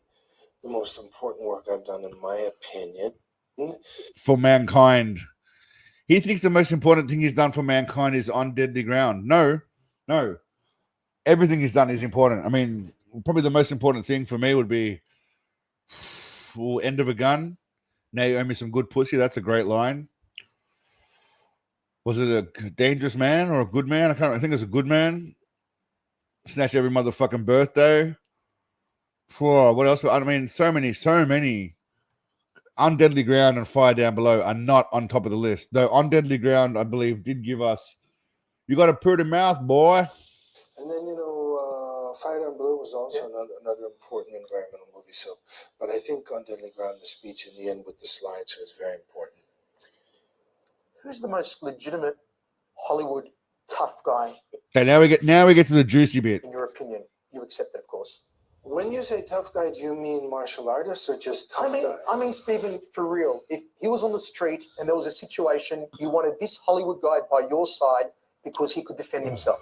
the most important work I've done, in my opinion. For Mankind. He thinks the most important thing he's done for Mankind is On Deadly Ground. No. Everything he's done is important. I mean, probably the most important thing for me would be End of a Gun. Now you owe me some good pussy. That's a great line. Was it a dangerous man or a good man? I think it was a good man. Snatch Every Motherfucking Birthday. What else? I mean, so many. On Deadly Ground and Fire Down Below are not on top of the list. Though On Deadly Ground, I believe, did give us, you got a pretty mouth, boy. And then, Fire Down Below was also another important environmental movie. So, but I think On Deadly Ground, the speech in the end with the slideshow is very important. Who's the most legitimate Hollywood tough guy, Okay, now we get to the juicy bit. in your opinion? You accept it, of course. When you say tough guy, do you mean martial artist or just tough guy? I mean, Stephen, for real. If he was on the street and there was a situation, you wanted this Hollywood guy by your side because he could defend himself.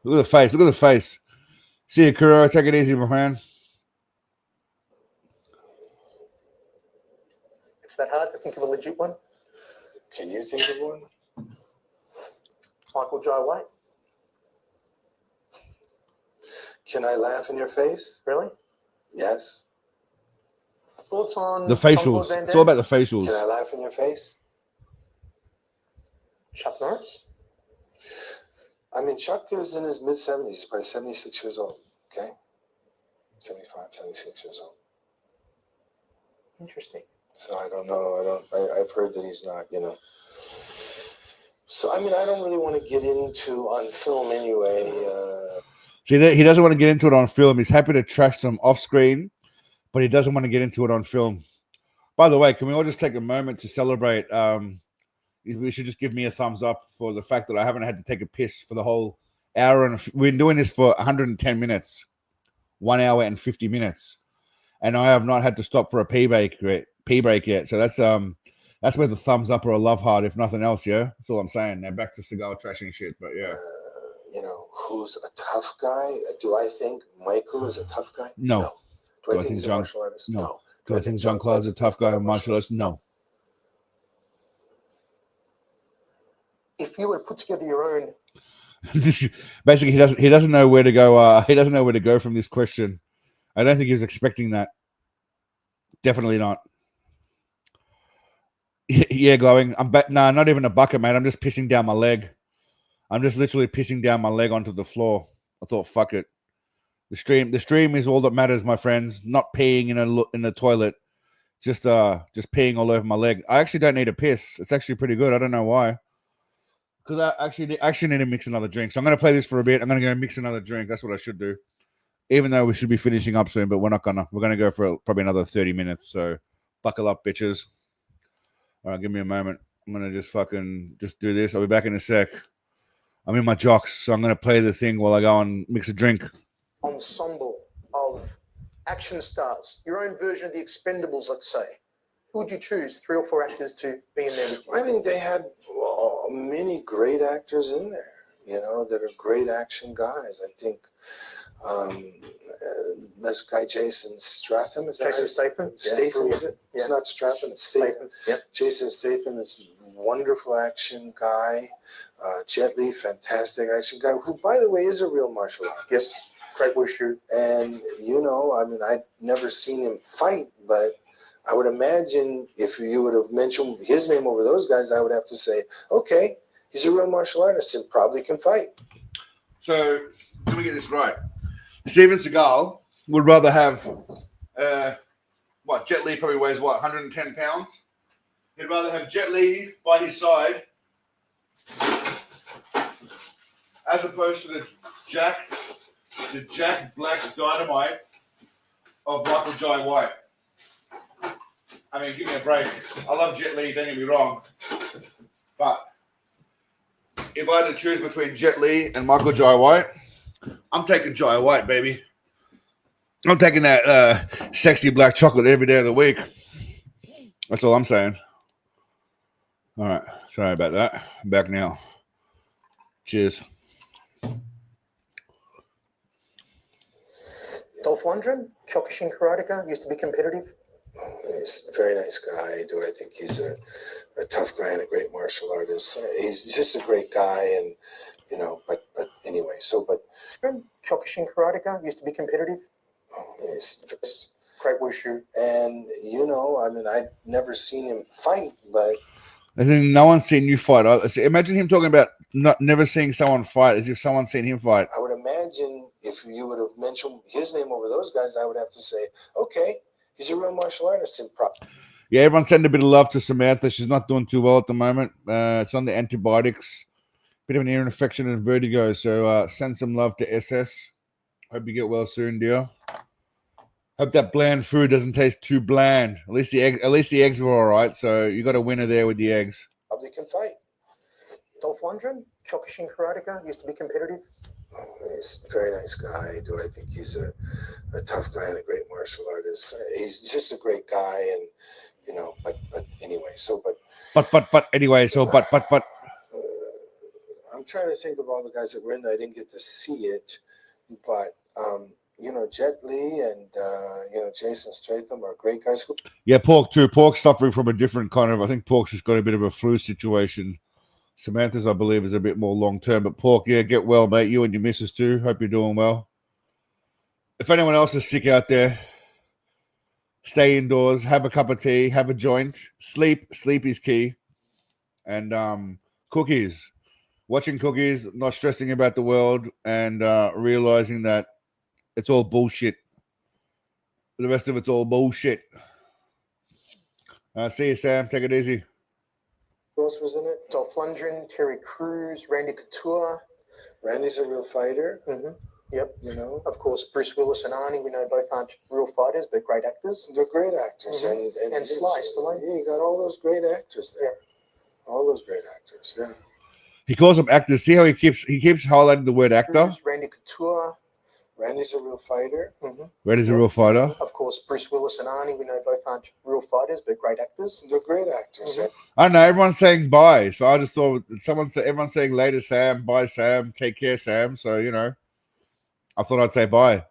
Look at the face. Look at the face. See you, Kuro. Take it easy, my friend. It's that hard to think of a legit one. Can you think of one? Michael Jai White. Can I laugh in your face? Really? Yes. Thoughts on The facials. It's all about the facials. Can I laugh in your face? Chuck Norris? I mean, Chuck is in his mid-70s. He's probably 76 years old, okay? 75, 76 years old. Interesting. So I don't know. I've heard that he's not, So, I mean, I don't really want to get into on film anyway. See, he doesn't want to get into it on film. He's happy to trash them off screen, but he doesn't want to get into it on film. By the way, can we all just take a moment to celebrate? We should just give me a thumbs up for the fact that I haven't had to take a piss for the whole hour. And we've been doing this for 110 minutes, 1 hour and 50 minutes. And I have not had to stop for a pee break yet. So that's where the thumbs up or a love heart, if nothing else, yeah? That's all I'm saying. Now back to Seagal trashing shit, but yeah. Who's a tough guy? Do I think Michael is a tough guy? No. Do I think he's a martial artist? No. Do I think Jean-Claude's a tough guy and martial artist? No. If you were to put together your own... Basically, he doesn't know where to go. He doesn't know where to go from this question. I don't think he was expecting that. Definitely not. Yeah, glowing. I'm back. Nah, not even a bucket, mate. I'm just pissing down my leg. I'm just literally pissing down my leg onto the floor. I thought, fuck it. The stream is all that matters, my friends. Not peeing in a toilet. Just peeing all over my leg. I actually don't need a piss. It's actually pretty good. I don't know why. Because I actually need to mix another drink. So I'm going to play this for a bit. I'm going to go mix another drink. That's what I should do. Even though we should be finishing up soon, but we're not gonna. We're gonna go for probably another 30 minutes. So buckle up, bitches. All right, give me a moment. I'm gonna just do this. I'll be back in a sec. I'm in my jocks, so I'm gonna play the thing while I go and mix a drink. Ensemble of action stars, your own version of the Expendables, let's say. Who would you choose? 3 or 4 actors to be in there with you? I think they had many great actors in there, that are great action guys. I think this guy Jason Statham, is that Jason right? Statham? Statham, Yeah. is it? It's not Stratham, it's Statham. Yep. Jason Statham is a wonderful action guy. Jet Li, fantastic action guy, who, by the way, is a real martial artist. Yes, great wushu. And, I mean, I'd never seen him fight, but I would imagine if you would have mentioned his name over those guys, I would have to say, okay, he's a real martial artist and probably can fight. So, let me get this right. Steven Seagal would rather have, Jet Li probably weighs 110 pounds? He'd rather have Jet Li by his side as opposed to the Jack Black Dynamite of Michael Jai White. I mean, give me a break. I love Jet Li, don't get me wrong. But if I had to choose between Jet Li and Michael Jai White, I'm taking Jai White, baby. I'm taking that sexy black chocolate every day of the week. That's all I'm saying. All right. Sorry about that. I'm back now. Cheers. Dolph Lundgren, Kyokushin karateka, used to be competitive. He's a very nice guy. I think he's a tough guy and a great martial artist. He's just a great guy, and but anyway. Kyokushin karateka, used to be competitive. He's great wushu. And I mean, I'd never seen him fight, but I think no one's seen you fight. Imagine him talking about never seeing someone fight as if someone's seen him fight. I would imagine if you would have mentioned his name over those guys, I would have to say, okay, He's a real martial artist in prop. Yeah, everyone send a bit of love to Samantha. She's not doing too well at the moment. It's on the antibiotics. Bit of an ear infection and vertigo. So send some love to SS. Hope you get well soon, dear. Hope that bland food doesn't taste too bland. At least the eggs were all right. So you got a winner there with the eggs. They can fight. Dolph Lundgren, Kyokushin karateka, used to be competitive. Oh, he's a very nice guy. Do I think he's a tough guy and a great martial artist? He's just a great guy, and you know. But anyway, so I'm trying to think of all the guys that were in there. I didn't get to see it, but you know, Jet Li and you know, Jason Statham are great guys. Yeah, Pork too. Pork's suffering from a different kind of. I think Pork's just got a bit of a flu situation. Samantha's, I believe, is a bit more long term. But Pork, yeah, get well, mate. You and your missus too. Hope you're doing well. If anyone else is sick out there, stay indoors. Have a cup of tea. Have a joint. Sleep. Sleep is key. And cookies. Watching cookies. Not stressing about the world. And realizing that it's all bullshit. The rest of it's all bullshit. See you, Sam. Take it easy. Who else was in it? Dolph Lundgren, Terry Crews, Randy Couture. Randy's a real fighter. Mm-hmm. Yep. You know, of course, Bruce Willis and Arnie. We know both aren't real fighters, but great actors. They're great actors, mm-hmm. and Sly Stallone. Yeah, you got all those great actors there. Yeah. All those great actors. Yeah. He calls them actors. See how he keeps highlighting the word actor. Crews, Randy Couture. Randy's a real fighter. Mm-hmm. Randy's a real fighter. Of course, Bruce Willis and Arnie. We know both aren't real fighters, but great actors. They're great actors. Mm-hmm. I know everyone's saying bye, so I just thought everyone's saying later, Sam. Bye, Sam. Take care, Sam. So you know, I thought I'd say bye.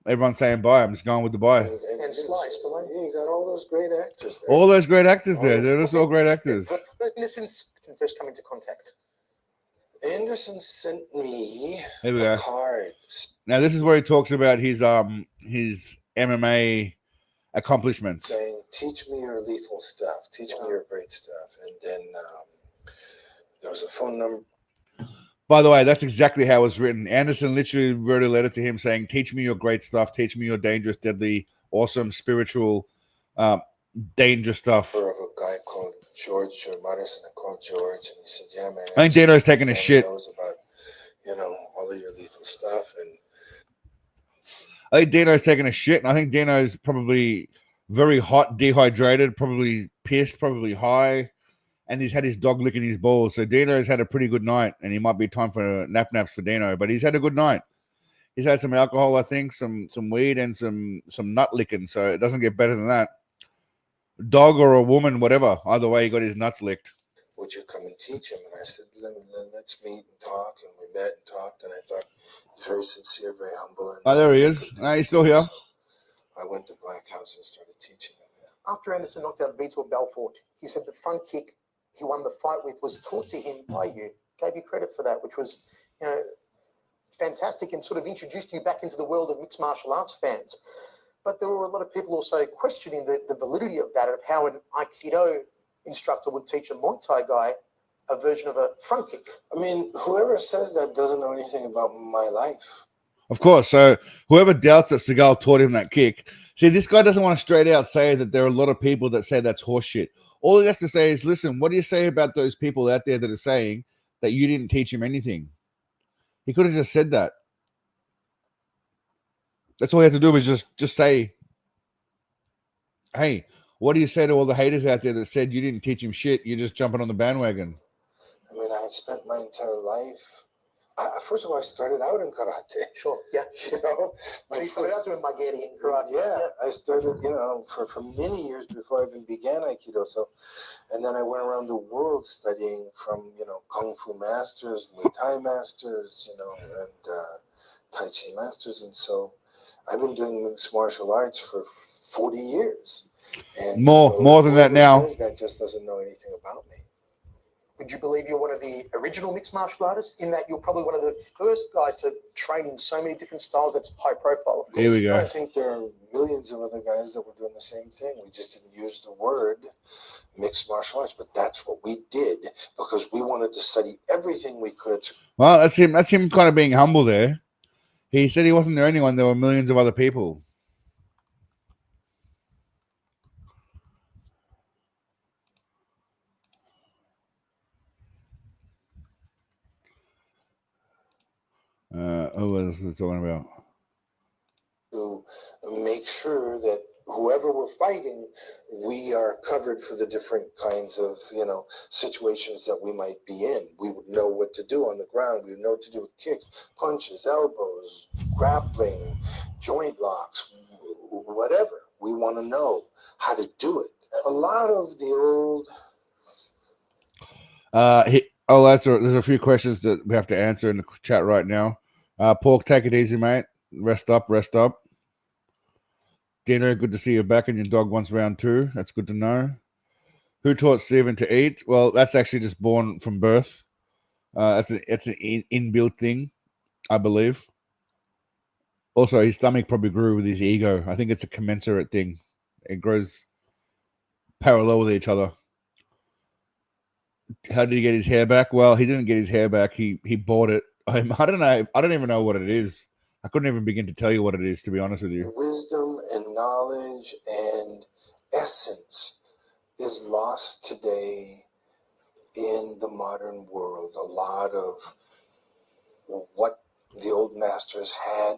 Everyone's saying bye. I'm just going with the bye. And Sly Stallone. Yeah, you got all those great actors there. All those great actors there. They're just all great actors. But listen, since they've come into contact. Anderson sent me Here we go. card. Now this is where he talks about his MMA accomplishments. Saying, teach me your lethal stuff. Teach me your great stuff. And then there was a phone number. By the way, that's exactly how it was written. Anderson literally wrote a letter to him saying, teach me your great stuff. Teach me your dangerous, deadly, awesome, spiritual, dangerous stuff. Of a guy called George Martis, and I called George, and he said, "Yeah, man." I think Dano's taking a shit. Knows about, you know, all of your lethal stuff, and I think Dano's taking a shit, and I think Dano's probably very hot, dehydrated, probably pissed, probably high, and he's had his dog licking his balls. So Dano's had a pretty good night, and he might be time for naps for Dano, but he's had a good night. He's had some alcohol, I think, some weed, and some nut licking. So it doesn't get better than that. Dog or a woman, whatever. Either way, he got his nuts licked. Would you come and teach him? And I said, let's meet and talk. And we met and talked, and I thought he was very sincere, very humble. And there he is. He's still here. So I went to Black House and started teaching him. Yeah. After Anderson knocked out Vitor Belfort, he said the front kick he won the fight with was taught to him by you. Gave you credit for that, which was, you know, fantastic, and sort of introduced you back into the world of mixed martial arts fans. But there were a lot of people also questioning the validity of that, of how an Aikido instructor would teach a Muay Thai guy a version of a front kick. I mean, whoever says that doesn't know anything about my life. Of course. So whoever doubts that Seagal taught him that kick, see, this guy doesn't want to straight out say that there are a lot of people that say that's horseshit. All he has to say is, listen, what do you say about those people out there that are saying that you didn't teach him anything? He could have just said that. That's all he had to do was just say, hey, what do you say to all the haters out there that said you didn't teach him shit? You're just jumping on the bandwagon. I mean, I had spent my entire life. First of all, I started out in karate. Sure, yeah. You know, you started out doing Mageri and karate. Yeah, I started, you know, for many years before I even began Aikido. So, and then I went around the world studying from, you know, Kung Fu masters, Muay Thai masters, you know, and Tai Chi masters. And so I've been doing mixed martial arts for 40 years. And more than that now. That just doesn't know anything about me. Would you believe you're one of the original mixed martial artists, in that you're probably one of the first guys to train in so many different styles that's high profile? Of course. Here we go. I think there are millions of other guys that were doing the same thing. We just didn't use the word mixed martial arts, but that's what we did because we wanted to study everything we could. Well, that's him. That's him kind of being humble there. He said he wasn't the only one. There were millions of other people. What else we're talking about? To make sure that whoever we're fighting, we are covered for the different kinds of, situations that we might be in. We would know what to do on the ground. We would know what to do with kicks, punches, elbows, grappling, joint locks, whatever. We want to know how to do it. A lot of the old... There's a few questions that we have to answer in the chat right now. Pork, take it easy, mate. Rest up. Dino, good to see you back, and your dog wants round 2. That's good to know. Who taught Stephen to eat? Well, that's actually just born from birth. It's an inbuilt thing, I believe. Also, his stomach probably grew with his ego. I think it's a commensurate thing. It grows parallel with each other. How did he get his hair back? Well, he didn't get his hair back. He bought it. I don't know. I don't even know what it is. I couldn't even begin to tell you what it is, to be honest with you. Wisdom and knowledge and essence is lost today in the modern world. A lot of what the old masters had.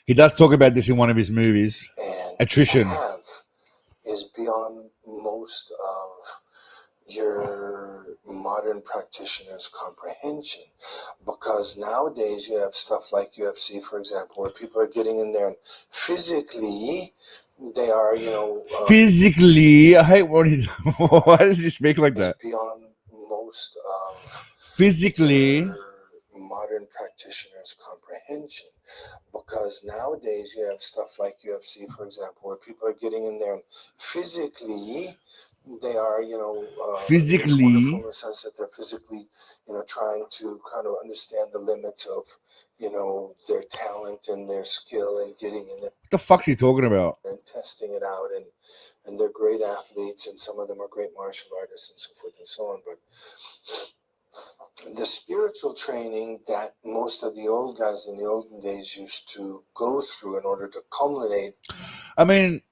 He does talk about this in one of his movies. Attrition is beyond most of your modern practitioner's comprehension, because nowadays you have stuff like UFC, for example, where people are getting in there and physically they are, physically. I hate what he. Why does he speak like that? Beyond most of physically modern practitioner's comprehension, because nowadays you have stuff like UFC, for example, where people are getting in there and physically they are, physically, it's wonderful in the sense that they're physically, trying to kind of understand the limits of, their talent and their skill and getting in there. What the fuck's he talking about? And testing it out, and they're great athletes, and some of them are great martial artists and so forth and so on. But the spiritual training that most of the old guys in the olden days used to go through in order to culminate. I mean,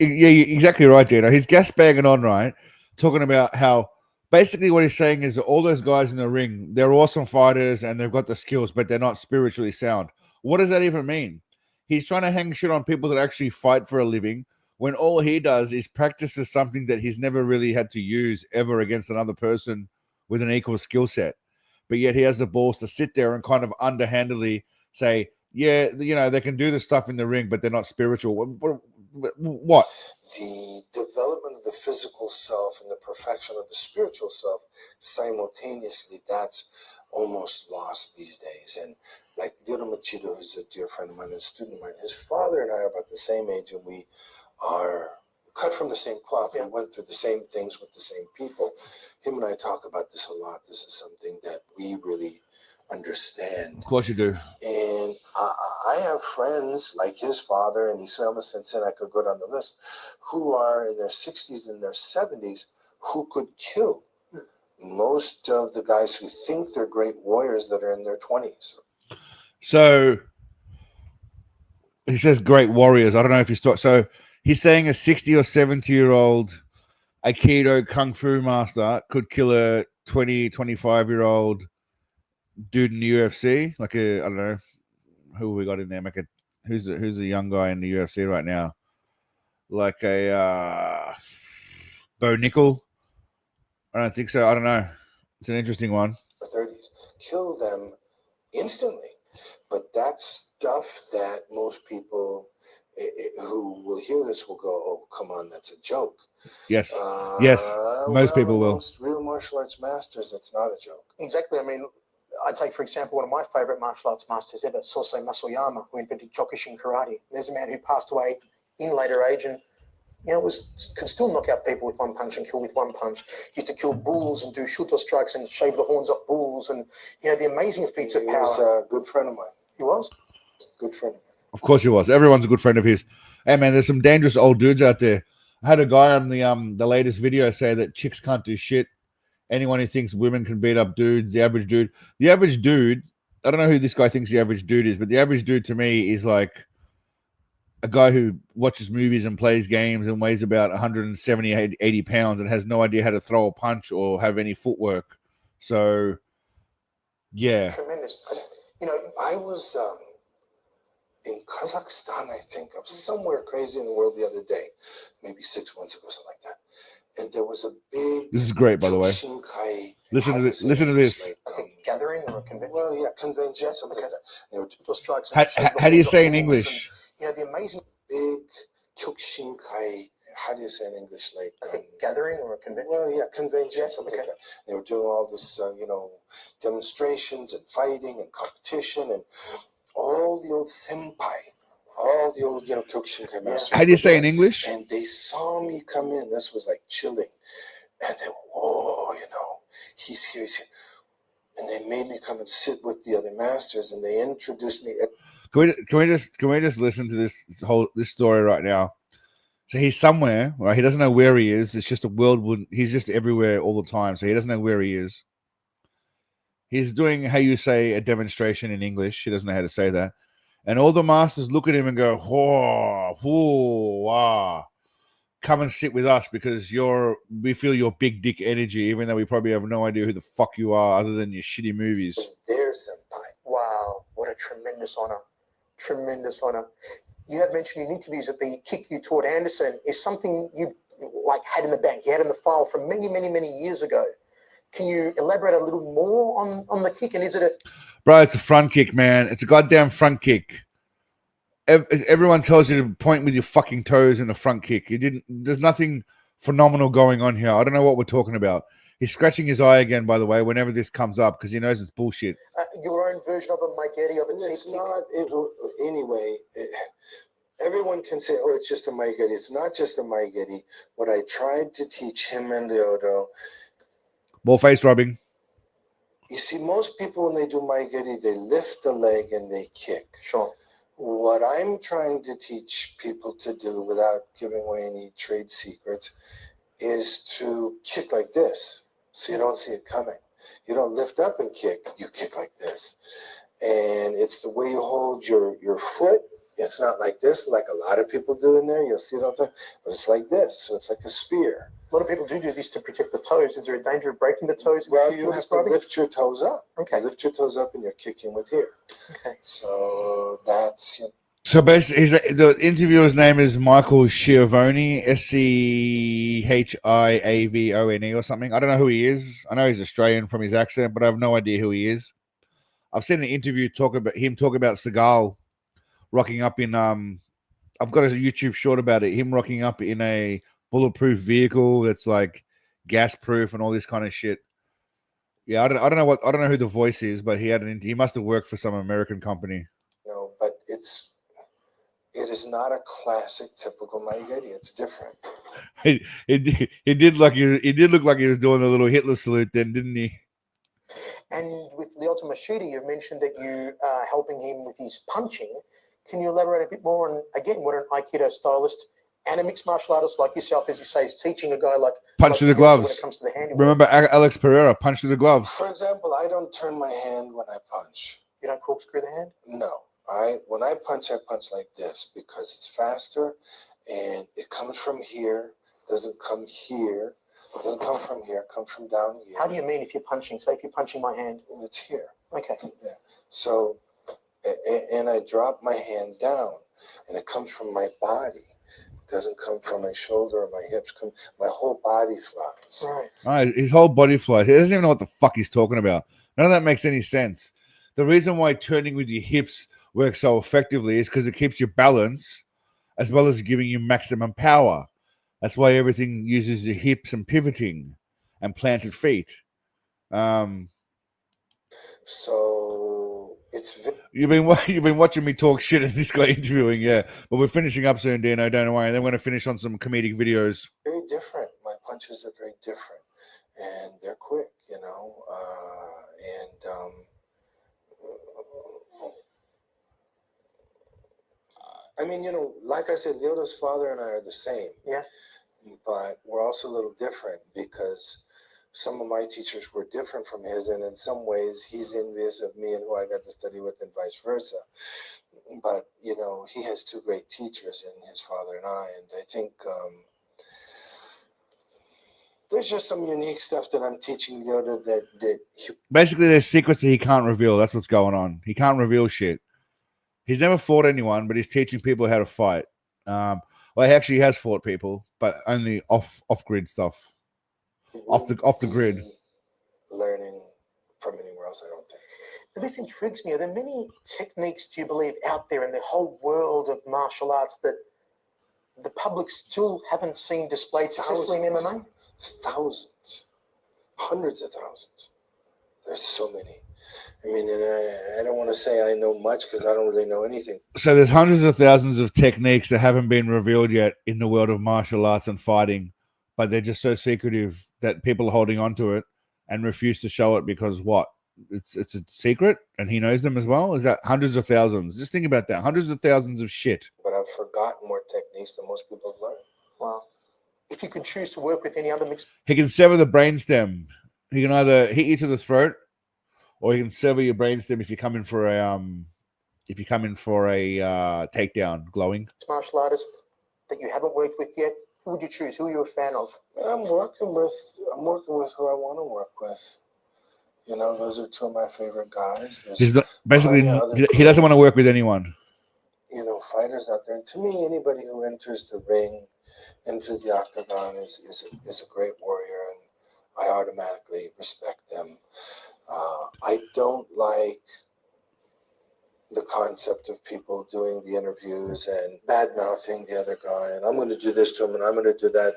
yeah, you're exactly right, Dino. He's gas bagging on, right? Talking about how basically what he's saying is that all those guys in the ring, they're awesome fighters and they've got the skills, but they're not spiritually sound. What does that even mean? He's trying to hang shit on people that actually fight for a living when all he does is practices something that he's never really had to use ever against another person with an equal skill set. But yet he has the balls to sit there and kind of underhandedly say, yeah, they can do the stuff in the ring, but they're not spiritual. What? The development of the physical self and the perfection of the spiritual self simultaneously, that's almost lost these days. And like Diro Machido, who's a dear friend of mine and a student of mine, his father and I are about the same age, and we are cut from the same cloth. We went through the same things with the same people. Him and I talk about this a lot. This is something that we really understand. Of course you do. And I have friends like his father and Isayama Sensei, and I could go down the list, who are in their 60s and their 70s, who could kill most of the guys who think they're great warriors that are in their 20s. So he says great warriors. I don't know if he's so he's saying a 60 or 70-year-old Aikido Kung Fu master could kill a 20, 25-year-old dude in the UFC. Like I don't know who we got in there. Who's a young guy in the UFC right now? Like a Bo Nickel. I don't think so. I don't know. It's an interesting one. 30s, kill them instantly. But that's stuff that most people who will hear this will go, "Oh, come on, that's a joke." Yes, yes, most people will. Most real martial arts masters, that's not a joke. Exactly. I mean, I take, for example, one of my favorite martial arts masters ever, Sosei Masoyama, who invented Kyokushin karate. There's a man who passed away in later age and, could still knock out people with one punch and kill with one punch. He used to kill bulls and do shuto strikes and shave the horns off bulls and, the amazing feats of power. He was a good friend of mine. He was? Good friend of mine. Of course he was. Everyone's a good friend of his. Hey, man, there's some dangerous old dudes out there. I had a guy on the latest video say that chicks can't do shit. Anyone who thinks women can beat up dudes, the average dude, I don't know who this guy thinks the average dude is, but the average dude to me is like a guy who watches movies and plays games and weighs about 170, 80 pounds and has no idea how to throw a punch or have any footwork. So, yeah. Tremendous. You know, I was in Kazakhstan, I think, of somewhere crazy in the world the other day, maybe 6 months ago, something like that. And there was a big. This is great, by the way. Listen to this. Listen to this. like a gathering or a convention. Well, yeah, convention, something like that. They were Or strikes. How do you say in English? You know, the amazing big Tukshinkai. How do you say in English? Like gathering or a convention. Well, yeah, convention, something like that. They were doing all this, demonstrations and fighting and competition and all the old senpai, all the old, Kyokushinkai masters. How do you say in English? And they saw me come in. This was like chilling. And they, whoa, he's here, he's here. And they made me come and sit with the other masters, and they introduced me. Can we just listen to this story right now? So he's somewhere, right? He doesn't know where he is. It's just a whirlwind. He's just everywhere all the time. So he doesn't know where he is. He's doing how you say a demonstration in English. He doesn't know how to say that. And all the masters look at him and go, whoa, whoa, wow. Come and sit with us because we feel your big dick energy, even though we probably have no idea who the fuck you are other than your shitty movies. Their senpai. Wow, what a tremendous honor. Tremendous honor. You have mentioned in interviews that the kick you taught Anderson is something you had in the bank. You had in the file from many, many, many years ago. Can you elaborate a little more on the kick? And is it Bro, it's a front kick, man. It's a goddamn front kick. Everyone tells you to point with your fucking toes in a front kick. There's nothing phenomenal going on here. I don't know what we're talking about. He's scratching his eye again, by the way, whenever this comes up, because he knows it's bullshit. Your own version of a Maigeri of a teep It's kick? not. Anyway, everyone can say, oh, it's just a Maigeri. It's not just a Maigeri. What I tried to teach him and Leodo. More face rubbing. You see, most people, when they do Maigeri, they lift the leg and they kick. Sure. What I'm trying to teach people to do without giving away any trade secrets is to kick like this, so you don't see it coming. You don't lift up and kick, you kick like this. And it's the way you hold your foot. It's not like this, like a lot of people do in there. You'll see it all the time, but it's like this, so it's like a spear. A lot of people do this to protect the toes. Is there a danger of breaking the toes? Well, you have to lift your toes up. Okay. You lift your toes up and you're kicking with here. Okay. So that's... So basically, the interviewer's name is Michael Schiavone, Schiavone or something. I don't know who he is. I know he's Australian from his accent, but I have no idea who he is. I've seen an interview talk about Seagal rocking up in... I've got a YouTube short about it. Him rocking up in a bulletproof vehicle that's like gas proof and all this kind of shit. Yeah, I don't know who the voice is, but he must have worked for some American company. No, but it is not a classic typical Maigeri. It's different. It did look like he was doing a little Hitler salute then, didn't he? And with Lyoto Machida, you mentioned that you are helping him with his punching. Can you elaborate a bit more on, again, what an Aikido stylist and a mixed martial artist like yourself, as you say, is teaching a guy like punch through the gloves. When it comes to the handiwork. Remember Alex Pereira, punch through the gloves. For example, I don't turn my hand when I punch. You don't corkscrew the hand? No. When I punch like this because it's faster and it comes from here, doesn't come here, doesn't come from here, it comes from down here. How do you mean if you're punching? Say if you're punching my hand. It's here. Okay. Yeah. So, and I drop my hand down and it comes from my body. It doesn't come from my shoulder or my hips. My whole body flies. Right. All right, his whole body flies. He doesn't even know what the fuck he's talking about. None of that makes any sense. The reason why turning with your hips works so effectively is because it keeps your balance as well as giving you maximum power. That's why everything uses your hips and pivoting and planted feet. So it's you've been watching me talk shit and this guy interviewing, yeah. But we're finishing up soon, Dino. Don't worry. And then we're going to finish on some comedic videos. very different. My punches are very different, and they're quick, I mean, like I said, Leoto's father and I are the same. Yeah. But we're also a little different because some of my teachers were different from his, and in some ways he's envious of me and who I got to study with and vice versa. But, he has two great teachers in his father and I, and I think there's just some unique stuff that I'm teaching Yoda that Basically, there's secrets that he can't reveal. That's what's going on. He can't reveal shit. He's never fought anyone, but he's teaching people how to fight. Well, he actually has fought people, but only off grid stuff, off the grid. learning from anywhere else, I don't think. Now, this intrigues me. Are there many techniques, do you believe, out there in the whole world of martial arts that the public still haven't seen displayed successfully in MMA? Thousands, hundreds of thousands. There's so many. I mean, and I don't want to say I know much because I don't really know anything. So there's hundreds of thousands of techniques that haven't been revealed yet in the world of martial arts and fighting, but they're just so secretive that people are holding on to it and refuse to show it because what? It's a secret and he knows them as well? Is that hundreds of thousands? Just think about that. Hundreds of thousands of shit. But I've forgotten more techniques than most people have learned. Wow. If you could choose to work with any other mixed... He can sever the brainstem. He can either hit you to the throat or he can sever your brainstem if you come in for a takedown, glowing. martial artist that you haven't worked with yet? Who would you choose? Who are you a fan of? I'm working with who I want to work with. You know, those are two of my favorite guys. Basically, he doesn't want to work with anyone. You know, fighters out there. And to me, anybody who enters the ring, enters the octagon is a great warrior, and I automatically respect them. I don't like the concept of people doing the interviews and bad-mouthing the other guy, and I'm going to do this to him, and I'm going to do that.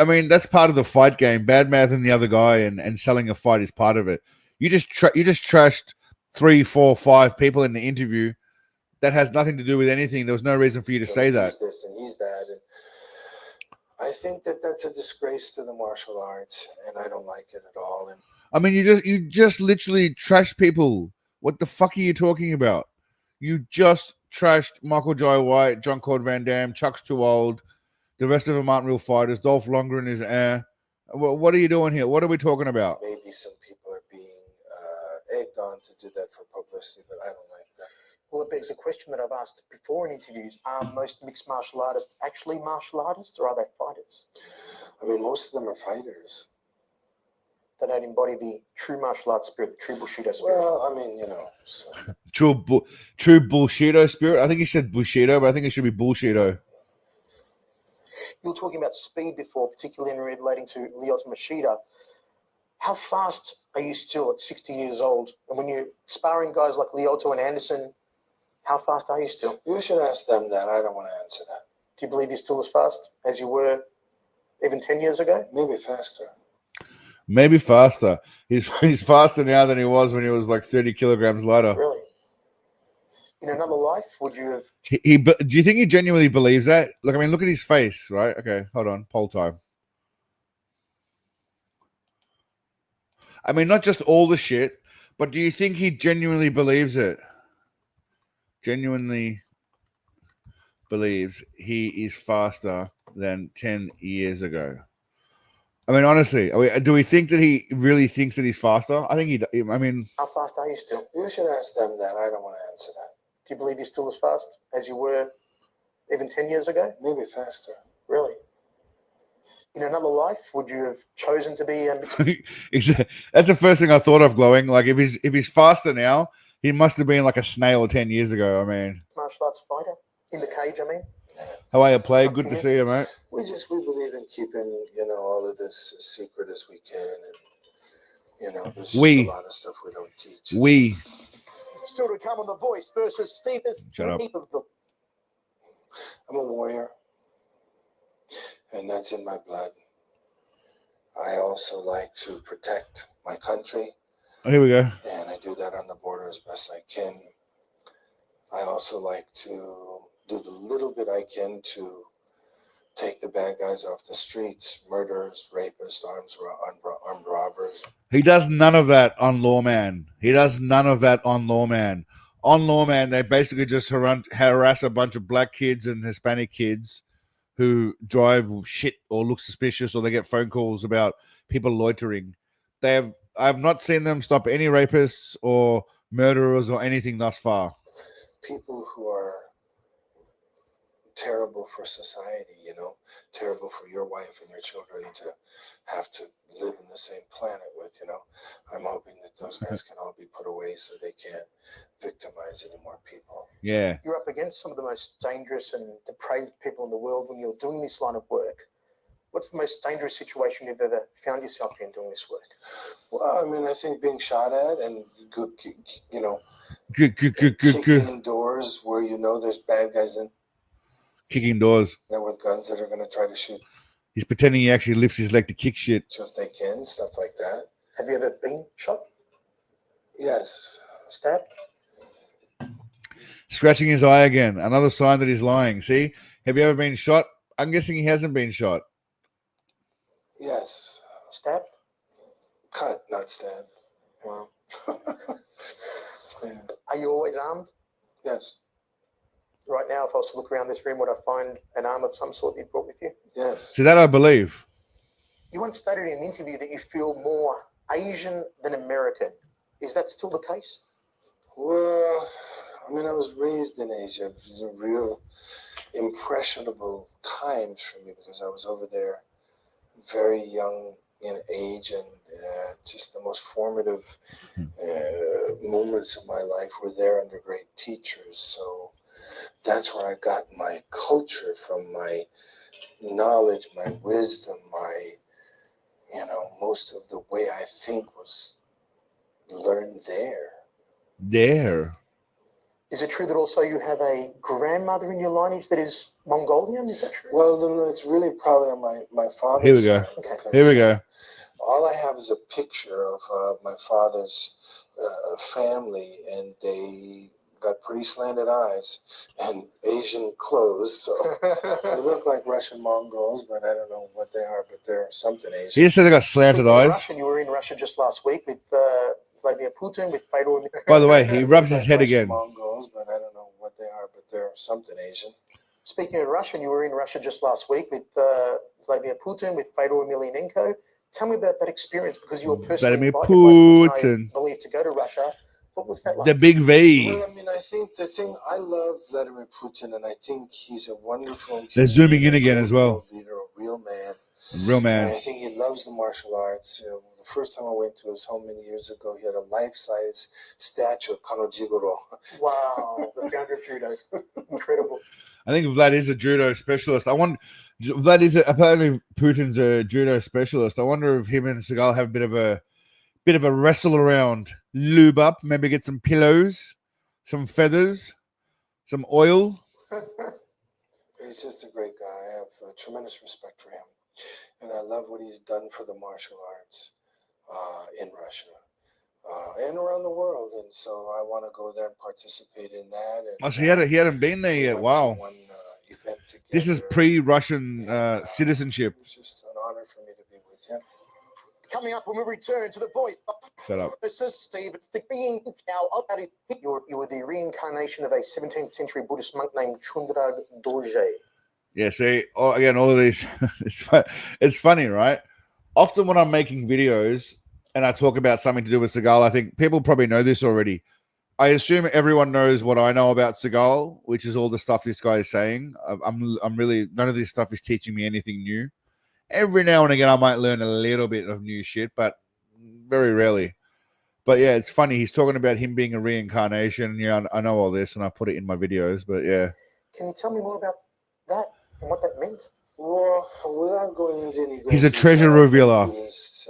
I mean, that's part of the fight game. Bad mouthing the other guy and selling a fight is part of it. You just trashed 3, 4, 5 people in the interview. That has nothing to do with anything. There was no reason for you to say that. He's this and he's that. And I think that that's a disgrace to the martial arts, and I don't like it at all. And I mean, you just literally trashed people. What the fuck are you talking about? You just trashed Michael Jai White, Jean-Claude Van Damme, Chuck's too old. The rest of them aren't real fighters. Dolph Lundgren is What are you doing here? What are we talking about? maybe some people are being egged on to do that for publicity, but I don't like that. Well, it begs a question that I've asked before in interviews. Are most mixed martial artists actually martial artists, or are they fighters? I mean, most of them are fighters. They don't embody the true martial arts spirit, the true Bushido spirit. Well, I mean, you know. So. True bullshido spirit. I think he said Bushido, but I think it should be bullshido. You were talking about speed before, particularly in relating to Lyoto Machida. How fast are you still at 60 years old? And when you're sparring guys like Lyoto and Anderson, how fast are you still? You should ask them that. I don't want to answer that. Do you believe you're still as fast as you were even 10 years ago? Maybe faster. Maybe faster. He's faster now than he was when he was like 30 kilograms lighter. Really? In another life, would you have... Do you think he genuinely believes that? Look, I mean, look at his face, right? Okay, hold on. Poll time. I mean, not just all the shit, but do you think he genuinely believes it? Genuinely believes he is faster than 10 years ago. I mean, honestly, do we think that he really thinks that he's faster? I think I mean... How fast are you still? You should ask them that. I don't want to answer that. Do you believe you're still as fast as you were even 10 years ago? Maybe faster. Really? In another life, would you have chosen to be a... That's the first thing I thought of, glowing. Like, if he's faster now, he must have been like a snail 10 years ago. I mean... martial arts fighter? In the cage, I mean? How are you, play? Good to see you, mate. We believe in keeping, you know, all of this as secret as we can. And, you know, there's just a lot of stuff we don't teach. Still to come on The Voice versus Steve. Shut up. I'm a warrior, and that's in my blood. I also like to protect my country. Oh, here we go. And I do that on the border as best I can. I also like to do the little bit I can to take the bad guys off the streets, murderers, rapists, armed robbers. He does none of that on Lawman. On Lawman, they basically just harass a bunch of black kids and Hispanic kids who drive shit or look suspicious, or they get phone calls about people loitering. I've not seen them stop any rapists or murderers or anything thus far. People who are terrible for society, you know, terrible for your wife and your children to have to live in the same planet with, you know. I'm hoping that those guys can all be put away so they can't victimize any more people. Yeah. You're up against some of the most dangerous and depraved people in the world when you're doing this line of work. What's the most dangerous situation you've ever found yourself in doing this work? Well, I mean, I think being shot at and, you know, Good. kicking doors where you know there's bad guys in Kicking doors. there with guns that are going to try to shoot He's pretending he actually lifts his leg to kick shit. you if they can, stuff like that. Have you ever been shot? Yes. Stabbed? Scratching his eye again. Another sign that he's lying. See? Have you ever been shot? I'm guessing he hasn't been shot. Yes. Stabbed? Cut, not stabbed. Wow. Yeah. Are you always armed? Yes. Right now, if I was to look around this room, would I find an arm of some sort that you've brought with you? Yes. See, that I believe. You once stated in an interview that you feel more Asian than American. Is that still the case? Well, I mean, I was raised in Asia. It was a real impressionable times for me because I was over there very young in age, and just the most formative moments of my life were there under great teachers. So that's where I got my culture from, my knowledge, my wisdom, my, you know, most of the way I think was learned there. There. Is it true that also you have a grandmother in your lineage that is Mongolian? Is that true? Well, no, it's really probably on my father's Here we go. side. because, Here we go. all I have is a picture of my father's family, and they got pretty slanted eyes and Asian clothes, so they look like Russian Mongols, but I don't know what they are, but they're something Asian. He just said they got slanted Speaking of eyes. Russian, you were in Russia just last week with Vladimir Putin, with Fedor. By the way, he rubs his head Russian again. Mongols, but I don't know what they are, but they're something Asian. Speaking of Russian, you were in Russia just last week with Vladimir Putin, with Fedor Emelianenko. Tell me about that experience, because you were personally Vladimir invited by Putin, Putin. I believe, to go to Russia. What was that like? The big V. Well, I mean, I think I love Vladimir Putin, and I think he's a wonderful. They're zooming in again real as well. Leader, a real man. Real And man. I think he loves the martial arts. The first time I went to his home many years ago, he had a life-size statue of Kano Jigoro. Wow, the founder of judo. Incredible. I think Vlad is a judo specialist. Apparently Putin's a judo specialist. I wonder if him and Seagal have a bit of a wrestle around, lube up, maybe get some pillows, some feathers, some oil. He's just a great guy. I have tremendous respect for him, and I love what he's done for the martial arts in Russia and around the world. And so I want to go there and participate in that. And, Oh, so he hadn't been there yet. Wow. Event together. This is pre-Russian citizenship. It's just an honor for me to be with him. Coming up when we return to the voice. Shut up. This is Steve. It's the being now. You were the reincarnation of a 17th century Buddhist monk named Chundrag Dorje. Yeah, see, again, all of these, it's funny, right? Often when I'm making videos and I talk about something to do with Seagal, I think people probably know this already. I assume everyone knows what I know about Seagal, which is all the stuff this guy is saying. I'm really, none of this stuff is teaching me anything new. Every now and again, I might learn a little bit of new shit, but very rarely. But yeah, it's funny. He's talking about him being a reincarnation. Yeah, I know all this, and I put it in my videos. But yeah, Can you tell me more about that and what that meant? Well, without going into any great he's a treasure revealer.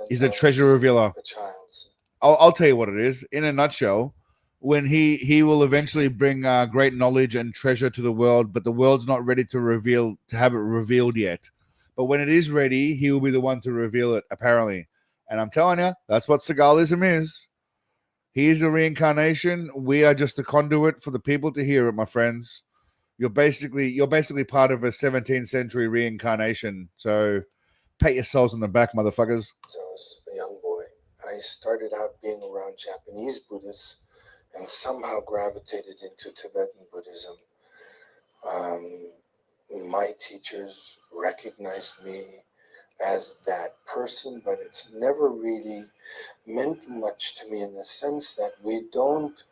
He's a treasure revealer. The child's. I'll tell you what it is. In a nutshell, when he will eventually bring great knowledge and treasure to the world, but the world's not ready to have it revealed yet. But when it is ready, he will be the one to reveal it, apparently. And I'm telling you, that's what Seagalism is. He is a reincarnation. We are just a conduit for the people to hear it, my friends. You're basically part of a 17th century reincarnation. So pat yourselves on the back, motherfuckers. So I was a young boy. I started out being around Japanese Buddhists and somehow gravitated into Tibetan Buddhism. My teachers recognized me, as that person, but it's never really meant much to me in the sense that we don't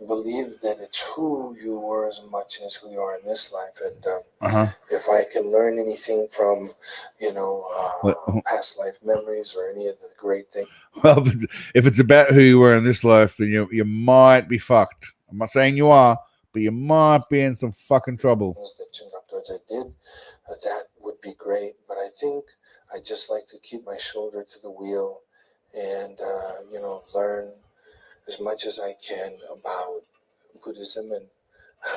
believe that it's who you were as much as who you are in this life. And if I can learn anything from, past life memories or any of the great things. Well, if it's about who you were in this life, then you might be fucked. I'm not saying you are, but you might be in some fucking trouble. That turned up towards I did, that would be great. But I think I just like to keep my shoulder to the wheel and, learn as much as I can about Buddhism and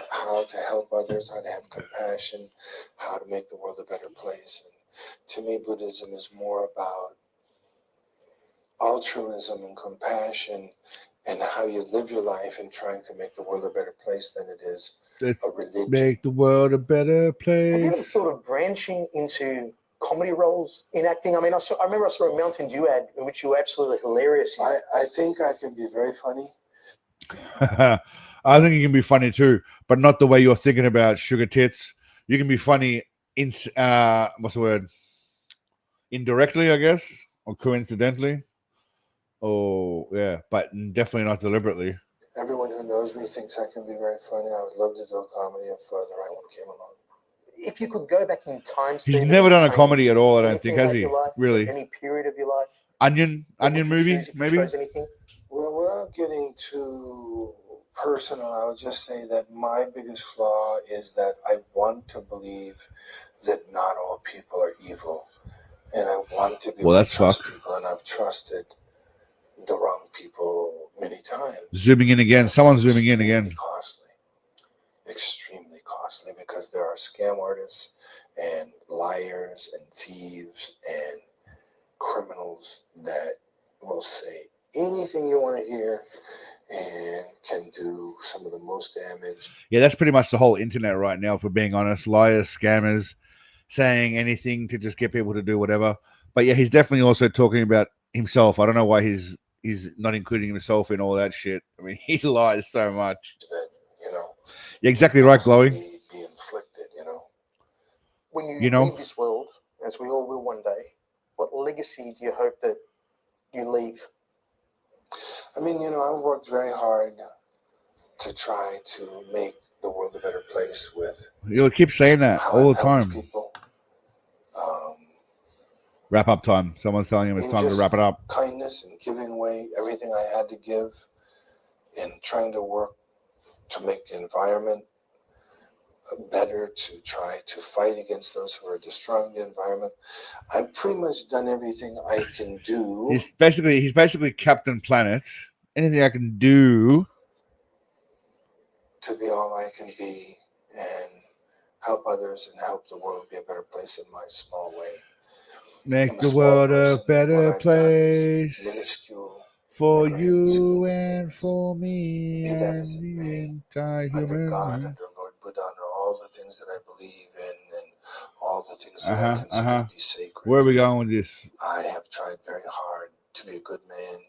how to help others, how to have compassion, how to make the world a better place. And to me, Buddhism is more about altruism and compassion and how you live your life and trying to make the world a better place than it is a religion. Make the world a better place. Have you ever thought of branching into comedy roles in acting? I mean, I remember I saw a Mountain Dew ad in which you were absolutely hilarious. I think I can be very funny. I think you can be funny too, but not the way you're thinking about sugar tits. You can be funny in what's the word? Indirectly, I guess, or coincidentally. Oh yeah, but definitely not deliberately. Everyone who knows me thinks I can be very funny. I would love to do a comedy if the right one came along. If you could go back in time, He's Stephen, never done a change comedy at all, I don't think, anything has about he? your life, Really? Any period of your life? Onion What would you movie, choose if you maybe? chose anything? Well, without getting too personal, I would just say that my biggest flaw is that I want to believe that not all people are evil. And I want to be able to trust people, and I've trusted the wrong people many times. Zooming in again. Someone's zooming in again. Extremely costly, because there are scam artists and liars and thieves and criminals that will say anything you want to hear and can do some of the most damage. Yeah, that's pretty much the whole internet right now, if we're being honest. Liars, scammers, saying anything to just get people to do whatever. But yeah, he's definitely also talking about himself. I don't know why he's not including himself in all that shit. I mean, he lies so much. That, Yeah, exactly right, Chloe. be inflicted, When you You know? leave this world, as we all will one day, what legacy do you hope that you leave? I mean, I've worked very hard to try to make the world a better place with You'll keep saying that how all I've the helped time. people. Wrap up time. Someone's telling him it's in time to just wrap it up. kindness and giving away everything I had to give and trying to work to make the environment better, to try to fight against those who are destroying the environment. I've pretty much done everything I can do. He's basically Captain Planet. Anything I can do to be all I can be and help others and help the world be a better place in my small way. make the world a better place Minuscule for you and for me Be that and as it the may, entire under human God, race. under Lord Buddha, under all the things that I believe in and all the things that I consider to be sacred. Where are we going with this? I have tried very hard to be a good man.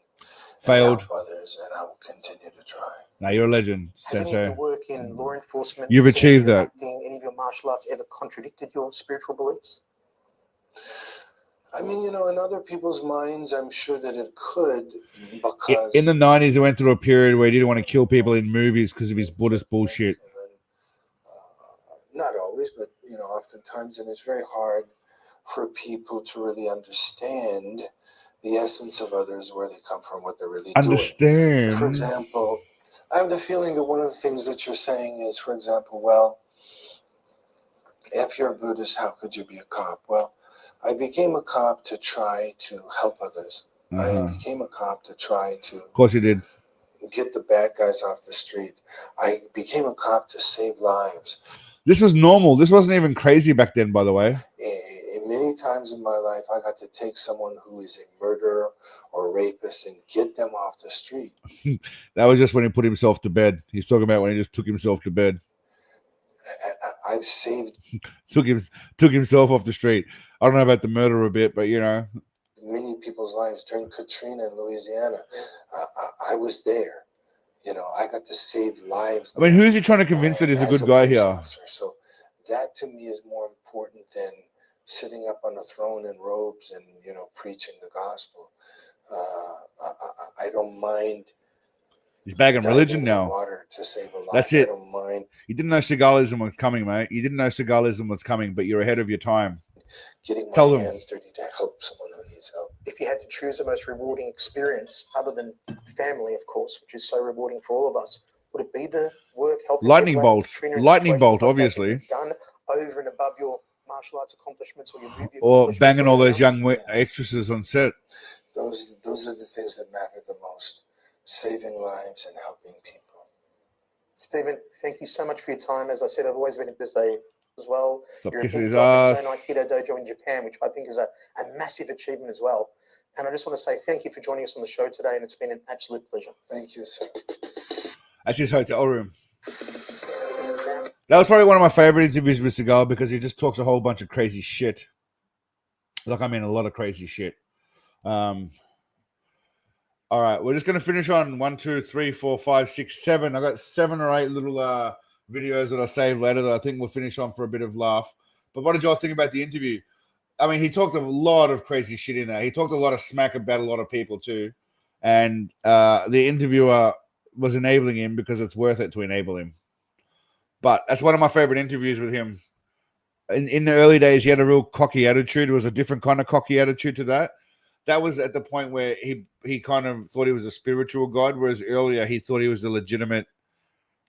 Failed. And help others, and I will continue to try. Now you're a legend, Has any of Sensei. your work in law enforcement, You've has any of achieved your that. acting, any of your martial arts ever contradicted your spiritual beliefs? I mean, in other people's minds, I'm sure that it could, because In the 90s, he went through a period where he didn't want to kill people in movies because of his Buddhist bullshit. not always, but oftentimes, and it's very hard for people to really understand the essence of others, where they come from, what they're really Understand. doing. For example, I have the feeling that one of the things that you're saying is, for example, well, if you're a Buddhist, how could you be a cop? Well, I became a cop to try to help others. I became a cop to try to, Of course he did. get the bad guys off the street. I became a cop to save lives. This was normal. This wasn't even crazy back then, by the way. And many times in my life, I got to take someone who is a murderer or a rapist and get them off the street. That was just when he put himself to bed. He's talking about when he just took himself to bed. I've saved took himself off the street. I don't know about the murder a bit, but many people's lives during Katrina in Louisiana. I was there. I got to save lives. I mean, who is he trying to convince that he's a good guy here? So that to me is more important than sitting up on a throne in robes and, you know, preaching the gospel. I don't mind. He's bagging religion diving in now. water to save a life. That's it. I don't mind You didn't know Seagalism was coming, mate. You didn't know Seagalism was coming, but you're ahead of your time. getting my Tell them. hands dirty to help someone who needs help. If you had to choose the most rewarding experience, other than family, of course, which is so rewarding for all of us, would it be the work helping Lightning people out bolt. of Katrina and Lightning situations bolt, like that obviously. you've done over and above your martial arts accomplishments or your movie Or accomplishments banging all or those anything young else? actresses on set. Those are the things that matter the most. Saving lives and helping people. Stephen, thank you so much for your time. As I said, I've always been at this day as well. Stop You're a kissing big his dog in ass. his own Aikido dojo in Japan, which I think is a massive achievement as well. And I just want to say thank you for joining us on the show today, and it's been an absolute pleasure. Thank you, sir. That's his hotel room. That was probably one of my favorite interviews with Seagal because he just talks a whole bunch of crazy shit. Like, I mean, a lot of crazy shit. All right, we're just going to finish on 1, 2, 3, 4, 5, 6, 7. I got 7 or 8 little videos that I saved later that I think we'll finish on for a bit of laugh. But what did y'all think about the interview? I mean, he talked a lot of crazy shit in there. He talked a lot of smack about a lot of people too. And the interviewer was enabling him because it's worth it to enable him. But that's one of my favorite interviews with him. In the early days, he had a real cocky attitude. It was a different kind of cocky attitude to that. That was at the point where he kind of thought he was a spiritual god, whereas earlier he thought he was a legitimate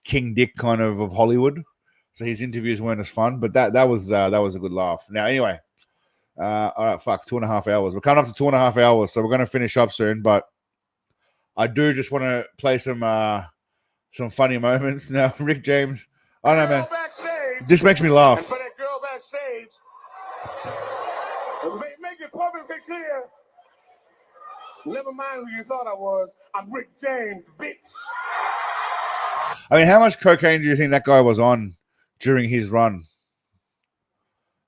King Dick kind of Hollywood. So his interviews weren't as fun, but that was a good laugh. Now, anyway, all right, 2.5 hours. We're coming up to 2.5 hours, so we're going to finish up soon. But I do just want to play some funny moments now. Rick James, I don't know, man. This makes me laugh. And for that girl backstage, make it publicly clear. Never mind who you thought I was. I'm Rick James, bitch. I mean, how much cocaine do you think that guy was on during his run?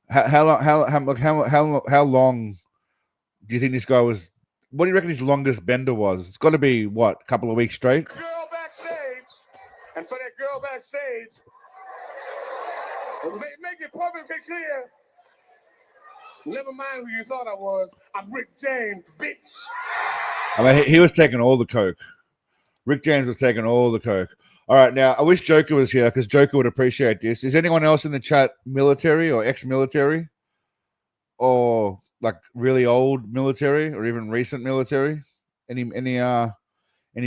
How long do you think this guy was? What do you reckon his longest bender was? It's got to be what, a couple of weeks straight. Girl backstage, and for that girl backstage, make it publicly clear. Never mind who you thought I was. I'm Rick James, bitch. I mean, he was taking all the coke. Rick James was taking all the coke. All right, now I wish Joker was here because Joker would appreciate this. Is anyone else in the chat military or ex-military, or like really old military, or even recent military? Any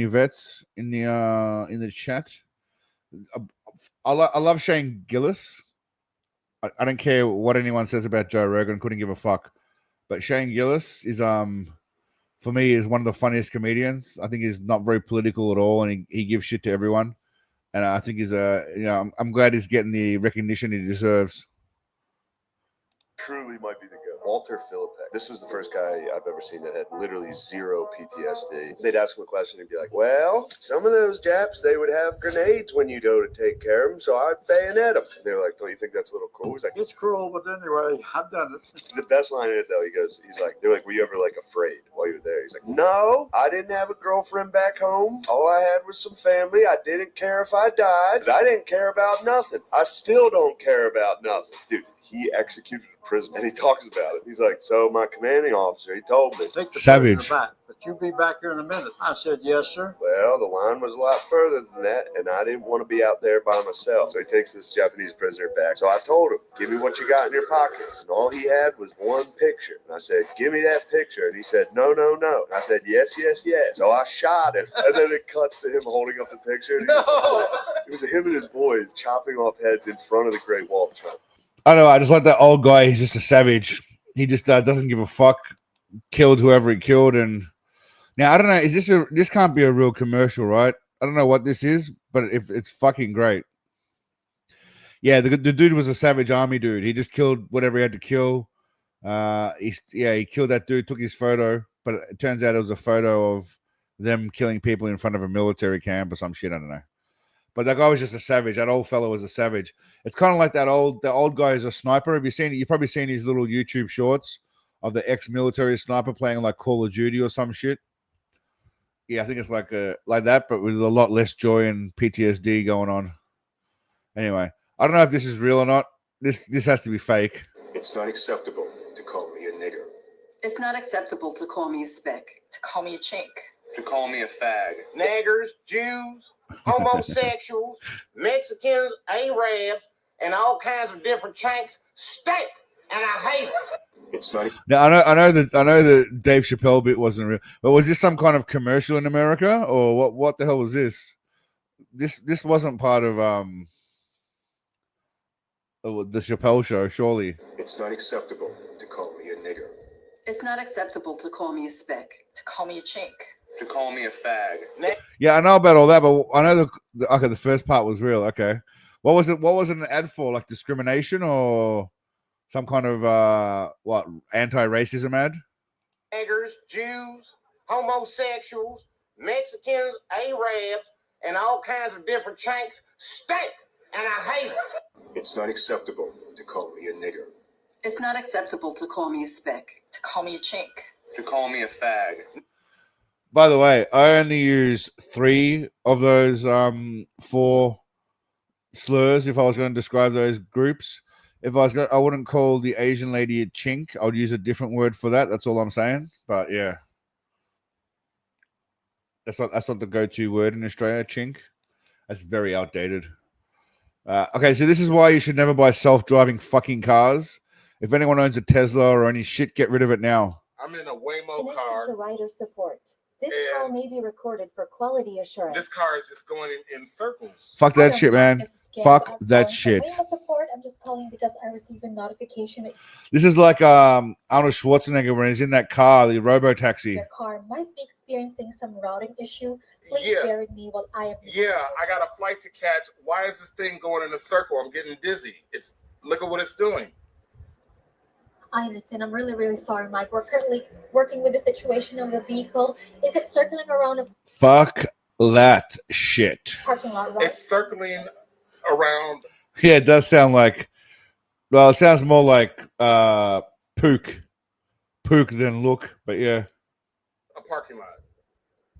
vets in the chat? I love Shane Gillis. I don't care what anyone says about Joe Rogan. Couldn't give a fuck. But Shane Gillis is for me is one of the funniest comedians. I think he's not very political at all, and he gives shit to everyone. And I think he's I'm glad he's getting the recognition he deserves. Truly might be the go. Walter Philippek. This was the first guy I've ever seen that had literally zero PTSD. They'd ask him a question and be like, well, some of those Japs, they would have grenades when you go to take care of them, so I'd bayonet them. They're like, don't you think that's a little cruel? He's like, it's cruel, but anyway, I've done it. The best line in it, though, they're like, were you ever like afraid while you were there? He's like, no, I didn't have a girlfriend back home. All I had was some family. I didn't care if I died. I didn't care about nothing. I still don't care about nothing. Dude, he executed a prison, and he talks about it. He's like, so my commanding officer, he told me, take the Savage. back, but you be back here in a minute. I said, yes, sir. Well, the line was a lot further than that, and I didn't want to be out there by myself. So he takes this Japanese prisoner back. So I told him, give me what you got in your pockets. And all he had was one picture. And I said, give me that picture. And he said, no, no, no. And I said, yes, yes, yes. So I shot him. And then it cuts to him holding up the picture. And it was him and his boys chopping off heads in front of the Great Wall of China. I don't know. I just like that old guy. He's just a savage. He just doesn't give a fuck. Killed whoever he killed, and now I don't know. Is this can't be a real commercial, right? I don't know what this is, but if it's fucking great. Yeah, the dude was a Savage Army dude. He just killed whatever he had to kill. He killed that dude. Took his photo, but it turns out it was a photo of them killing people in front of a military camp or some shit. I don't know. But that guy was just a savage. That old fellow was a savage. It's kind of like the old guy is a sniper. Have you seen it? You've probably seen his little YouTube shorts of the ex-military sniper playing like Call of Duty or some shit. Yeah, I think it's like that, but with a lot less joy and PTSD going on. Anyway, I don't know if this is real or not. This has to be fake. It's not acceptable It's not acceptable to call me a spick. To call me a chink. To call me a fag. Niggers, Jews, homosexuals, Mexicans, Arabs, and all kinds of different chinks stink, and I hate it. It's not. Now I know the Dave Chappelle bit wasn't real, but was this some kind of commercial in America, or what the hell was this? This wasn't part of the Chappelle show, surely. It's not acceptable to call me a nigger. It's not acceptable to call me a spick. To call me a chink. To call me a fag. Yeah, I know about all that, but I know the first part was real. Okay, what was it? What was it an ad for? Like discrimination or some kind of anti-racism ad? Niggers, Jews, homosexuals, Mexicans, Arabs, and all kinds of different chinks stink, and I hate it. It's not acceptable to call me a nigger. It's not acceptable to call me a spick. To call me a chink. To call me a fag. By the way, I only use 3 of those 4 slurs if I was going to describe those groups. If I was going, I wouldn't call the Asian lady a chink. I would use a different word for that. That's all I'm saying. But yeah, that's not the go-to word in Australia. Chink. That's very outdated. Okay, so this is why you should never buy self-driving fucking cars. If anyone owns a Tesla or any shit, get rid of it now. I'm in a Waymo Connected car. to rider support. This And call may be recorded for quality assurance. This car is just going in circles. Fuck that shit, man. Fuck that shit. Waymo support. I'm just calling because I received a notification. This is like Arnold Schwarzenegger when he's in that car, the robo-taxi. Your car might be experiencing some routing issue. Please Yeah. bear with me while I am. Yeah, I got a flight to catch. Why is this thing going in a circle? I'm getting dizzy. Look at what it's doing. I understand. I'm really, really sorry, Mike. We're currently working with the situation of the vehicle. Is it circling around a Fuck that shit. parking lot, right? It's circling around. Yeah, it does sound like. Well, it sounds more like pook than look. But yeah, A parking lot.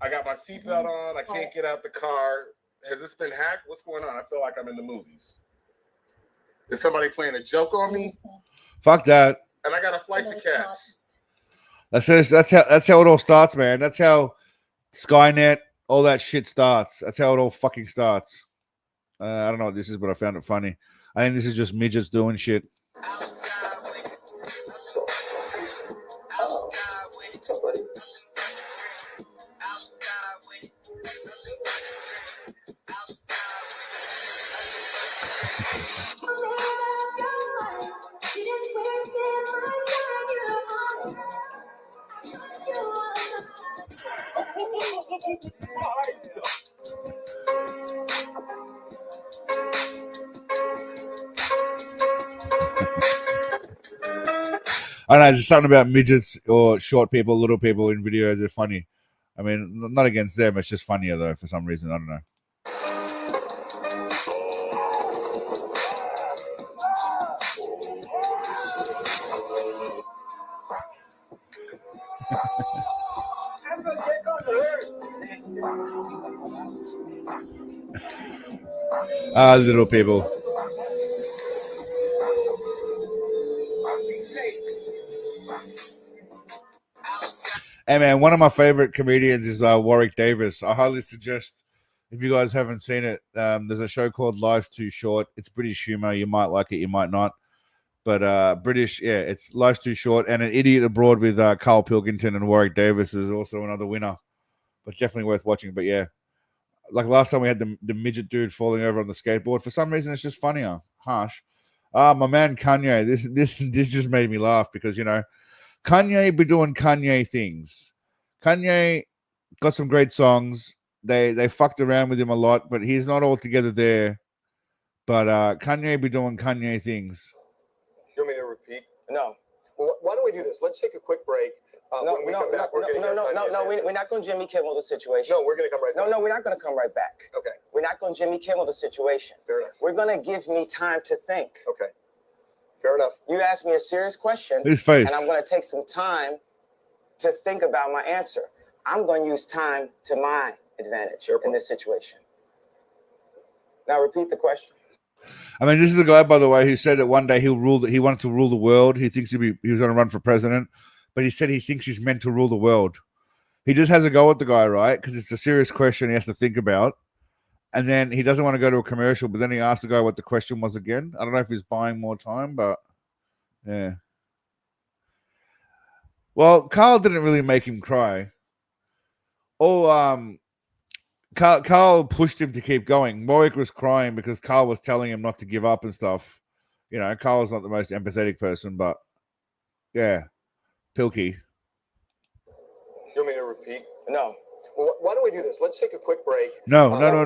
I got my seatbelt on. I can't get out the car. Has this been hacked? What's going on? I feel like I'm in the movies. Is somebody playing a joke on me? fuck that. And I got a flight to catch. That's how it all starts, man. That's how Skynet, all that shit starts. That's how it all fucking starts. I don't know what this is, but I found it funny. I think this is just midgets doing shit. What's up, buddy? I don't know, there's something about midgets or short people, little people in videos. They're funny. I mean, not against them. It's just funnier though for some reason. I don't know. Little people. Hey man, one of my favorite comedians is Warwick Davis. I highly suggest, if you guys haven't seen it, there's a show called Life's Too Short. It's British humor. You might like it, you might not. But British, yeah, it's Life's Too Short. And An Idiot Abroad with Carl Pilkington and Warwick Davis is also another winner. But definitely worth watching. But yeah, like last time we had the midget dude falling over on the skateboard. For some reason, it's just funnier. Harsh. My man Kanye, this just made me laugh because, you know, Kanye be doing Kanye things. Kanye got some great songs. They fucked around with him a lot, but he's not altogether there. But Kanye be doing Kanye things. You want me to repeat? No. Well, why don't we do this? Let's take a quick break. When we come back, we're going to We're not going to Jimmy Kimmel the situation. No, we're going to come right back. No, we're not going to come right back. Okay. We're not going to Jimmy Kimmel the situation. Fair enough. We're going to give me time to think. Okay. Fair enough. You asked me a serious question. His face. And I'm going to take some time to think about my answer. I'm going to use time to my advantage in this situation. Now repeat the question. I mean, this is the guy, by the way, who said that one day he wanted to rule the world. He thinks he was going to run for president. but he said he thinks he's meant to rule the world. He just has a go at the guy, right? Because it's a serious question he has to think about. And then he doesn't want to go to a commercial, but then he asks the guy what the question was again. I don't know if he's buying more time, but yeah. Well, Carl didn't really make him cry. Carl pushed him to keep going. Warwick was crying because Carl was telling him not to give up and stuff. You know, Carl's not the most empathetic person, but yeah, Pilkey. You want me to repeat? No. Well, why don't we do this? Let's take a quick break. No. No, we're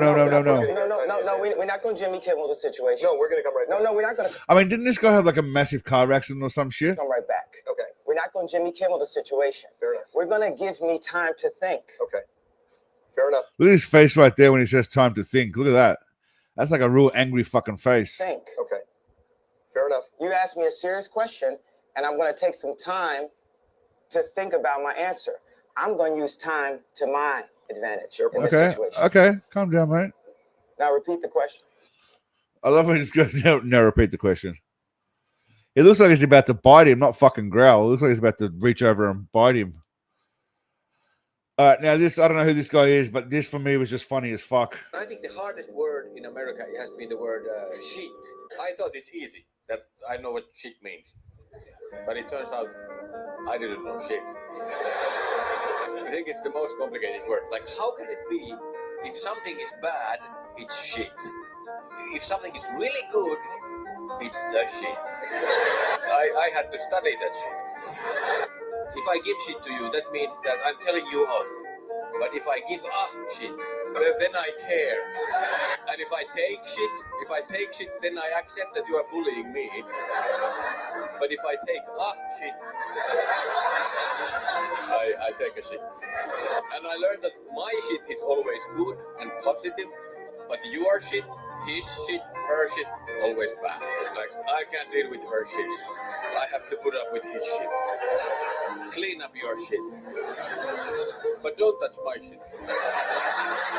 not going to Jimmy Kimmel the situation. No, we're going to come right back. No, we're not going to. I mean, didn't this guy have like a massive car accident or some shit? Come right back. Okay. We're not going to Jimmy Kimmel the situation. Fair enough. We're going to give me time to think. Okay. Fair enough. Look at his face right there when he says time to think. Look at that. That's like a real angry fucking face. Think. Okay. Fair enough. You asked me a serious question, and I'm going to take some time to think about my answer. I'm going to use time to my advantage in this situation. Okay. Calm down, mate. Now repeat the question. I love when he just goes, no, repeat the question. It looks like he's about to bite him, not fucking growl. It looks like he's about to reach over and bite him. All right, now this, I don't know who this guy is, but this for me was just funny as fuck. I think the hardest word in America has been the word shit. I thought it's easy, that I know what shit means. But it turns out I didn't know shit. I think it's the most complicated word. Like, how can it be if something is bad, it's shit? If something is really good, it's the shit. I had to study that shit. If I give shit to you, that means that I'm telling you off. But if I give up shit, then I care. And if I take shit, then I accept that you are bullying me. But if I take up shit, I take a shit. And I learned that my shit is always good and positive, but your shit, his shit, her shit, always bad. Like, I can't deal with her shit. I have to put up with his shit. Clean up your shit. But don't touch my shit.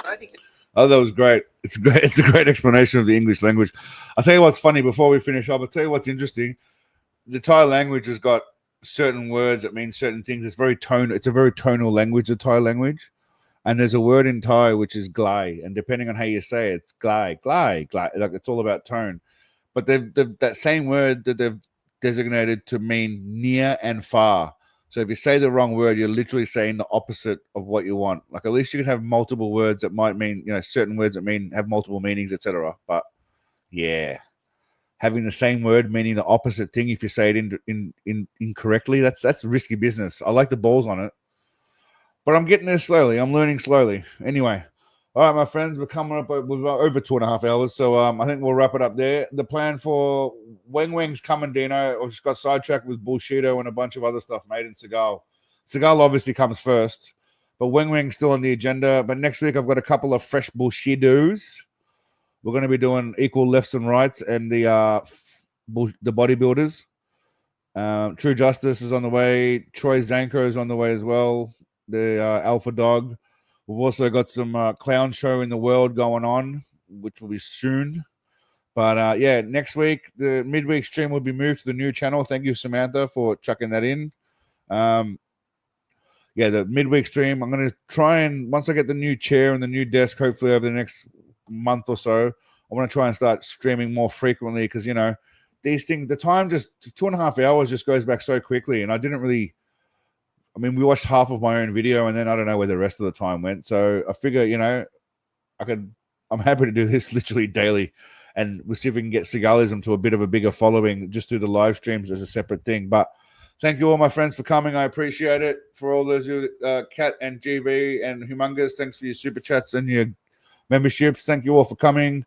I think. Oh, that was great. It's great. It's a great explanation of the English language. I'll tell you what's funny before we finish up. I'll tell you what's interesting. The Thai language has got certain words that mean certain things. It's a very tonal language, the Thai language. And there's a word in Thai which is glai, and depending on how you say it, it's glai. Like, it's all about tone. But that same word that they've designated to mean near and far. So if you say the wrong word, you're literally saying the opposite of what you want. Like, at least you can have multiple words that might mean, you know, certain words that have multiple meanings, etc. But yeah, having the same word meaning the opposite thing if you say it incorrectly, that's risky business. I like the balls on it. But I'm getting there slowly. I'm learning slowly. Anyway, all right, my friends, we're coming up with over 2.5 hours. So I think we'll wrap it up there. The plan for Weng's coming, Dino. I've just got sidetracked with Bullshito and a bunch of other stuff made in Seagal. Seagal obviously comes first, but Weng's still on the agenda. But next week, I've got a couple of fresh Bullshitos. We're going to be doing equal lefts and rights and the bodybuilders. True Justice is on the way. Troy Zanko is on the way as well. The Alpha Dog. We've also got some clown show in the world going on, which will be soon. But yeah, next week, the midweek stream will be moved to the new channel. Thank you, Samantha, for chucking that in. Yeah, the midweek stream, I'm going to try and, once I get the new chair and the new desk, hopefully over the next month or so, I want to try and start streaming more frequently because, you know, these things, the time just 2.5 hours just goes back so quickly. And I didn't really, I mean, we watched half of my own video and then I don't know where the rest of the time went. So I figure, you know, I'm happy to do this literally daily and we'll see if we can get Seagalism to a bit of a bigger following just through the live streams as a separate thing. But thank you all, my friends, for coming. I appreciate it. For all those who, Kat and GV and Humongous, thanks for your super chats and your memberships. Thank you all for coming.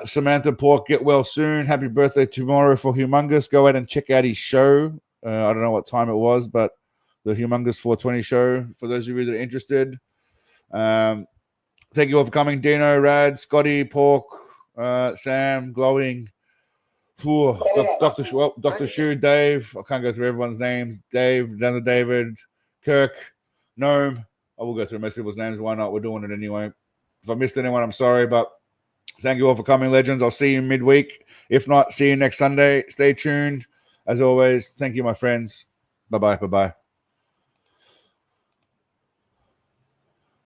Samantha Pork, get well soon. Happy birthday tomorrow for Humongous. Go ahead and check out his show. I don't know what time it was, but the Humongous 420 show, for those of you that are interested. Thank you all for coming. Dino, Rad, Scotty, Pork, Sam, Glowing, Dr. Shu, Dave. I can't go through everyone's names. Dave, Xander David, Kirk, Gnome. I will go through most people's names. Why not? We're doing it anyway. If I missed anyone, I'm sorry, but thank you all for coming, legends. I'll see you midweek. If not, see you next Sunday. Stay tuned. As always, thank you, my friends. Bye bye. Bye bye.